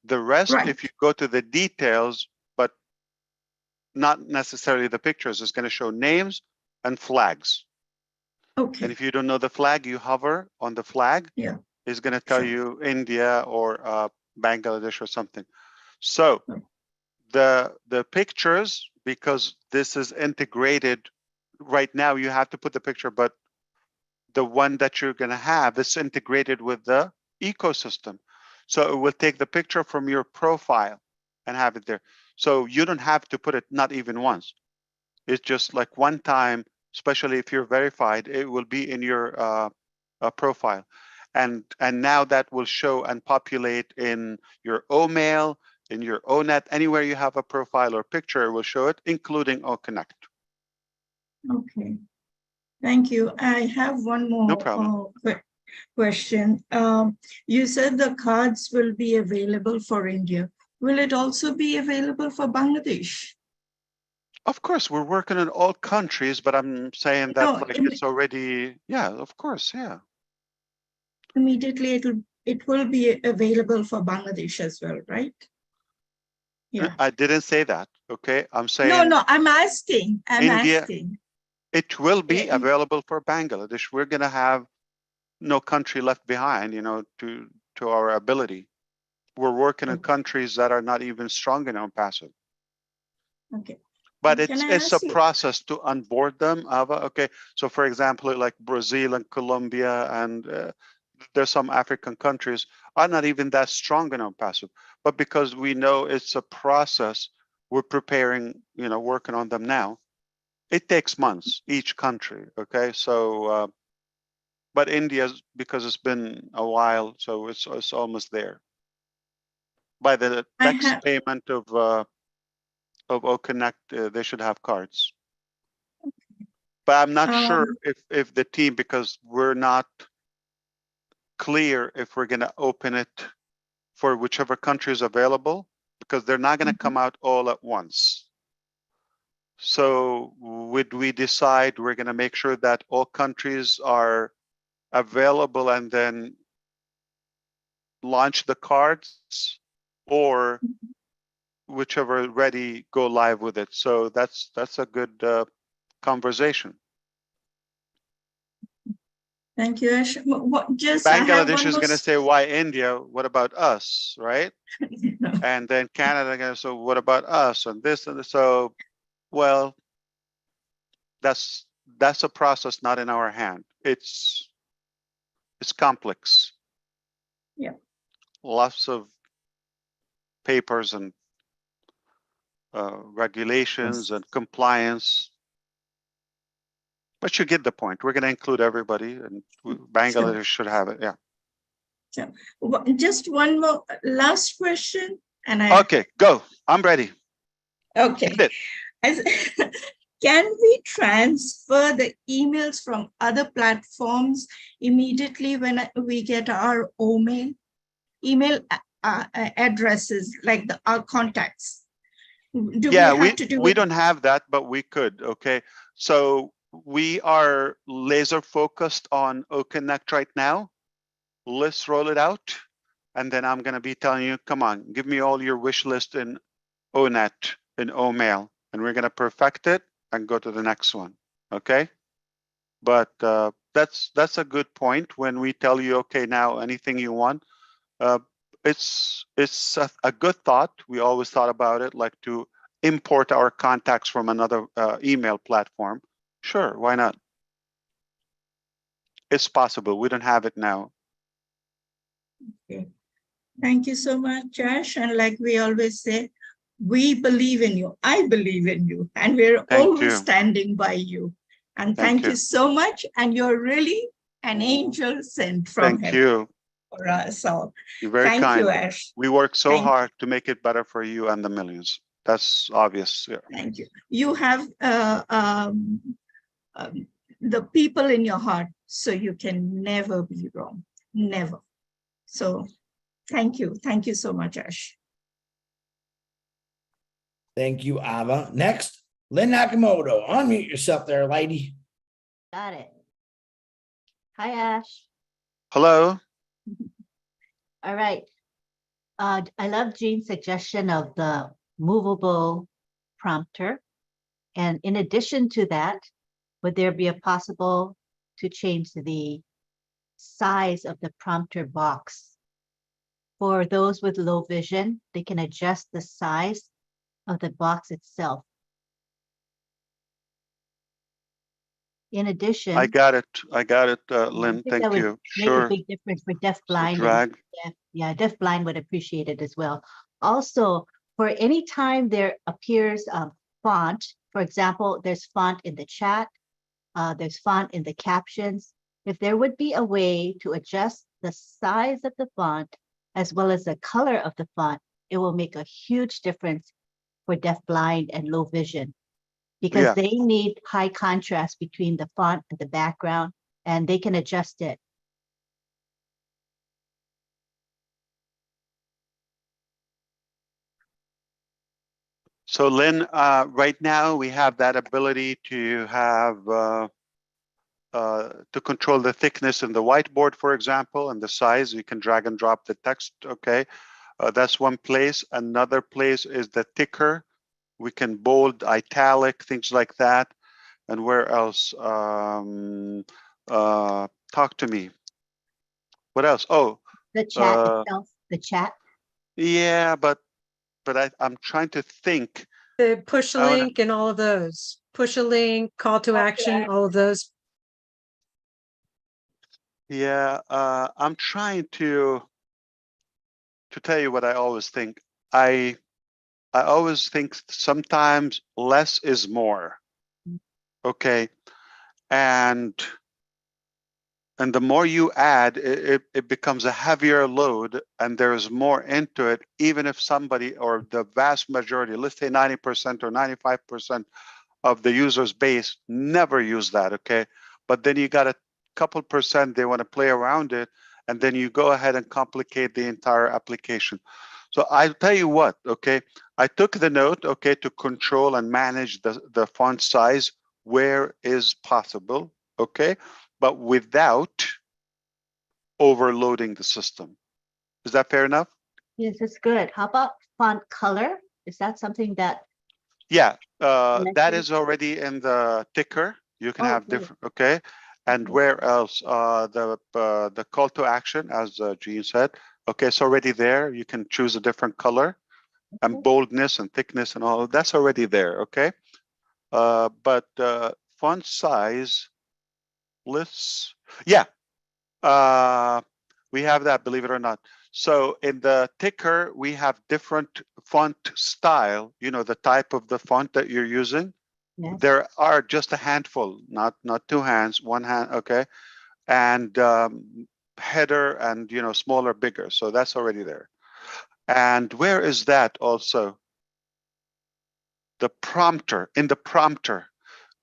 The rest, if you go to the details, but not necessarily the pictures, it's going to show names and flags. Okay. And if you don't know the flag, you hover on the flag. Yeah. It's going to tell you India or Bangladesh or something. So the pictures, because this is integrated right now, you have to put the picture, but the one that you're going to have is integrated with the ecosystem. So it will take the picture from your profile and have it there. So you don't have to put it, not even once. It's just like one time, especially if you're verified, it will be in your profile. And now that will show and populate in your OMail, in your ONet, anywhere you have a profile or picture, it will show it, including OConnect. Okay. Thank you. I have one more No problem. question. You said the cards will be available for India. Will it also be available for Bangladesh? Of course, we're working in all countries, but I'm saying that like it's already, yeah, of course, yeah. Immediately it will be available for Bangladesh as well, right? Yeah. I didn't say that, okay? I'm saying No, I'm asking. India, it will be available for Bangladesh. We're going to have no country left behind, to our ability. We're working in countries that are not even strong in passive. Okay. But it's a process to onboard them, Ava. Okay, so for example, like Brazil and Colombia and there's some African countries are not even that strong in passive. But because we know it's a process, we're preparing, working on them now. It takes months, each country, okay? So, but India's, because it's been a while, so it's almost there. By the next payment of OConnect, they should have cards. But I'm not sure if the team, because we're not clear if we're going to open it for whichever country is available, because they're not going to come out all at once. So would we decide we're going to make sure that all countries are available and then launch the cards, or whichever ready, go live with it? So that's a good conversation. Thank you, Ash. Bangladesh is going to say, why India? What about us, right? And then Canada going to say, what about us? And this and this. So, well, that's a process not in our hand. It's complex. Yeah. Lots of papers and regulations and compliance. But you get the point. We're going to include everybody, and Bangladesh should have it. Yeah. Yeah. Just one more last question, and okay, go. I'm ready. Okay. Can we transfer the emails from other platforms immediately when we get our email addresses, like our contacts? We don't have that, but we could. Okay, so we are laser focused on OConnect right now. Let's roll it out, and then I'm going to be telling you, come on, give me all your wish list in ONet, in OMail, and we're going to perfect it and go to the next one. Okay, but that's a good point. When we tell you, okay, now anything you want, it's a good thought. We always thought about it, like to import our contacts from another email platform. Sure, why not? It's possible. We don't have it now. Okay. Thank you so much, Josh. And like we always say, we believe in you. I believe in you. And we're always standing by you. And thank you so much. And you're really an angel sent from heaven. Thank you. for us all. You're very Thank kind. you, Ash. We work so Thank you. hard to make it better for you and the millions. That's obvious. Yeah. Thank you. You have the people in your heart, so you can never be wrong. Never. So thank you. Thank you so much, Ash. Thank you, Ava. Next, Lynn Nakamoto. Unmute yourself there, lady. Got it. Hi, Ash. Hello. All right. I love Jean's suggestion of the movable prompter. And in addition to that, would there be a possible to change the size of the prompter box? For those with low vision, they can adjust the size of the box itself. In addition, I got it. Lynn. I think that Thank would you. make a Sure. big difference for deaf, So blind, and drag. deaf, blind would appreciate it as well. Also, for any time there appears font, for example, there's font in the chat, there's font in the captions. If there would be a way to adjust the size of the font as well as the color of the font, it will make a huge difference for deaf, blind, and low vision, because Yeah. they need high contrast between the font and the background, and they can adjust it. So Lynn, right now we have that ability to have to control the thickness in the whiteboard, for example, and the size. You can drag and drop the text. Okay, that's one place. Another place is the ticker. We can bold, italic, things like that. And where else? Talk to me. What else? Oh, The chat itself, the chat. yeah, but I'm trying to think. The push a I wanna- link and all of those. Push a link, call to action, all of those. Yeah, I'm trying to tell you what I always think. I always think sometimes less is more. Okay, and the more you add, it becomes a heavier load, and there's more into it. Even if somebody, or the vast majority, let's say 90% or 95% of the user's base never use that. Okay, but then you got a couple percent, they want to play around it, and then you go ahead and complicate the entire application. So I'll tell you what, okay, I took the note, okay, to control and manage the font size where is possible, okay, but without overloading the system. Is that fair enough? Yes, it's good. How about font color? Is that something that? Yeah, that is already in the ticker. You can have good. different, okay. And where else? The call to action, as Jean said, okay, it's already there. You can choose a different color, and boldness and thickness and all that's already there. Okay, but font size, let's, yeah, we have that, believe it or not. So in the ticker, we have different font style, you know, the type of the font that you're using. Yes. There are just a handful, not two hands, one hand, okay, and header and, you know, smaller, bigger. So that's already there. And where is that also? The prompter, in the prompter,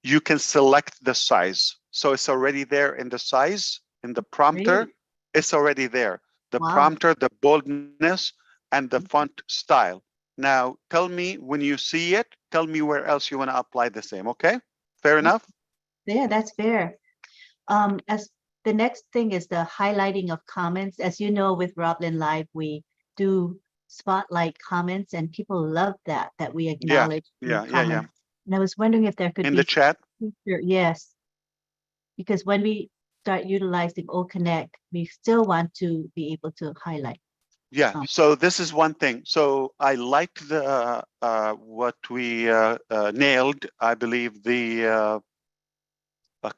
you can select the size. So it's already there in the size, in the prompter, it's already there. The prompter, the boldness, and the font style. Now, tell me when you see it, tell me where else you want to apply the same, okay? Fair enough? Yeah, that's fair. As the next thing is the highlighting of comments. As you know, with Roblin Live, we do spotlight comments, and people love that we acknowledge Yeah. comments. And I was wondering if there could In be the chat? Yes, because when we start utilizing O-Connect, we still want to be able to highlight. Yeah, so this is one thing. So I like the what we nailed, I believe, the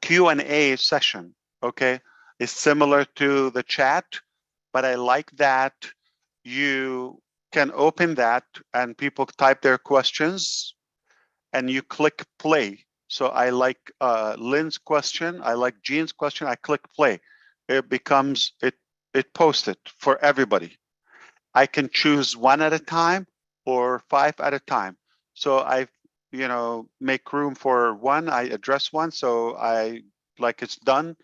Q&A session, okay? It's similar to the chat, but I like that you can open that and people type their questions and you click play. So I like Lynn's question, I like Jean's question, I click play. It becomes, it it posts it for everybody. I can choose one at a time or 5 at a time. So I, make room for one. I address one. So like it's done.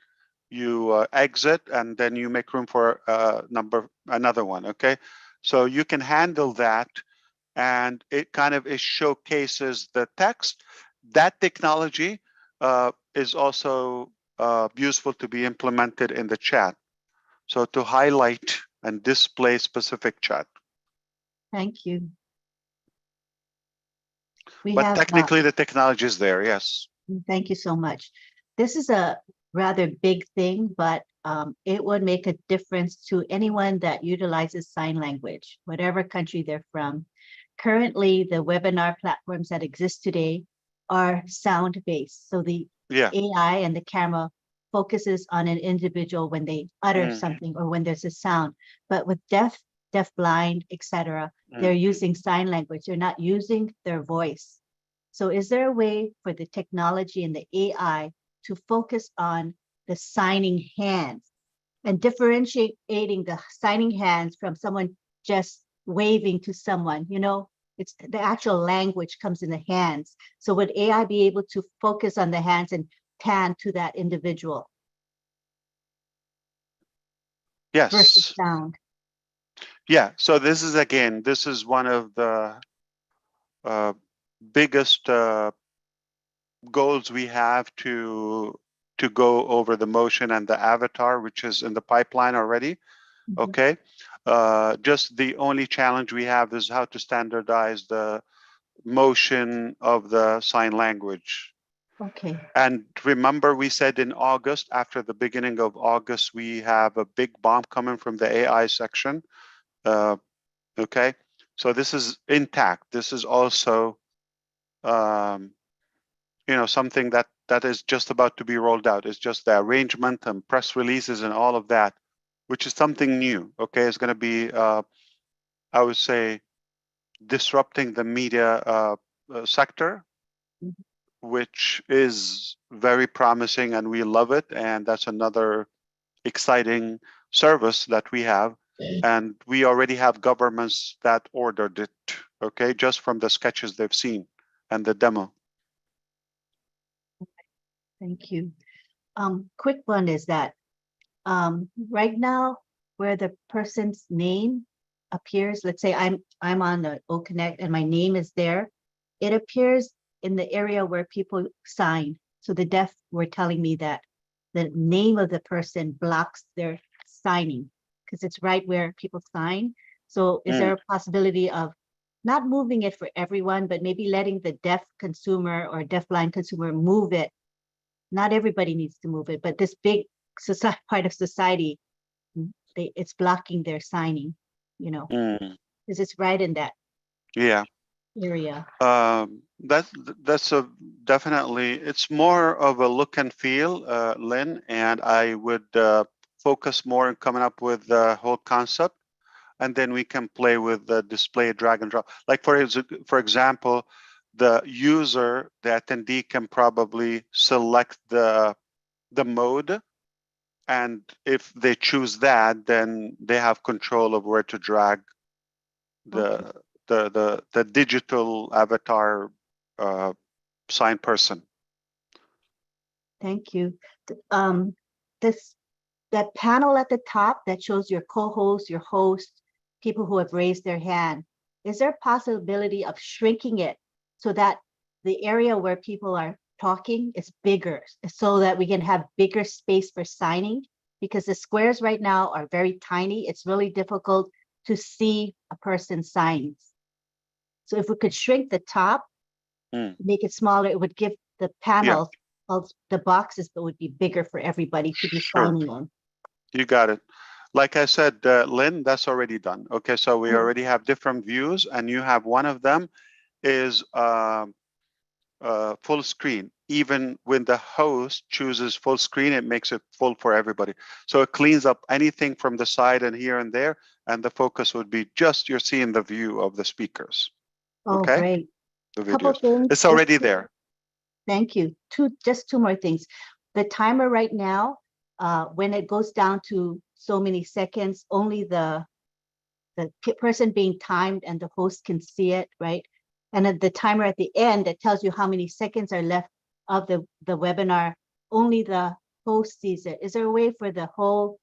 You exit, and then you make room for another one. Okay, so you can handle that, and it kind of showcases the text. That technology is also useful to be implemented in the chat. So to highlight and display specific chat. Thank you. We But have, technically the technology is there, yes. thank you so much. This is a rather big thing, but it would make a difference to anyone that utilizes sign language, whatever country they're from. Currently, the webinar platforms that exist today are sound-based. So the AI and the camera focuses on an individual when they utter something or when there's a sound. But with deaf, blind, etc., they're using sign language. They're not using their voice. So is there a way for the technology and the AI to focus on the signing hands and differentiating the signing hands from someone just waving to someone? It's the actual language comes in the hands. So would AI be able to focus on the hands and pan to that individual? Yes. Versus sound. Yeah. So this is one of the biggest goals we have to go over the motion and the avatar, which is in the pipeline already. Okay. Just the only challenge we have is how to standardize the motion of the sign language. Okay. And remember, we said in August, after the beginning of August, we have a big bomb coming from the AI section. Okay. So this is intact. This is also, something that is just about to be rolled out. It's just the arrangement and press releases and all of that, which is something new. Okay. It's going to be, I would say, disrupting the media sector, which is very promising, and we love it. And that's another exciting service that we have. And we already have governments that ordered it, okay, just from the sketches they've seen and the demo. Thank you. Quick one is that right now, where the person's name appears, let's say I'm on the OConnect and my name is there, it appears in the area where people sign. So the deaf were telling me that the name of the person blocks their signing because it's right where people sign. So is there a possibility of not moving it for everyone, but maybe letting the deaf consumer or deafblind consumer move it? Not everybody needs to move it, but this big part of society, it's blocking their signing, because it's right in that area. That's definitely, it's more of a look and feel, Lynn, and I would focus more on coming up with the whole concept, and then we can play with the display, drag and drop. Like for example, the user, the attendee, can probably select the mode, and if they choose that, then they have control of where to drag the digital avatar sign person. Thank you. That panel at the top that shows your co-host, your host, people who have raised their hand, is there a possibility of shrinking it so that the area where people are talking is bigger, so that we can have bigger space for signing? Because the squares right now are very tiny. It's really difficult to see a person's signs. So if we could shrink the top, make it smaller, it would give the panels of the boxes that would be bigger for everybody to be signing on. You got it. Like I said, Lynn, that's already done. Okay, so we already have different views, and you have one of them is full screen. Even when the host chooses full screen, it makes it full for everybody. So it cleans up anything from the side and here and there, and the focus would be just you're seeing the view of the speakers. Oh, okay? Great. The Couple videos. things. It's already there. Thank you. Just two more things. The timer right now, when it goes down to so many seconds, only the person being timed and the host can see it, right? And at the timer at the end that tells you how many seconds are left of the webinar, only the host sees it. Is there a way for the whole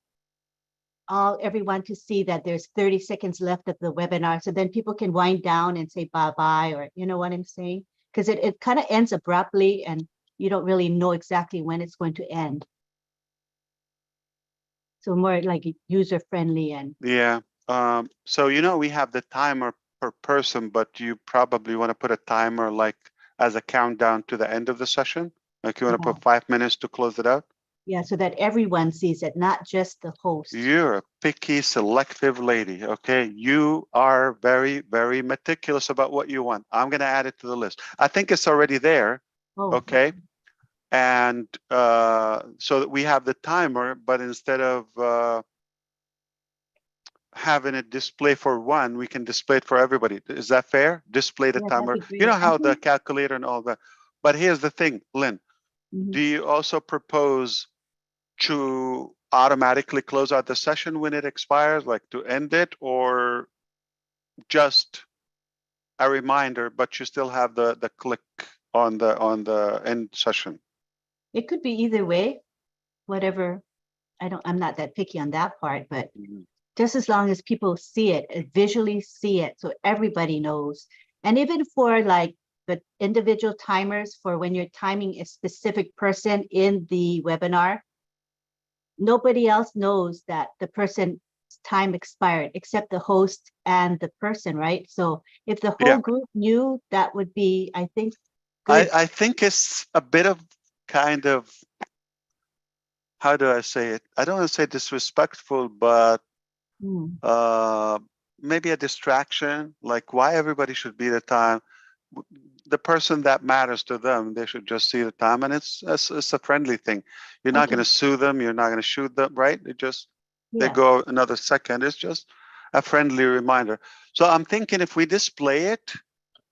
everyone to see that there's 30 seconds left of the webinar, so then people can wind down and say bye-bye, or you know what I'm saying? Because it kind of ends abruptly and you don't really know exactly when it's going to end. So more like user-friendly and Yeah. So, you know, we have the timer per person, but you probably want to put a timer like as a countdown to the end of the session. Like you want to put 5 minutes to close it out. yeah, so that everyone sees it, not just the host. You're a picky, selective lady. Okay. You are very, very meticulous about what you want. I'm going to add it to the list. I think it's already there. Oh, okay. And so that we have the timer, but instead of having it display for one, we can display it for everybody. Is that fair? Display the Yeah, that'd timer. be great. You know I how the think- calculator and all that. But here's the thing, Lynn. Do you also propose to automatically close out the session when it expires, like to end it, or just a reminder, but you still have the click on the end session? It could be either way, whatever. I'm not that picky on that part, but just as long as people see it, visually see it, so everybody knows. And even for like the individual timers for when you're timing a specific person in the webinar, nobody else knows that the person's time expired except the host and the person, right? So if the whole group knew, that would be, I think, good. I think it's a bit of kind of, how do I say it? I don't want to say disrespectful, but maybe a distraction. Like why everybody should be the time. The person that matters to them, they should just see the time, and it's a friendly thing. You're not going to sue them. You're not going to shoot them, right? It just they go another second. It's just a friendly reminder. So I'm thinking if we display it,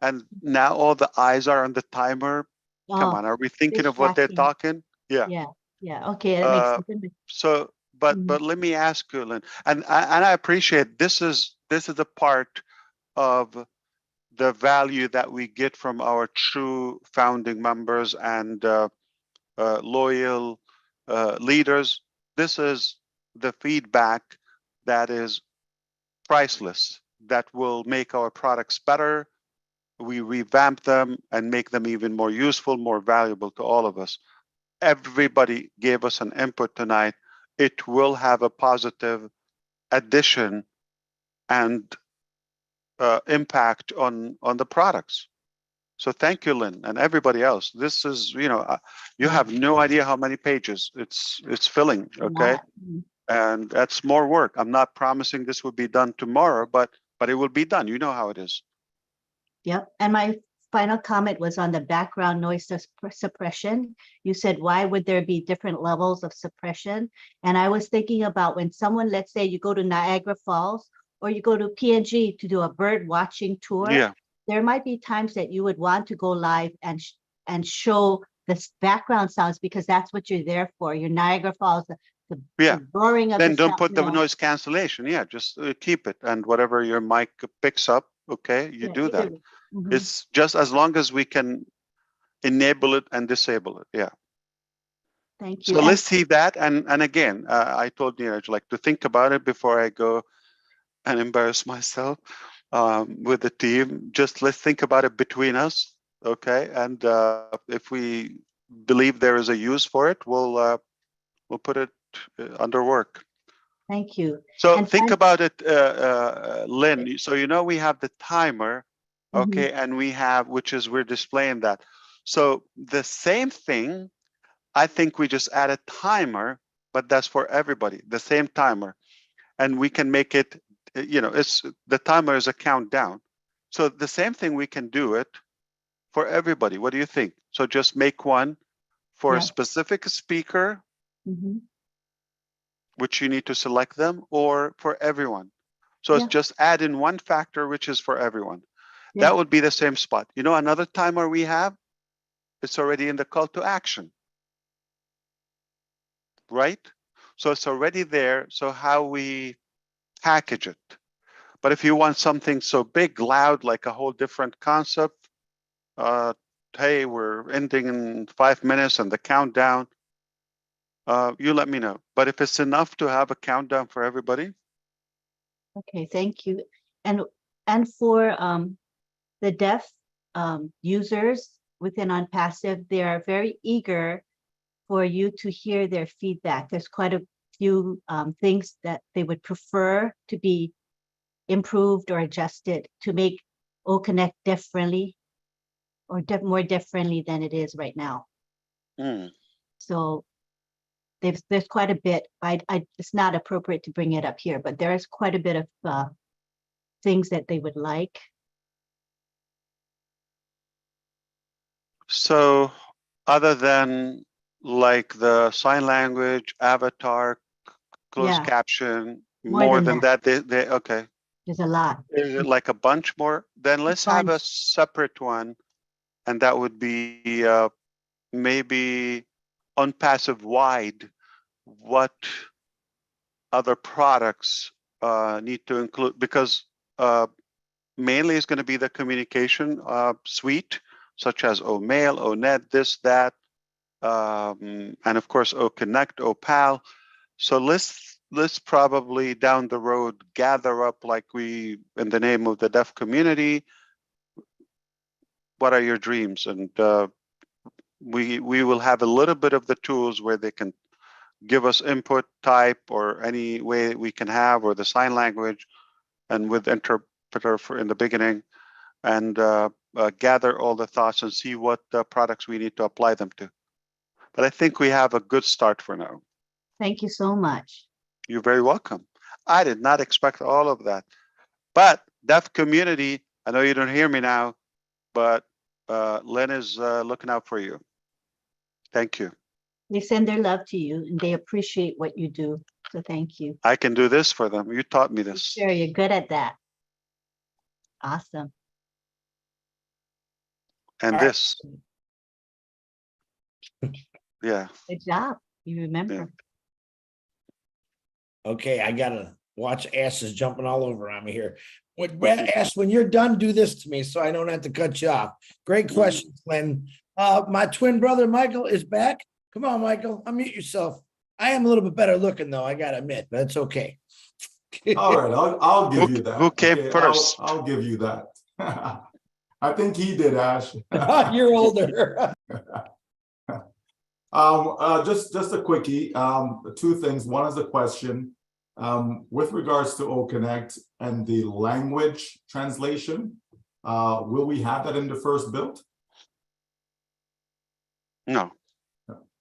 and now all the eyes are on the timer. Come on, are we thinking of what they're talking? Yeah. Yeah. Okay, that makes sense. So, but let me ask you, Lynn, and I appreciate this is a part of the value that we get from our true founding members and loyal leaders. This is the feedback that is priceless, that will make our products better. We revamp them and make them even more useful, more valuable to all of us. Everybody gave us an input tonight. It will have a positive addition and impact on the products. So thank you, Lynn, and everybody else. This is, you know, you have no idea how many pages it's filling. Okay, and that's more work. I'm not promising this will be done tomorrow, but it will be done. You know how it is. Yep. And my final comment was on the background noise suppression. You said, why would there be different levels of suppression? And I was thinking about when someone, let's say you go to Niagara Falls or you go to PNG to do a bird watching tour. Yeah. There might be times that you would want to go live and show the background sounds because that's what you're there for. Your Niagara Falls, the roaring of then the don't sound, put the noise cancellation. Yeah, just keep it, and whatever your mic picks up, okay, you do that. It's just as long as we can enable it and disable it. Yeah. Thank you. So let's see that, and again, I told Neeraj like to think about it before I go and embarrass myself with the team. Just let's think about it between us, okay? And if we believe there is a use for it, we'll put it under work. Thank you. So think about it, Lynn. So you know we have the timer, okay, and we have, which is we're displaying that. So the same thing, I think we just add a timer, but that's for everybody, the same timer, and we can make it, you know, it's the timer is a countdown. So the same thing, we can do it for everybody. What do you think? So just make one for a specific speaker, which you need to select them, or for everyone. So it's just add in one factor, which is for everyone. That would be the same spot. You know, another timer we have, it's already in the call to action, right? So it's already there. So how we package it. But if you want something so big, loud, like a whole different concept, hey, we're ending in 5 minutes and the countdown, you let me know. But if it's enough to have a countdown for everybody. Okay, thank you. And for the deaf users within OnPassive, they are very eager for you to hear their feedback. There's quite a few things that they would prefer to be improved or adjusted to make OConnect differently or more differently than it is right now. So there's quite a bit. It's not appropriate to bring it up here, but there is quite a bit of things that they would like. So other than like the sign language, avatar, closed caption, more than that, they okay. There's a lot. Is it like a bunch more? Then let's have a separate one, and that would be maybe OnPassive wide. What other products need to include? Because mainly it's going to be the communication suite, such as OMail, ONet, this, that, and of course OConnect, OPal. So let's probably down the road gather up, like we, in the name of the deaf community, what are your dreams? And we will have a little bit of the tools where they can give us input type or any way we can have, or the sign language, and with interpreter for in the beginning, and gather all the thoughts and see what products we need to apply them to. But I think we have a good start for now. Thank you so much. You're very welcome. I did not expect all of that. But deaf community, I know you don't hear me now, but Lynn is looking out for you. Thank you. They send their love to you and they appreciate what you do. So thank you. I can do this for them. You taught me this. Sure, you're good at that. Awesome. And this. Yeah. Good job. You remember. Yeah. Okay, I gotta watch Ash's jumping all over on me here. Ash, when you're done, do this to me so I don't have to cut you off. Great question, Glenn. My twin brother Michael is back. Come on, Michael, unmute yourself. I am a little bit better looking though, I gotta admit, but it's okay. All right, I'll give you that. Who came first? I'll give you that. I think he did, Ash. You're older. Just a quickie. Two things. One is a question with regards to OConnect and the language translation. Will we have that in the first build? No.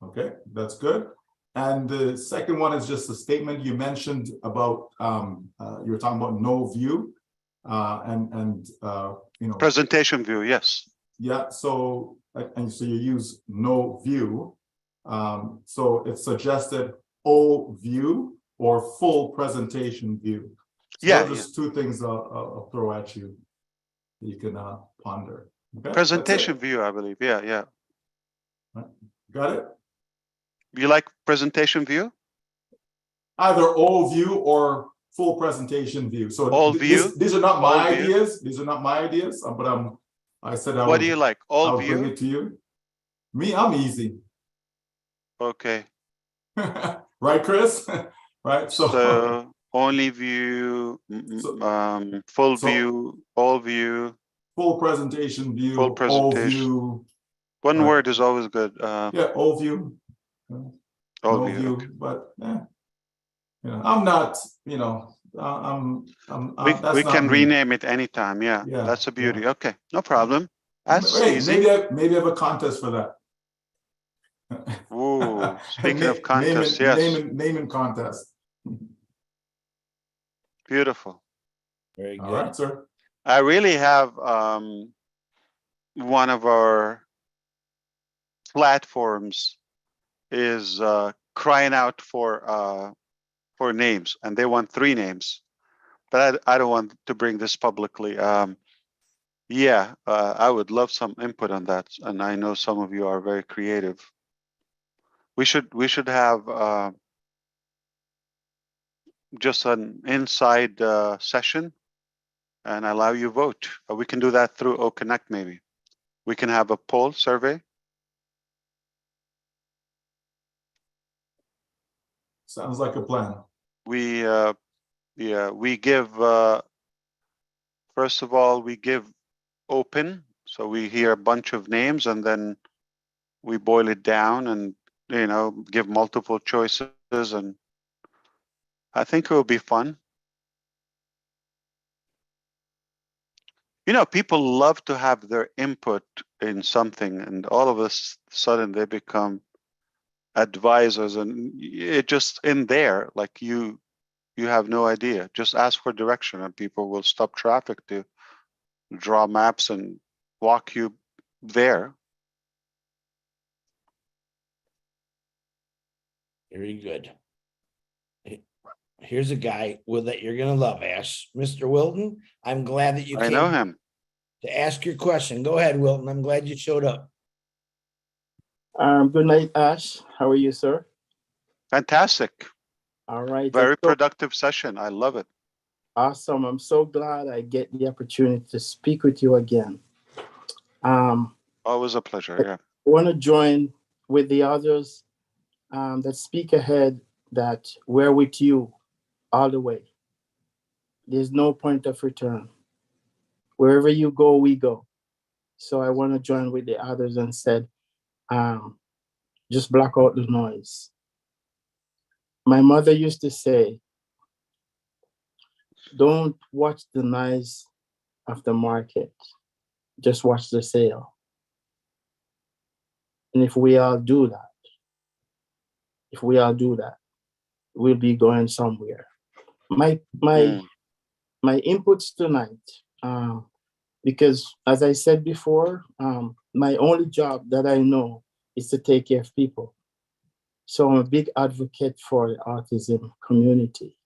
Okay, that's good. And the second one is just a statement you mentioned about you were talking about no view and you know, presentation view. Yes. Yeah. So and so you use no view. So it's suggested O view or full presentation view. So yeah. Just two things I'll throw at you. You can ponder. Okay? Presentation view, I believe. Yeah. Yeah. Right. Got it. You like presentation view? Either all view or full presentation view. So all view. These are not my ideas. These are not my ideas. But I said what do you like? All view. Bring it to you. Me, I'm easy. Okay. Right, Chris. Right. So only view, full view, all view, full presentation view, full presentation. all view. One word is always good. Yeah, all view. All view. Okay. But yeah, you know, I'm not. You know, we can rename it anytime. Yeah, that's a beauty. Yeah. Okay, no problem. That's easy. Maybe I have a contest for that. Ooh, speaking of contests, yes. Naming contest. Beautiful. Very good. All right, sir. I really have one of our platforms is crying out for names, and they want 3 names, but I don't want to bring this publicly. Yeah, I would love some input on that, and I know some of you are very creative. We should have just an inside session and allow you vote. We can do that through OConnect maybe. We can have a poll survey. Sounds like a plan. We give first of all, we give open. So we hear a bunch of names and then we boil it down and, you know, give multiple choices, and I think it will be fun. You know, people love to have their input in something, and all of a sudden they become advisors, and it just in there, like you have no idea. Just ask for direction and people will stop traffic to draw maps and walk you there. Very good. Here's a guy that you're gonna love, Ash. Mr. Wilton, I'm glad that you I came know him. to ask your question. Go ahead, Wilton. I'm glad you showed up. Good night, Ash. How are you, sir? Fantastic. All right. Very productive session. I love it. Awesome. I'm so glad I get the opportunity to speak with you again. Always a pleasure. Yeah. I want to join with the others that speak ahead that we're with you all the way. There's no point of return. Wherever you go, we go. So I want to join with the others and said, just block out the noise. My mother used to say, don't watch the noise of the market, just watch the sale. And if we all do that, we'll be going somewhere. My inputs tonight, because as I said before, my only job that I know is to take care of people. So I'm a big advocate for the autism community.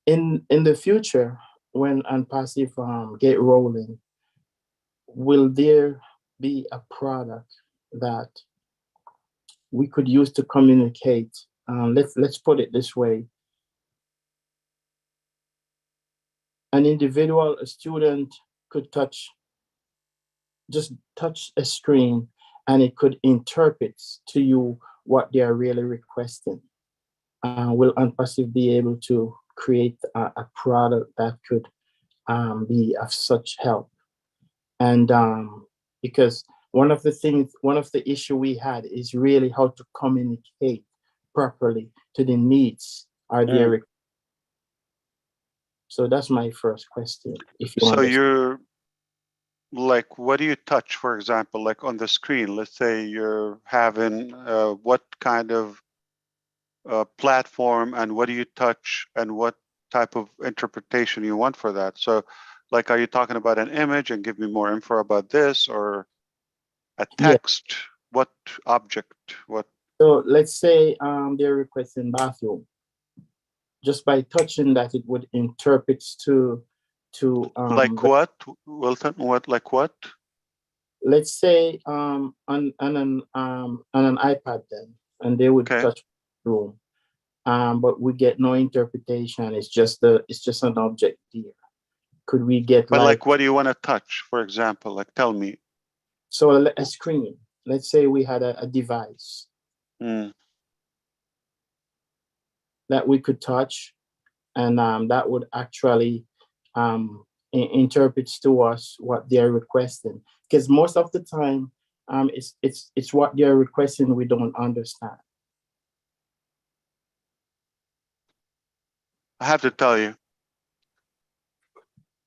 In the future, when Unpassive get rolling, will there be a product that we could use to communicate? Let's put it this way. An individual, a student could just touch a screen and it could interpret to you what they are really requesting. Will Unpassive be able to create a product that could be of such help? And because one of the issue we had is really how to communicate properly to the needs are there. So that's my first question. If you So you're like, what do you touch, for example, like on the screen? Let's say you're having what kind of platform, and what do you touch, and what type of interpretation you want for that? So like, are you talking about an image and give me more info about this, or a text? Yeah. What object? What? So let's say they're requesting bathroom. Just by touching that, it would interpret to like what, Wilton? What, like what? Let's say on an iPad then, and they would touch room, but we get no interpretation. It's just an object here. Could we get like what do you want to touch, for example? Like, tell me. So a screen. Let's say we had a device that we could touch, and that would actually interprets to us what they're requesting. Because most of the time, it's what they're requesting we don't understand. I have to tell you,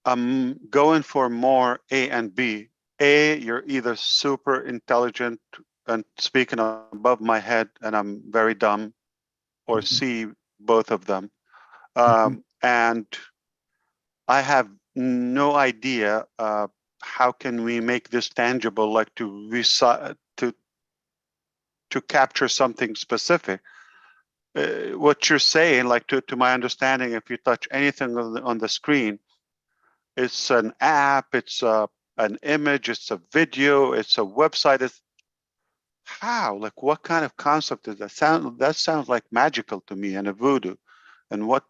I'm going for more A and B. A, you're either super intelligent and speaking above my head and I'm very dumb, or C, both of them. And I have no idea how can we make this tangible, like to capture something specific. What you're saying, like to my understanding, if you touch anything on the screen, it's an app, it's an image, it's a video, it's a website. how? Like, what kind of concept does that sound? That sounds like magical to me and a voodoo. And what?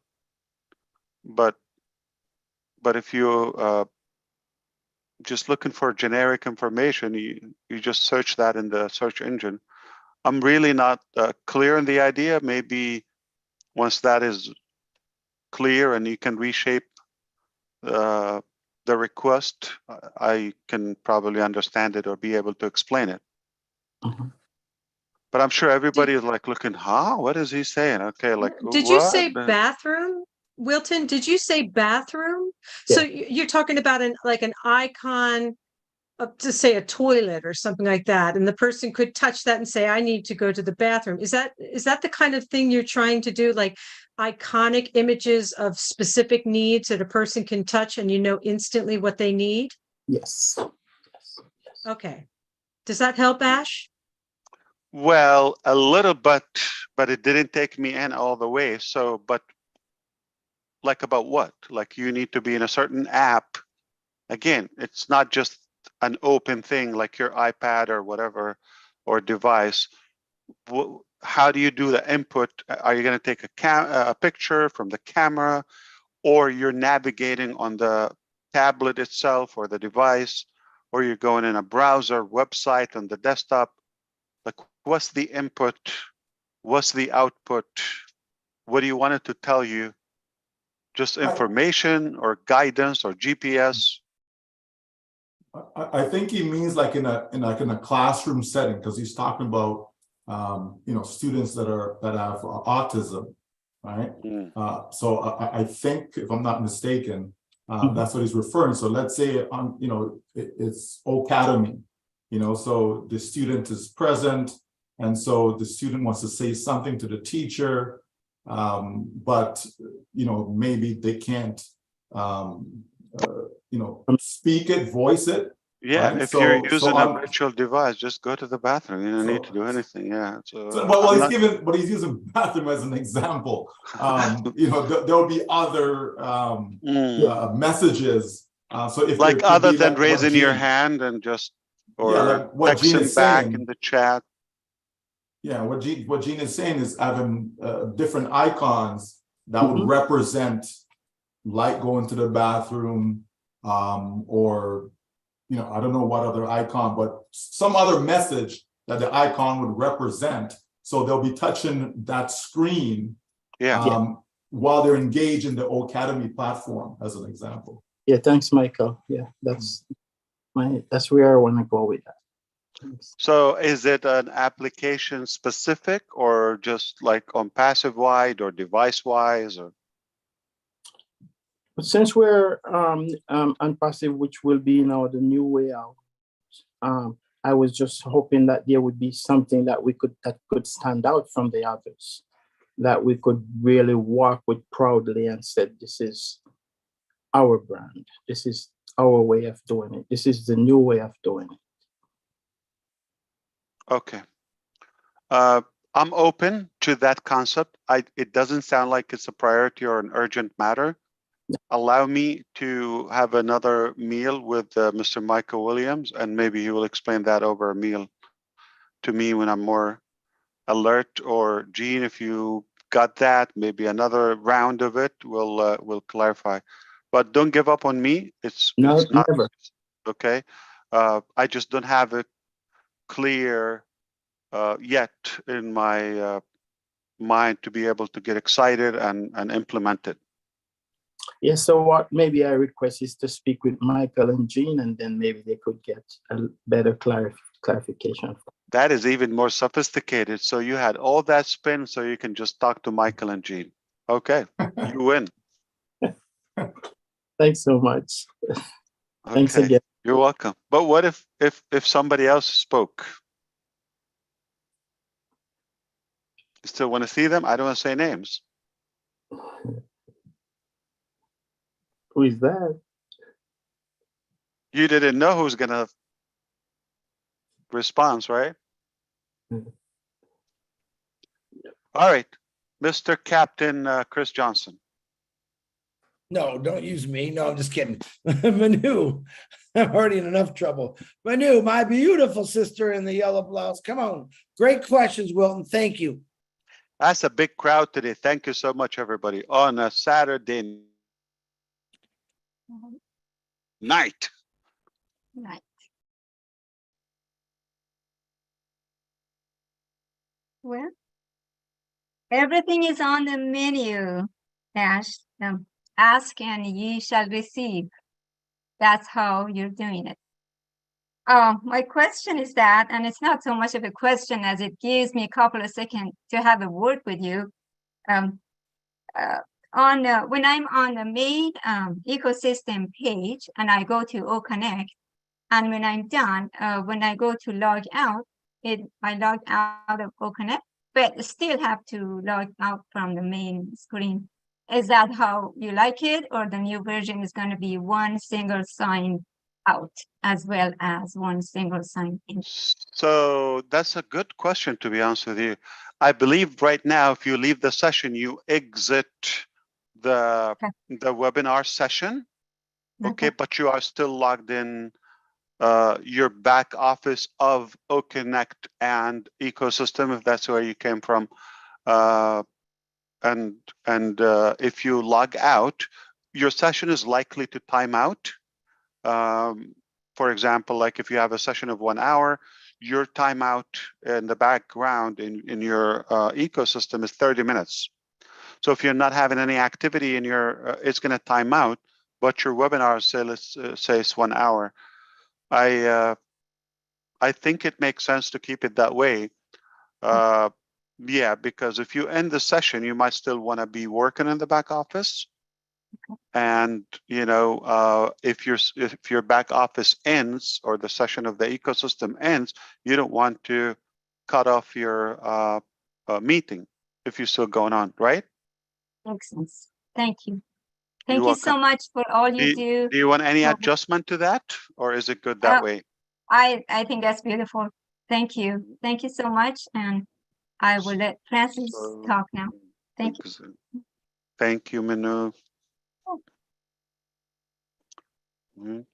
But if you just looking for generic information, you just search that in the search engine. I'm really not clear on the idea. Maybe once that is clear and you can reshape the request, I can probably understand it or be able to explain it. But I'm sure everybody is like looking, huh? What is he saying? Okay, like Did you what? say bathroom, Wilton? Did you say bathroom? Yeah. So you're talking about an icon of, to say, a toilet or something like that, and the person could touch that and say, "I need to go to the bathroom." Is that the kind of thing you're trying to do, like iconic images of specific needs that a person can touch and you know instantly what they need? Yes. Okay. Does that help, Ash? Well, a little bit, but it didn't take me in all the way. So, but like about what? Like you need to be in a certain app. Again, it's not just an open thing like your iPad or whatever or device. How do you do the input? Are you going to take a picture from the camera, or you're navigating on the tablet itself or the device, or you're going in a browser website on the desktop? Like, what's the input? What's the output? What do you want it to tell you? Just information or guidance or GPS? I think he means like in a classroom setting, because he's talking about students that have autism, right? So I think, if I'm not mistaken, that's what he's referring. So let's say it's Academy, so the student is present, and so the student wants to say something to the teacher, but maybe they can't speak it, voice it. Yeah, Right? if you're So using a virtual device, just go to the bathroom. You don't need to do anything. Yeah. But he's using bathroom as an example. There'll be other messages. So if like there could other be than like raising your hand and just like what Gene texting is back saying in the chat. Yeah, what Gene is saying is having different icons that would represent, like going to the bathroom, or I don't know what other icon, but some other message that the icon would represent. So they'll be touching that screen while they're engaged in the Academy platform, as an example. Yeah, thanks, Michael. Yeah, that's where I want to go with that. So is it an application specific or just like on passive wide or device wise or? But since we're on passive, which will be now the new way out, I was just hoping that there would be something that could stand out from the others, that we could really walk with proudly and said, this is our brand. This is our way of doing it. This is the new way of doing it. Okay. I'm open to that concept. It doesn't sound like it's a priority or an urgent matter. Allow me to have another meal with Mr. Michael Williams, and maybe he will explain that over a meal to me when I'm more alert. Or Gene, if you got that, maybe another round of it will clarify. But don't give up on me. It's not never. Okay. I just don't have it clear yet in my mind to be able to get excited and implement it. Yeah, so what maybe I request is to speak with Michael and Gene, and then maybe they could get a better clarification. That is even more sophisticated. So you had all that spin so you can just talk to Michael and Gene. Okay, you win. Thanks so much. Thanks Okay, again. you're welcome. But what if somebody else spoke? You still want to see them? I don't want to say names. Who is that? You didn't know who's gonna respond, right? All right, Mr. Captain Chris Johnson. No, don't use me. No, I'm just kidding. Manu. I'm already in enough trouble. Manu, my beautiful sister in the yellow blouse. Come on. Great questions, Wilton. Thank you. That's a big crowd today. Thank you so much, everybody. On a Saturday night. Right. Well, everything is on the menu, Ash. Ask and ye shall receive. That's how you're doing it. My question is that, and it's not so much of a question as it gives me a couple of seconds to have a word with you. When I'm on the main ecosystem page and I go to OConnect, and when I'm done, when I go to log out, I log out of OConnect, but still have to log out from the main screen. Is that how you like it, or the new version is going to be one single sign out as well as one single sign in? So that's a good question, to be honest with you. I believe right now, if you leave the session, you exit the webinar session. Okay, but you are still logged in your back office of OConnect and ecosystem, if that's where you came from. And if you log out, your session is likely to time out. For example, like if you have a session of 1 hour, your timeout in the background in your ecosystem is 30 minutes. So if you're not having any activity in your, it's going to time out, but your webinar, say, let's say it's 1 hour. I think it makes sense to keep it that way. Yeah, because if you end the session, you might still want to be working in the back office. And you know, if your back office ends or the session of the ecosystem ends, you don't want to cut off your meeting if you're still going on, right? Makes sense. Thank you. You're Thank you so welcome. much for all you do. Do you want any So- adjustment to that, or is it good that way? I think that's beautiful. Thank you. Thank you so much. And I will let Francis talk now. Thank you. Thank you, Manu. Mhm.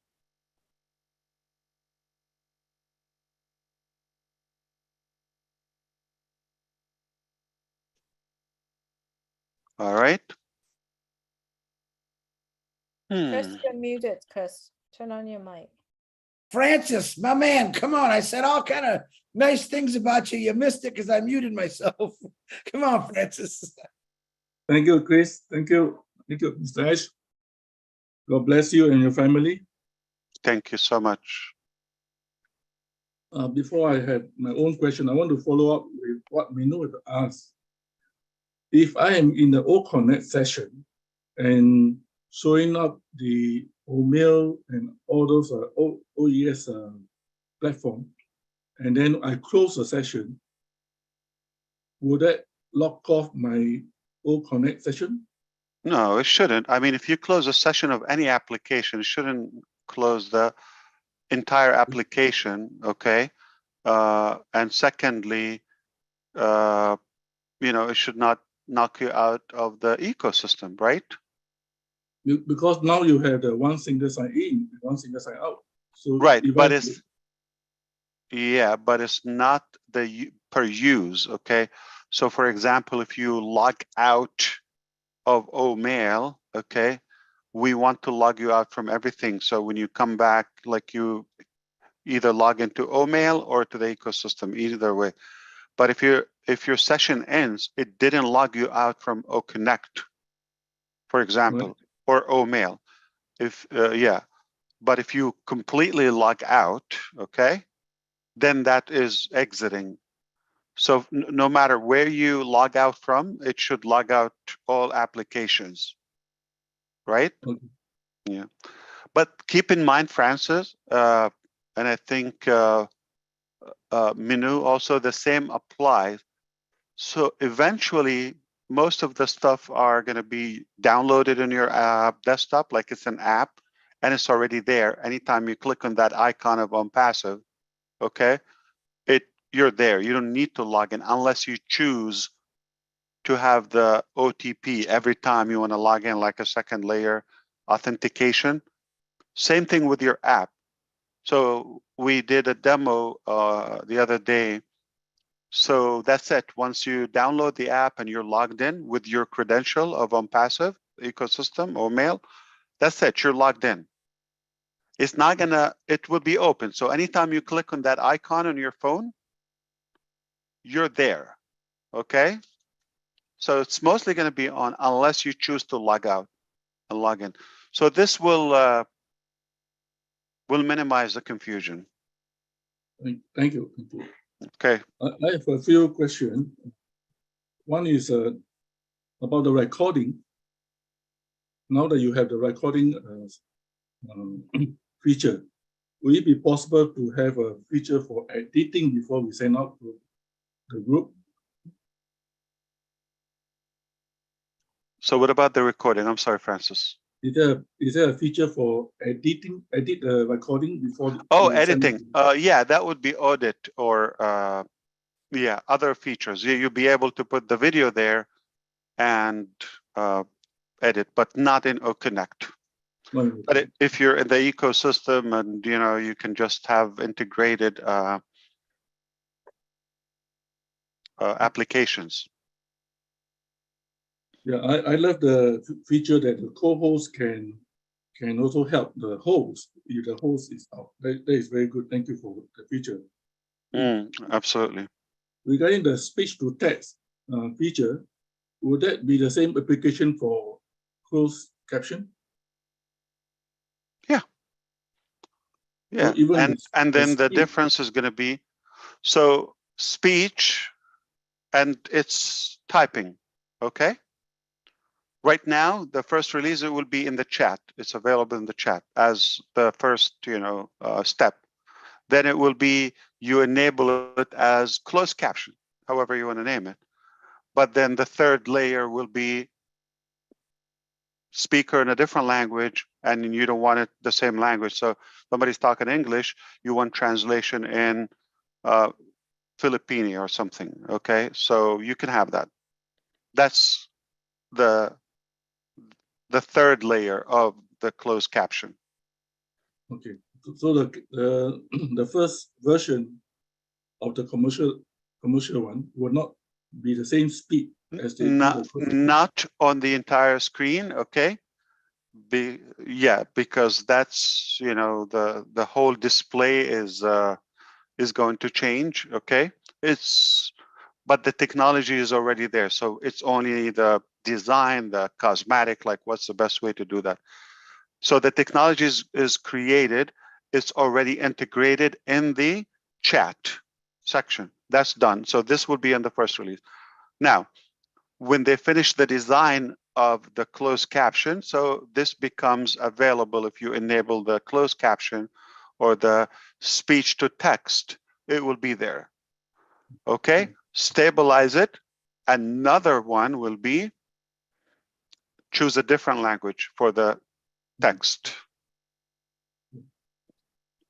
All right. Chris, you're muted, Chris. Turn on your mic. Francis, my man, come on. I said all kind of nice things about you. You missed it because I muted myself. Come on, Francis. Thank you, Chris. Thank you. Thank you, Mr. Ash. God bless you and your family. Thank you so much. Before I had my own question, I want to follow up with what Minu asked. If I am in the OConnect session and showing up the OMail and all those OES platform, and then I close the session, would that lock off my OConnect session? No, it shouldn't. I mean, if you close a session of any application, it shouldn't close the entire application, okay? And secondly, you know, it should not knock you out of the ecosystem, right? Because now you have the one single sign in, one single sign out. So right, but it's not the per use, okay? So for example, if you log out of OMail, okay, we want to log you out from everything. So when you come back, like you either log into OMail or to the ecosystem, either way. But if your session ends, it didn't log you out from OConnect, for example, or OMail. But if you completely log out, okay, then that is exiting. So no matter where you log out from, it should log out all applications, right? Okay. Yeah. But keep in mind, Francis, and I think Minu also, the same applies. So eventually, most of the stuff are going to be downloaded in your desktop, like it's an app, and it's already there. Anytime you click on that icon of OnPassive, okay, you're there. You don't need to log in unless you choose to have the OTP every time you want to log in, like a second layer authentication. Same thing with your app. So we did a demo the other day. So that's it. Once you download the app and you're logged in with your credential of OnPassive ecosystem or mail, that's it. You're logged in. It's not gonna, it will be open. So anytime you click on that icon on your phone, you're there. Okay. So it's mostly going to be on unless you choose to log out and log in. So this will minimize the confusion. Thank you. Thank you. Okay. I have a few questions. One is about the recording. Now that you have the recording feature, will it be possible to have a feature for editing before we send out to the group? So what about the recording? I'm sorry, Francis. Is there a feature for edit the recording before? Oh, we send it editing. to Yeah, that would be audit or yeah, other features. You'll be able to put the video there and edit, but not in OConnect. But if you're in the ecosystem and you can just have integrated applications. Yeah, I love the feature that the co-host can also help the host if the host is out. That is very good. Thank you for the feature. Absolutely. Regarding the speech to text feature, would that be the same application for closed caption? Yeah. Yeah, and then the difference is going to be, so speech and it's typing, okay? Right now, the first release, it will be in the chat. It's available in the chat as the first, step. Then it will be, you enable it as closed caption, however you want to name it. But then the third layer will be speaker in a different language, and you don't want it the same language. So somebody's talking English, you want translation in Filipino or something, okay? So you can have that. That's the third layer of the closed caption. Okay, so the first version of the commercial one will not be the same speed as the not on the entire screen, okay? Because that's the whole display is going to change, okay? But the technology is already there, so it's only the design, the cosmetic, like what's the best way to do that. So the technology is created, it's already integrated in the chat section. That's done. So this will be in the first release. Now, when they finish the design of the closed caption, so this becomes available if you enable the closed caption or the speech to text, it will be there. Okay, stabilize it. Another one will be choose a different language for the text.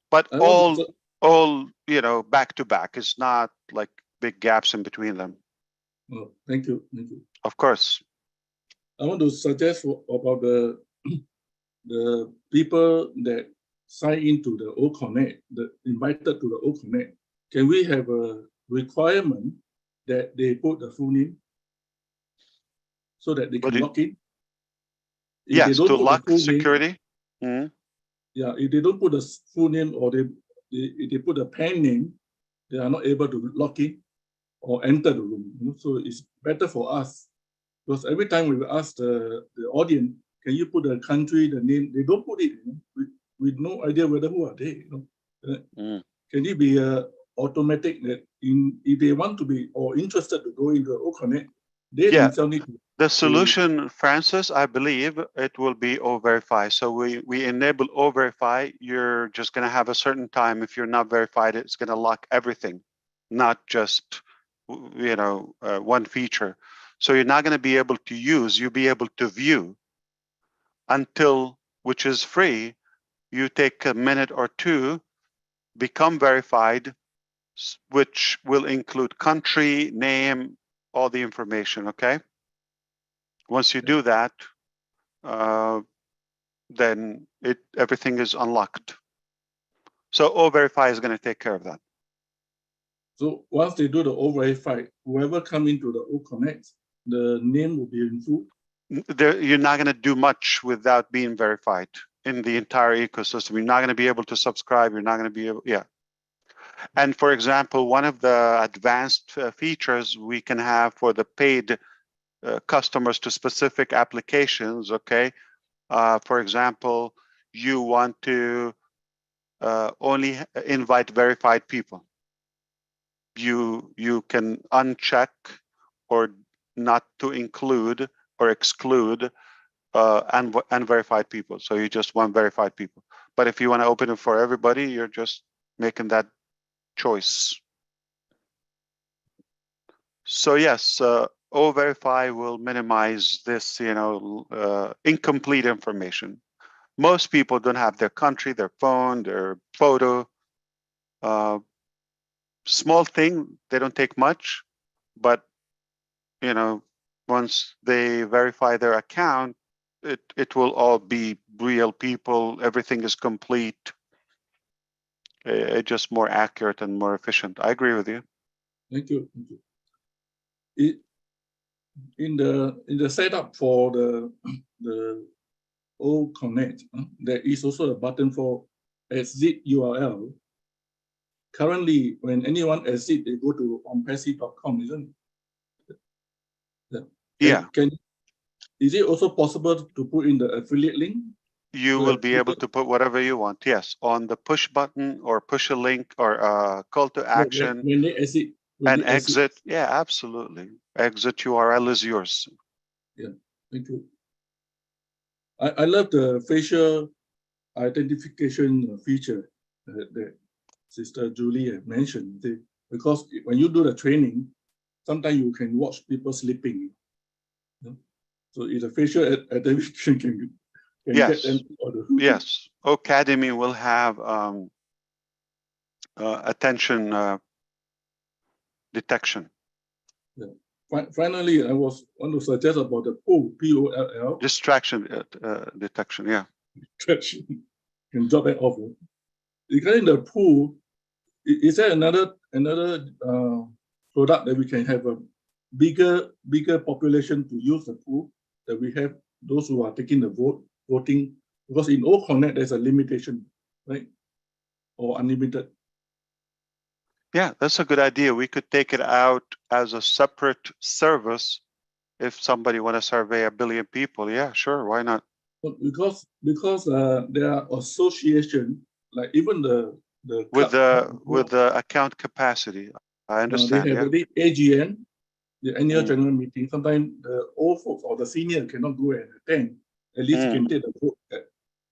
But all back to back. It's not like big gaps in between them. Oh, thank you. Of course. I want to suggest about the people that sign into the OConnect, invited to the OConnect. Can we have a requirement that they put the full name so that they can log in? Yes, to lock security. Yeah, if they don't put the full name or if they put a pen name, they are not able to log in or enter the room. So it's better for us, because every time we ask the audience, can you put the country, the name? They don't put it. With no idea whether who are they. Can it be automatic that if they want to be or interested to go into OConnect, they themselves need to. The solution, Francis, I believe it will be O-Verify. So we enable O-Verify. You're just going to have a certain time. If you're not verified, it's going to lock everything, not just one feature. So you're not going to be able to use. You'll be able to view until, which is free. You take a minute or two, become verified, which will include country, name, all the information. Okay. Once you do that, then everything is unlocked. So O-Verify is going to take care of that. So once they do the O-Verify, whoever come into the O-Connect, the name will be in full. You're not going to do much without being verified in the entire ecosystem. You're not going to be able to subscribe. You're not going to be able, yeah. And for example, one of the advanced features we can have for the paid customers to specific applications, okay? For example, you want to only invite verified people. You can uncheck or not to include or exclude unverified people. So you just want verified people. But if you want to open it for everybody, you're just making that choice. So yes, O-Verify will minimize this, incomplete information. Most people don't have their country, their phone, their photo. Small thing, they don't take much, but once they verify their account, it will all be real people. Everything is complete. It's just more accurate and more efficient. I agree with you. Thank you. Thank you. In the setup for the O-Connect, there is also a button for exit URL. Currently, when anyone exit, they go to onpassive.com, isn't it? Yeah. Is it also possible to put in the affiliate link? You will be able to put whatever you want. Yes, on the push button or push a link or a call to action. When they exit. And exit. Yeah, absolutely. Exit URL is yours. Yeah, thank you. I love the facial identification feature that Sister Julie mentioned. Because when you do the training, sometimes you can watch people sleeping. So if the facial identification can yes. get them. Yes. Academy will have attention detection. Yeah. Finally, I want to suggest about the poll, POLL. Distraction detection, yeah. Distraction. Can drop it off. Regarding the pool, is there another product that we can have a bigger population to use the pool, that we have those who are taking the voting? Because in O-Connect, there's a limitation, right? Or unlimited. Yeah, that's a good idea. We could take it out as a separate service if somebody want to survey 1 billion people. Yeah, sure, why not? Because there are association, like even with the account capacity. I understand. They have yeah. the AGN, the annual general meeting. Sometimes the old folks or the senior cannot go and attend. At least you can take the vote at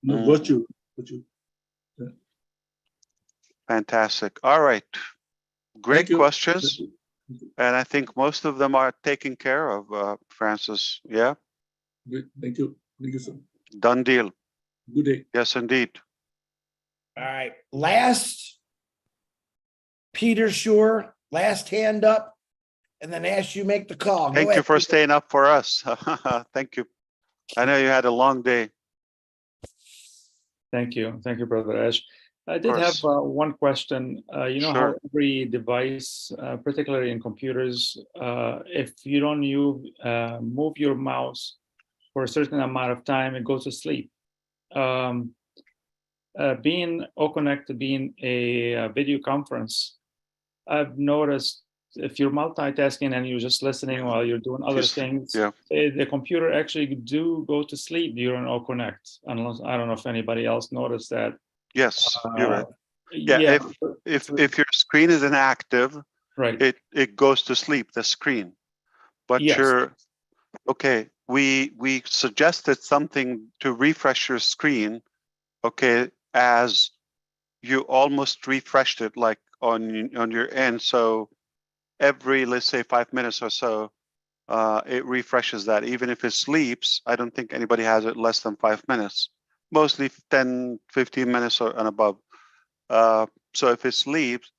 virtual. Yeah. Fantastic. All right. Great questions. And I think most of them are taken care of, Francis. Yeah. Great. Thank you. Thank you, sir. Done deal. Good day. Yes, indeed. All right. Last, Peter Shore, last hand up, and then Ash, you make the call. Thank you for staying up for us. Thank you. I know you had a long day. Thank you. Thank you, Brother Ash. I did have one question. You know how every device, particularly in computers, if you don't move your mouse for a certain amount of time, it goes to sleep. Being O-Connect, being a video conference, I've noticed if you're multitasking and you're just listening while you're doing other things, the computer actually do go to sleep during O-Connect. Unless I don't know if anybody else noticed that. Yes, you're right. Yeah, if your screen is inactive, right, it goes to sleep, the screen. But okay, we suggested something to refresh your screen, okay, as you almost refreshed it like on your end. So every, let's say 5 minutes or so, it refreshes that. Even if it sleeps, I don't think anybody has it less than 5 minutes, mostly 10, 15 minutes and above. So if it sleeps,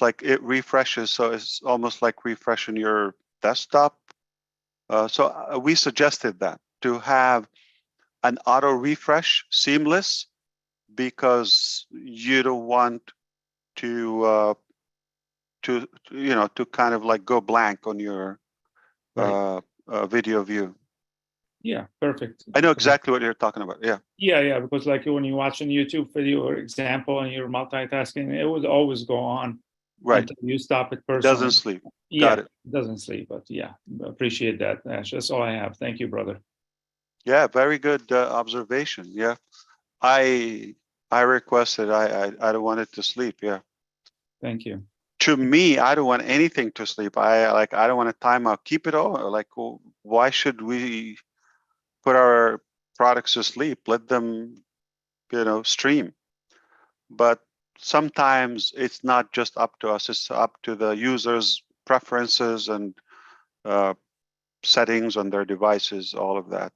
like it refreshes, so it's almost like refreshing your desktop. So we suggested that to have an auto refresh seamless, because you don't want to to kind of like go blank on your video view. Yeah, perfect. I know exactly what you're talking about. Yeah. Yeah, because like when you watch a YouTube video or example and you're multitasking, it would always go on Right. until you stop it It personally. doesn't sleep. Yeah, Got it. doesn't sleep, but yeah, appreciate that, Ash. That's all I have. Thank you, brother. Yeah, very good observation. Yeah, I requested. I don't want it to sleep. Yeah. Thank you. To me, I don't want anything to sleep. I don't want a timeout. Keep it on. Like, well, why should we put our products to sleep? Let them, stream. But sometimes it's not just up to us. It's up to the users' preferences and settings on their devices. All of that.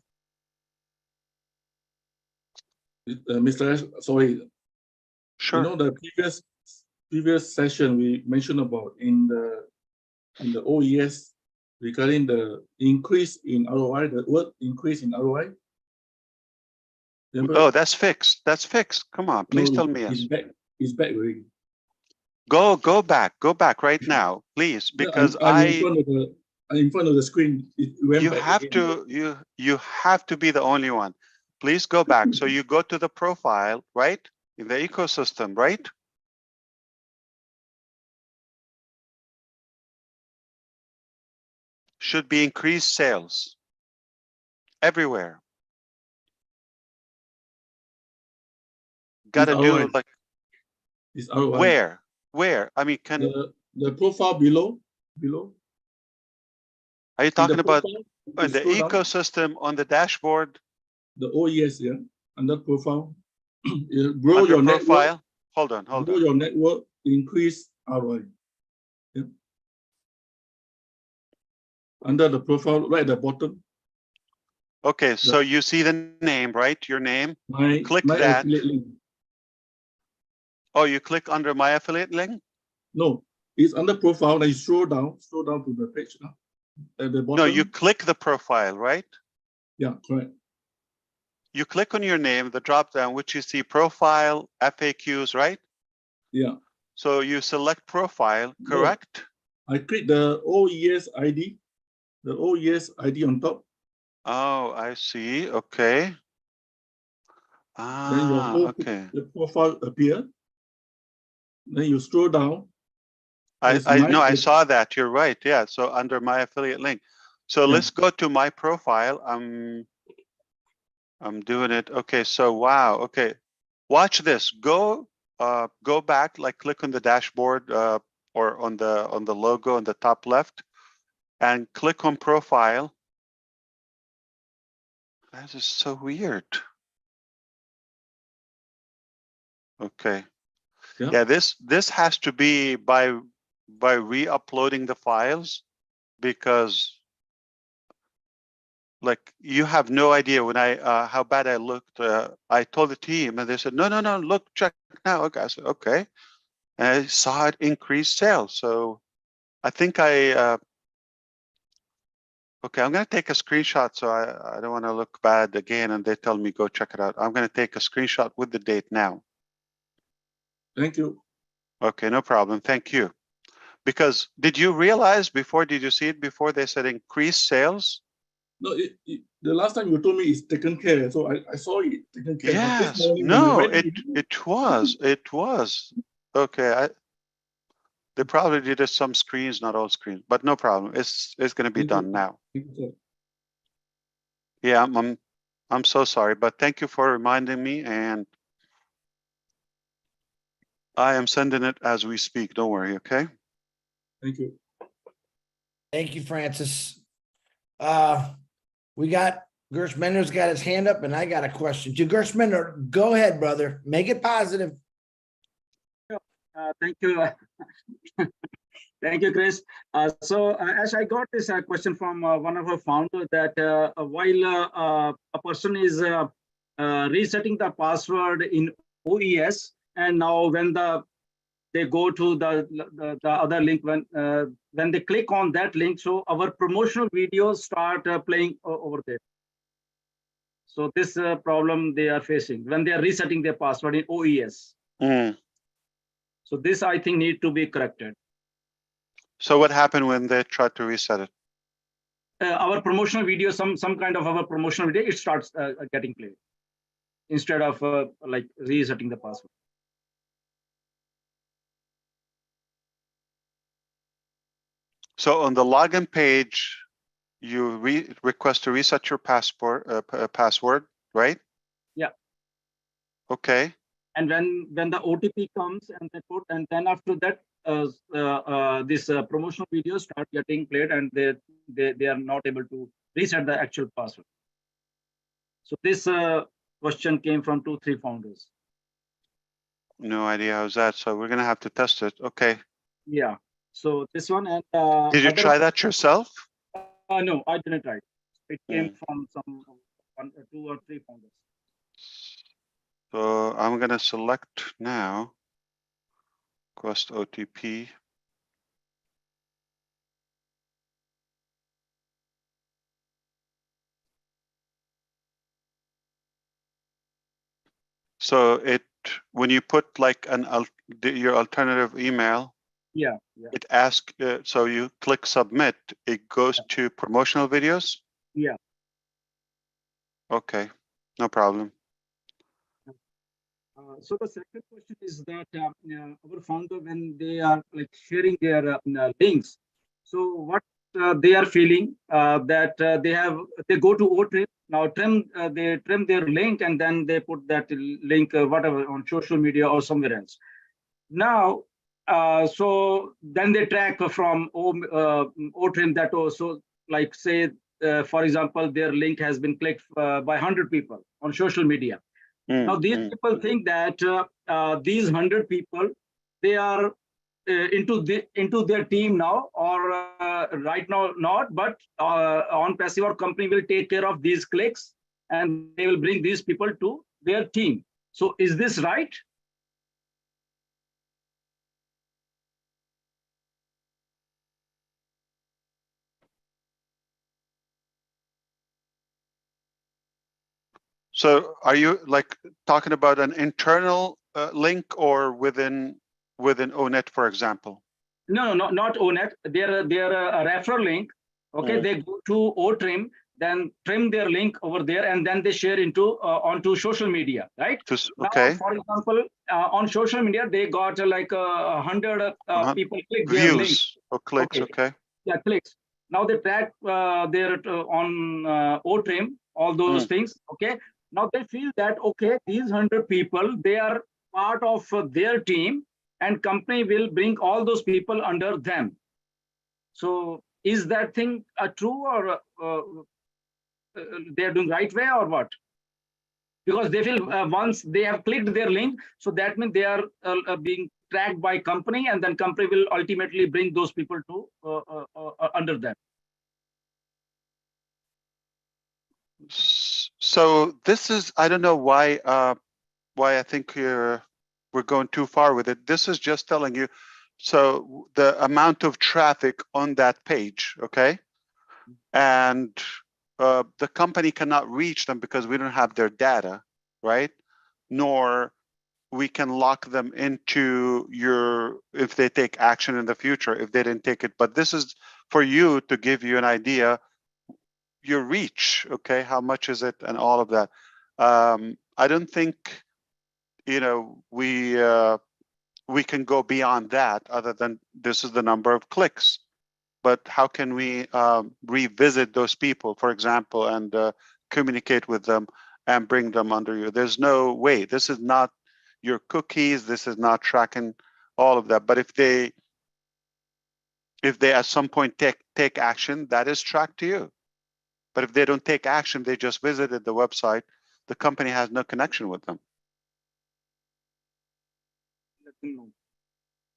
Mr. Ash, sorry. Sure. The previous session we mentioned about in the OES regarding the increase in ROI, the word increase in ROI. Remember? Oh, that's fixed. That's fixed. Come on, please tell me yes. It's back already. Go back right now, please, because I'm in front of the screen. It went you back have again. you have to be the only one. Please go back. So you go to the profile, right? In the ecosystem, right? Should be increased sales everywhere. Got to do like It's ROI. Where? I mean, can the profile below? Are you talking about in the ecosystem on the dashboard? The OES, yeah, and that profile. Grow Under your profile. network. Hold Grow on. your network, increase ROI. Yeah. Under the profile, right at the bottom. Okay, so you see the name, right? Your name. Click my that. affiliate link. Oh, you click under my affiliate link? No, it's under profile. Then you scroll down to the page now. At the bottom. No, you click the profile, right? Yeah, correct. You click on your name, the drop down, which you see profile, FAQs, right? Yeah. So you select profile, correct? No, I click the OES ID, the OES ID on top. Oh, I see. Okay. Then your whole the profile appear. Then you scroll down. I saw that. You're right. Yeah. So under my affiliate link. So let's go to my profile. I'm doing it. Okay. So wow. Okay. Watch this. Go back, like click on the dashboard or on the logo on the top left and click on profile. That is so weird. Okay. Yeah, this has to be by re-uploading the files, because like you have no idea when how bad I looked. I told the team and they said, no, look, check now. Okay, I said, okay. And I saw it increase sales. So I think okay, I'm going to take a screenshot so I don't want to look bad again and they tell me go check it out. I'm going to take a screenshot with the date now. Thank you. Okay, no problem. Thank you. Because did you see it before they said increase sales? No, the last time you told me it's taken care, so I saw it taken care. Yes, no, it was. Okay, they probably did some screens, not all screens, but no problem. It's going to be done now. Yeah, I'm so sorry, but thank you for reminding me, and I am sending it as we speak. Don't worry, okay? Thank you. Thank you, Francis. We got Gershmender's got his hand up, and I got a question to Gershmender. Go ahead, brother. Make it positive. Thank you. Thank you, Chris. As I got this question from one of our founders that while a person is resetting the password in OES, and now when they go to the other link, when they click on that link, so our promotional videos start playing over there. So this problem they are facing when they are resetting their password in OES. So this I think need to be corrected. So what happened when they tried to reset it? Our promotional video, some kind of our promotional video, it starts getting played instead of like resetting the password. So on the login page, you request to reset your password, right? Yeah. Okay. And when the OTP comes and they put, and then after that, this promotional videos start getting played, and they are not able to reset the actual password. So this question came from 2-3 founders. No idea how's that. So we're gonna have to test it. Okay. Yeah. So this one and did you try that yourself? No, I didn't try it. It came from some 2 or 3 founders. So I'm gonna select now. Request OTP. So when you put like your alternative email, yeah. It asks, so you click submit, it goes to promotional videos? Yeah. Okay, no problem. So the second question is that our founder, when they are like sharing their links, so what they are feeling that they go to OTrim, now they trim their link and then they put that link whatever on social media or somewhere else. Now, so then they track from OTrim that also, like say, for example, their link has been clicked by 100 people on social media. Now, these people think that these 100 people, they are into their team now, or right now not, but on passive or company will take care of these clicks and they will bring these people to their team. So is this right? So are you like talking about an internal link or within ONET, for example? No, not ONET. They're a referral link. Okay, they go to OTrim, then trim their link over there, and then they share onto social media, right? Okay. Now, for example, on social media, they got like 100 people click their link. Views or clicks, okay. Yeah, clicks. Now they track their on OTrim, all those things. Okay. Now they feel that okay, these 100 people, they are part of their team, and company will bring all those people under them. So is that thing true, or they are doing right way, or what? Because they feel once they have clicked their link, so that means they are being tracked by company, and then company will ultimately bring those people to under them. So this is, I don't know why I think we're going too far with it. This is just telling you, so the amount of traffic on that page, okay? And the company cannot reach them because we don't have their data, right? Nor we can lock them into if they take action in the future, if they didn't take it. But this is for you to give you an idea, your reach, okay? How much is it and all of that. I don't think, we can go beyond that other than this is the number of clicks. But how can we revisit those people, for example, and communicate with them and bring them under you? There's no way. This is not your cookies. This is not tracking all of that. But if they at some point take action, that is tracked to you. But if they don't take action, they just visited the website, the company has no connection with them.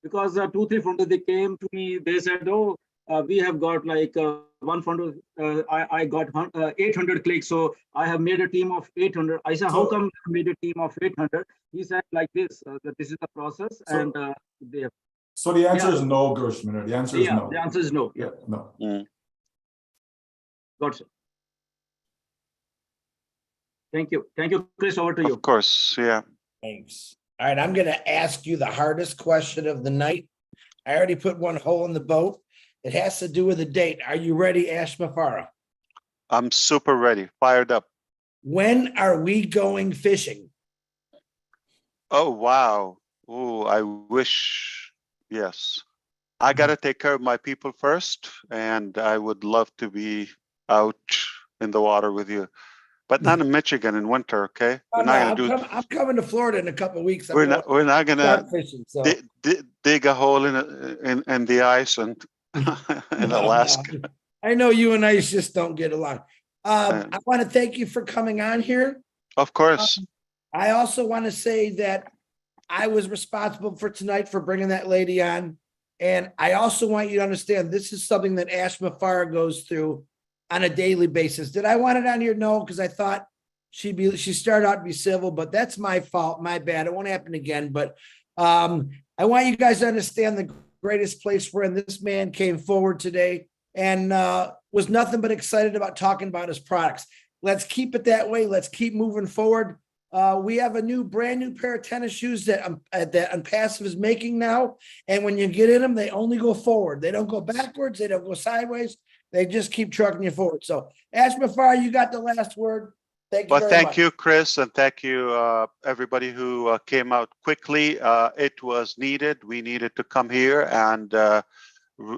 Because 2-3 founders, they came to me, they said, oh, we have got like one founder, I got 800 clicks, so I have made a team of 800. I said, how come you made a team of 800? He said like this, that this is the process, and they have. So the answer is no, Gershman. The answer is no. The answer is no. Yeah. No. Got it. Thank you, Chris. Over to you. Of course, yeah. Thanks. All right, I'm gonna ask you the hardest question of the night. I already put one hole in the boat. It has to do with a date. Are you ready, Ash Mufareh? I'm super ready, fired up. When are we going fishing? Oh, wow. Oh, I wish, yes. I got to take care of my people first, and I would love to be out in the water with you, but not in Michigan in winter, okay? We're not going to do. I'm coming to Florida in a couple of weeks. We're not going to start fishing. So dig a hole in the ice and in Alaska. I know you and I just don't get along. I want to thank you for coming on here. Of course. I also want to say that I was responsible for tonight for bringing that lady on. And I also want you to understand this is something that Ash Mufareh goes through on a daily basis. Did I want it on here? No, because I thought she started out to be civil, but that's my fault, my bad. It won't happen again. But I want you guys to understand the greatest place we're in. This man came forward today and was nothing but excited about talking about his products. Let's keep it that way. Let's keep moving forward. We have a brand new pair of tennis shoes that Unpassive is making now. And when you get in them, they only go forward. They don't go backwards. They don't go sideways. They just keep trucking you forward. So Ash Mufareh, you got the last word. Thank you very much. Thank you, Chris, and thank you, everybody who came out quickly. It was needed. We needed to come here and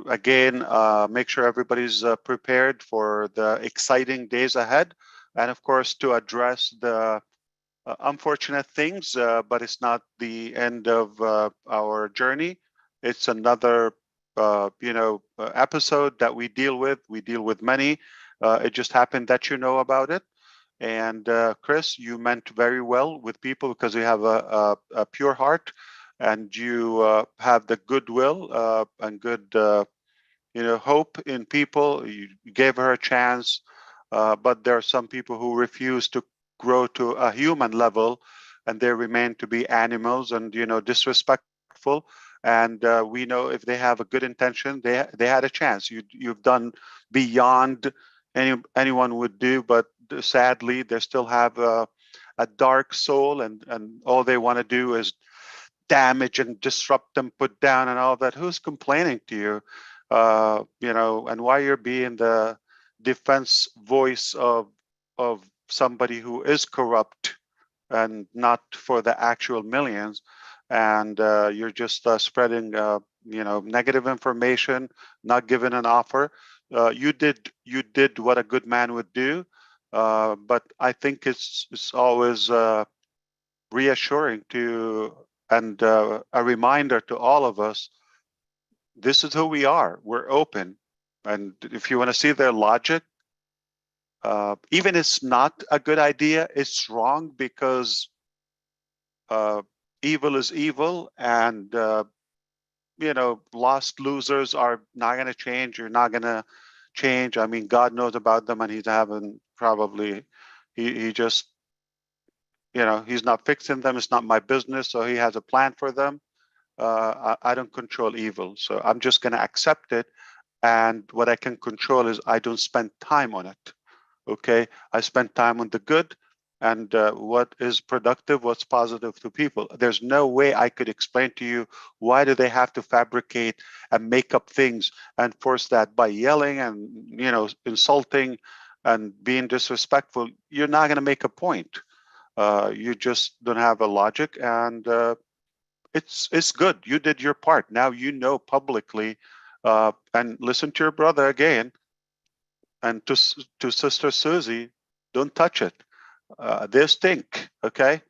again, make sure everybody's prepared for the exciting days ahead. And of course, to address the unfortunate things, but it's not the end of our journey. It's another, episode that we deal with. We deal with many. It just happened that you know about it. And Chris, you meant very well with people because you have a pure heart, and you have the goodwill and good, hope in people. You gave her a chance, but there are some people who refuse to grow to a human level, and they remain to be animals and disrespectful. And we know if they have a good intention, they had a chance. You've done beyond anyone would do, but sadly they still have a dark soul, and all they want to do is damage and disrupt and put down and all that. Who's complaining to you? And why you're being the defense voice of somebody who is corrupt and not for the actual millions, and you're just spreading negative information, not giving an offer. You did what a good man would do, but I think it's always reassuring to and a reminder to all of us. This is who we are. We're open, and if you want to see their logic, even it's not a good idea, it's wrong because evil is evil, and lost losers are not going to change. You're not going to change. I mean, God knows about them, and he's having probably he just he's not fixing them. It's not my business. So he has a plan for them. I don't control evil, so I'm just going to accept it. And what I can control is I don't spend time on it. Okay, I spend time on the good and what is productive, what's positive to people. There's no way I could explain to you why do they have to fabricate and make up things and force that by yelling and insulting and being disrespectful. You're not going to make a point. You just don't have a logic, and it's good. You did your part. Now publicly, and listen to your brother again. And to Sister Susie, don't touch it. They stink, okay?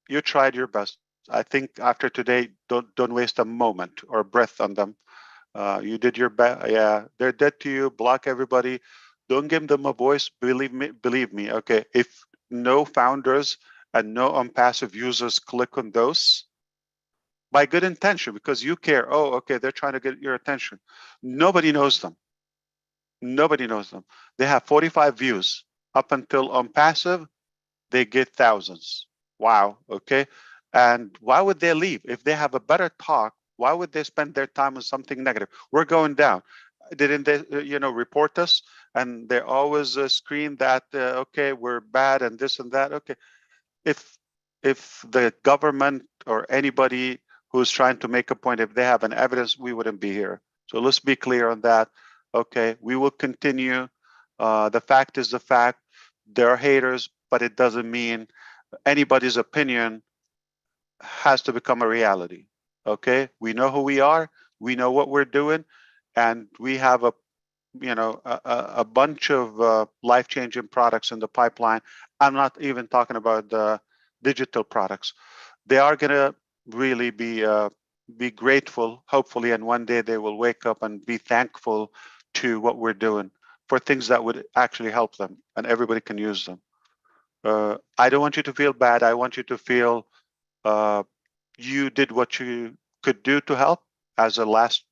You tried your best. I think after today, don't waste a moment or breath on them. You did your best. Yeah, they're dead to you. Block everybody. Don't give them a voice. Believe me. Okay, if no founders and no unpassive users click on those by good intention because you care. Oh, okay, they're trying to get your attention. Nobody knows them. Nobody knows them. They have 45 views. Up until on passive, they get thousands. Wow. Okay. And why would they leave? If they have a better talk, why would they spend their time on something negative? We're going down. Didn't they, report us? and they always scream that okay, we're bad and this and that. Okay, if the government or anybody who's trying to make a point, if they have an evidence, we wouldn't be here. So let's be clear on that. Okay, we will continue. The fact is the fact. There are haters, but it doesn't mean anybody's opinion has to become a reality. Okay, we know who we are, we know what we're doing, and we have a a bunch of life-changing products in the pipeline. I'm not even talking about the digital products. They are going to really be grateful, hopefully, and one day they will wake up and be thankful to what we're doing for things that would actually help them, and everybody can use them. I don't want you to feel bad. I want you to feel you did what you could do to help as a last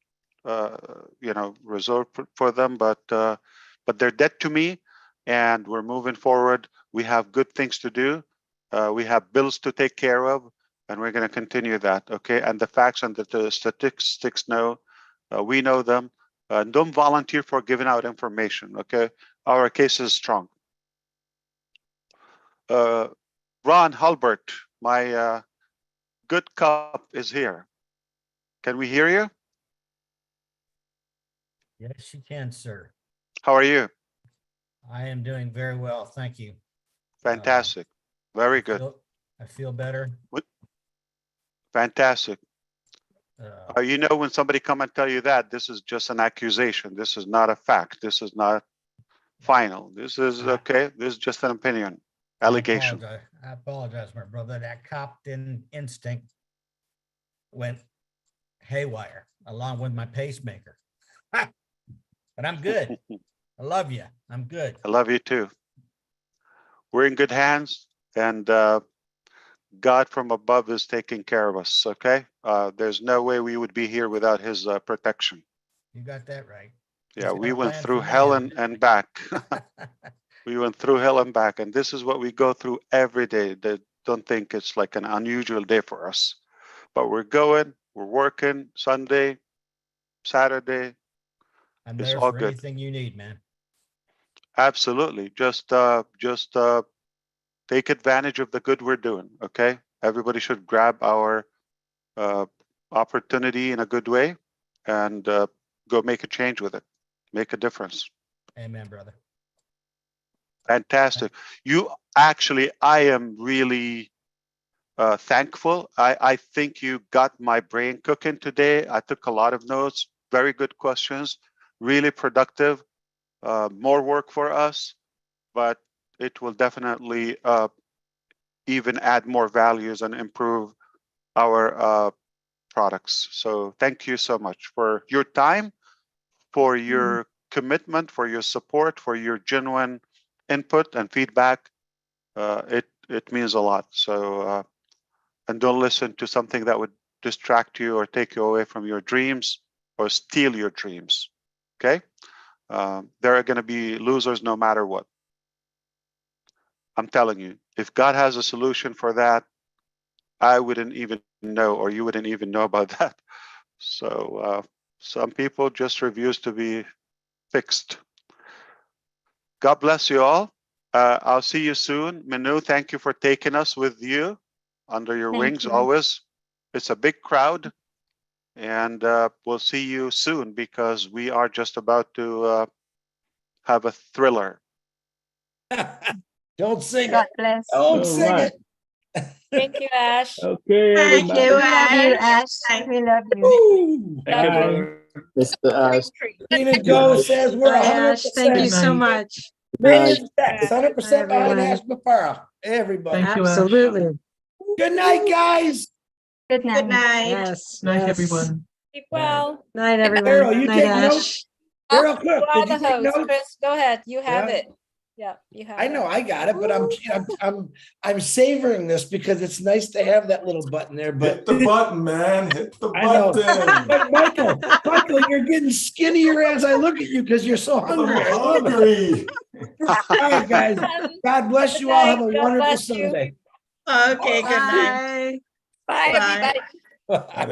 resort for them, but they're dead to me, and we're moving forward. We have good things to do. We have bills to take care of, and we're going to continue that. Okay, and the facts and the statistics know, we know them. Don't volunteer for giving out information. Okay, our case is strong. Ron Hulbert, my good cup is here. Can we hear you? Yes, you can, sir. How are you? I am doing very well, thank you. Fantastic. Very good. I feel better. Fantastic. You know, when somebody come and tell you that, this is just an accusation. This is not a fact. This is not final. This is okay. This is just an opinion, allegation. I apologize, my brother. That cop-in instinct went haywire along with my pacemaker. But I'm good. I love you. I'm good. I love you too. We're in good hands, and God from above is taking care of us. Okay, there's no way we would be here without His protection. You got that right. Yeah, we went through hell and back. We went through hell and back, and this is what we go through every day. They don't think it's like an unusual day for us, but we're going. We're working Sunday, Saturday. I'm It's there all for good. anything you need, man. Absolutely. Just take advantage of the good we're doing. Okay. Everybody should grab our opportunity in a good way and go make a change with it. Make a difference. Amen, brother. Fantastic. You actually, I am really thankful. I think you got my brain cooking today. I took a lot of notes. Very good questions. Really productive. More work for us, but it will definitely even add more values and improve our products. So thank you so much for your time, for your commitment, for your support, for your genuine input and feedback. It means a lot. So and don't listen to something that would distract you or take you away from your dreams or steal your dreams. Okay. There are going to be losers no matter what. I'm telling you, if God has a solution for that, I wouldn't even know, or you wouldn't even know about that. So some people just refuse to be fixed. God bless you all. I'll see you soon. Manu, thank you for taking us with you under your wings always. It's a big crowd, and we'll see you soon because we are just about to have a thriller. Don't sing God it. bless. Don't sing it. Thank you, Ash. Okay, Thank everybody. you, Ash. We love you. Thank you, Bye. brother. Mr. Ash. Tina Joe says we're Bye, Ash. Thank you 100%. so much. Million checks, 100% Bye, behind everyone. Ash Mufareh. Everybody. Absolutely. Good night, guys. Good night. Good night. Yes. Night, yes. everyone. Keep well. Night, everyone. Carol, you Night, take Ash. notes? Carol Cook, You are did you the take host, notes? Chris. Go ahead. You have Yeah. it. Yeah, you have I it. know I got it, but I'm savoring this because it's nice to have that little button there. But Hit the button, man. Hit the I know. button. But Michael, you're getting skinnier as I look at you because you're so hungry. I love it. Hungry. All right, guys. God bless you all. Have a God wonderful bless you. Sunday. Okay, good night. Bye. Bye, Bye. everybody. Bye.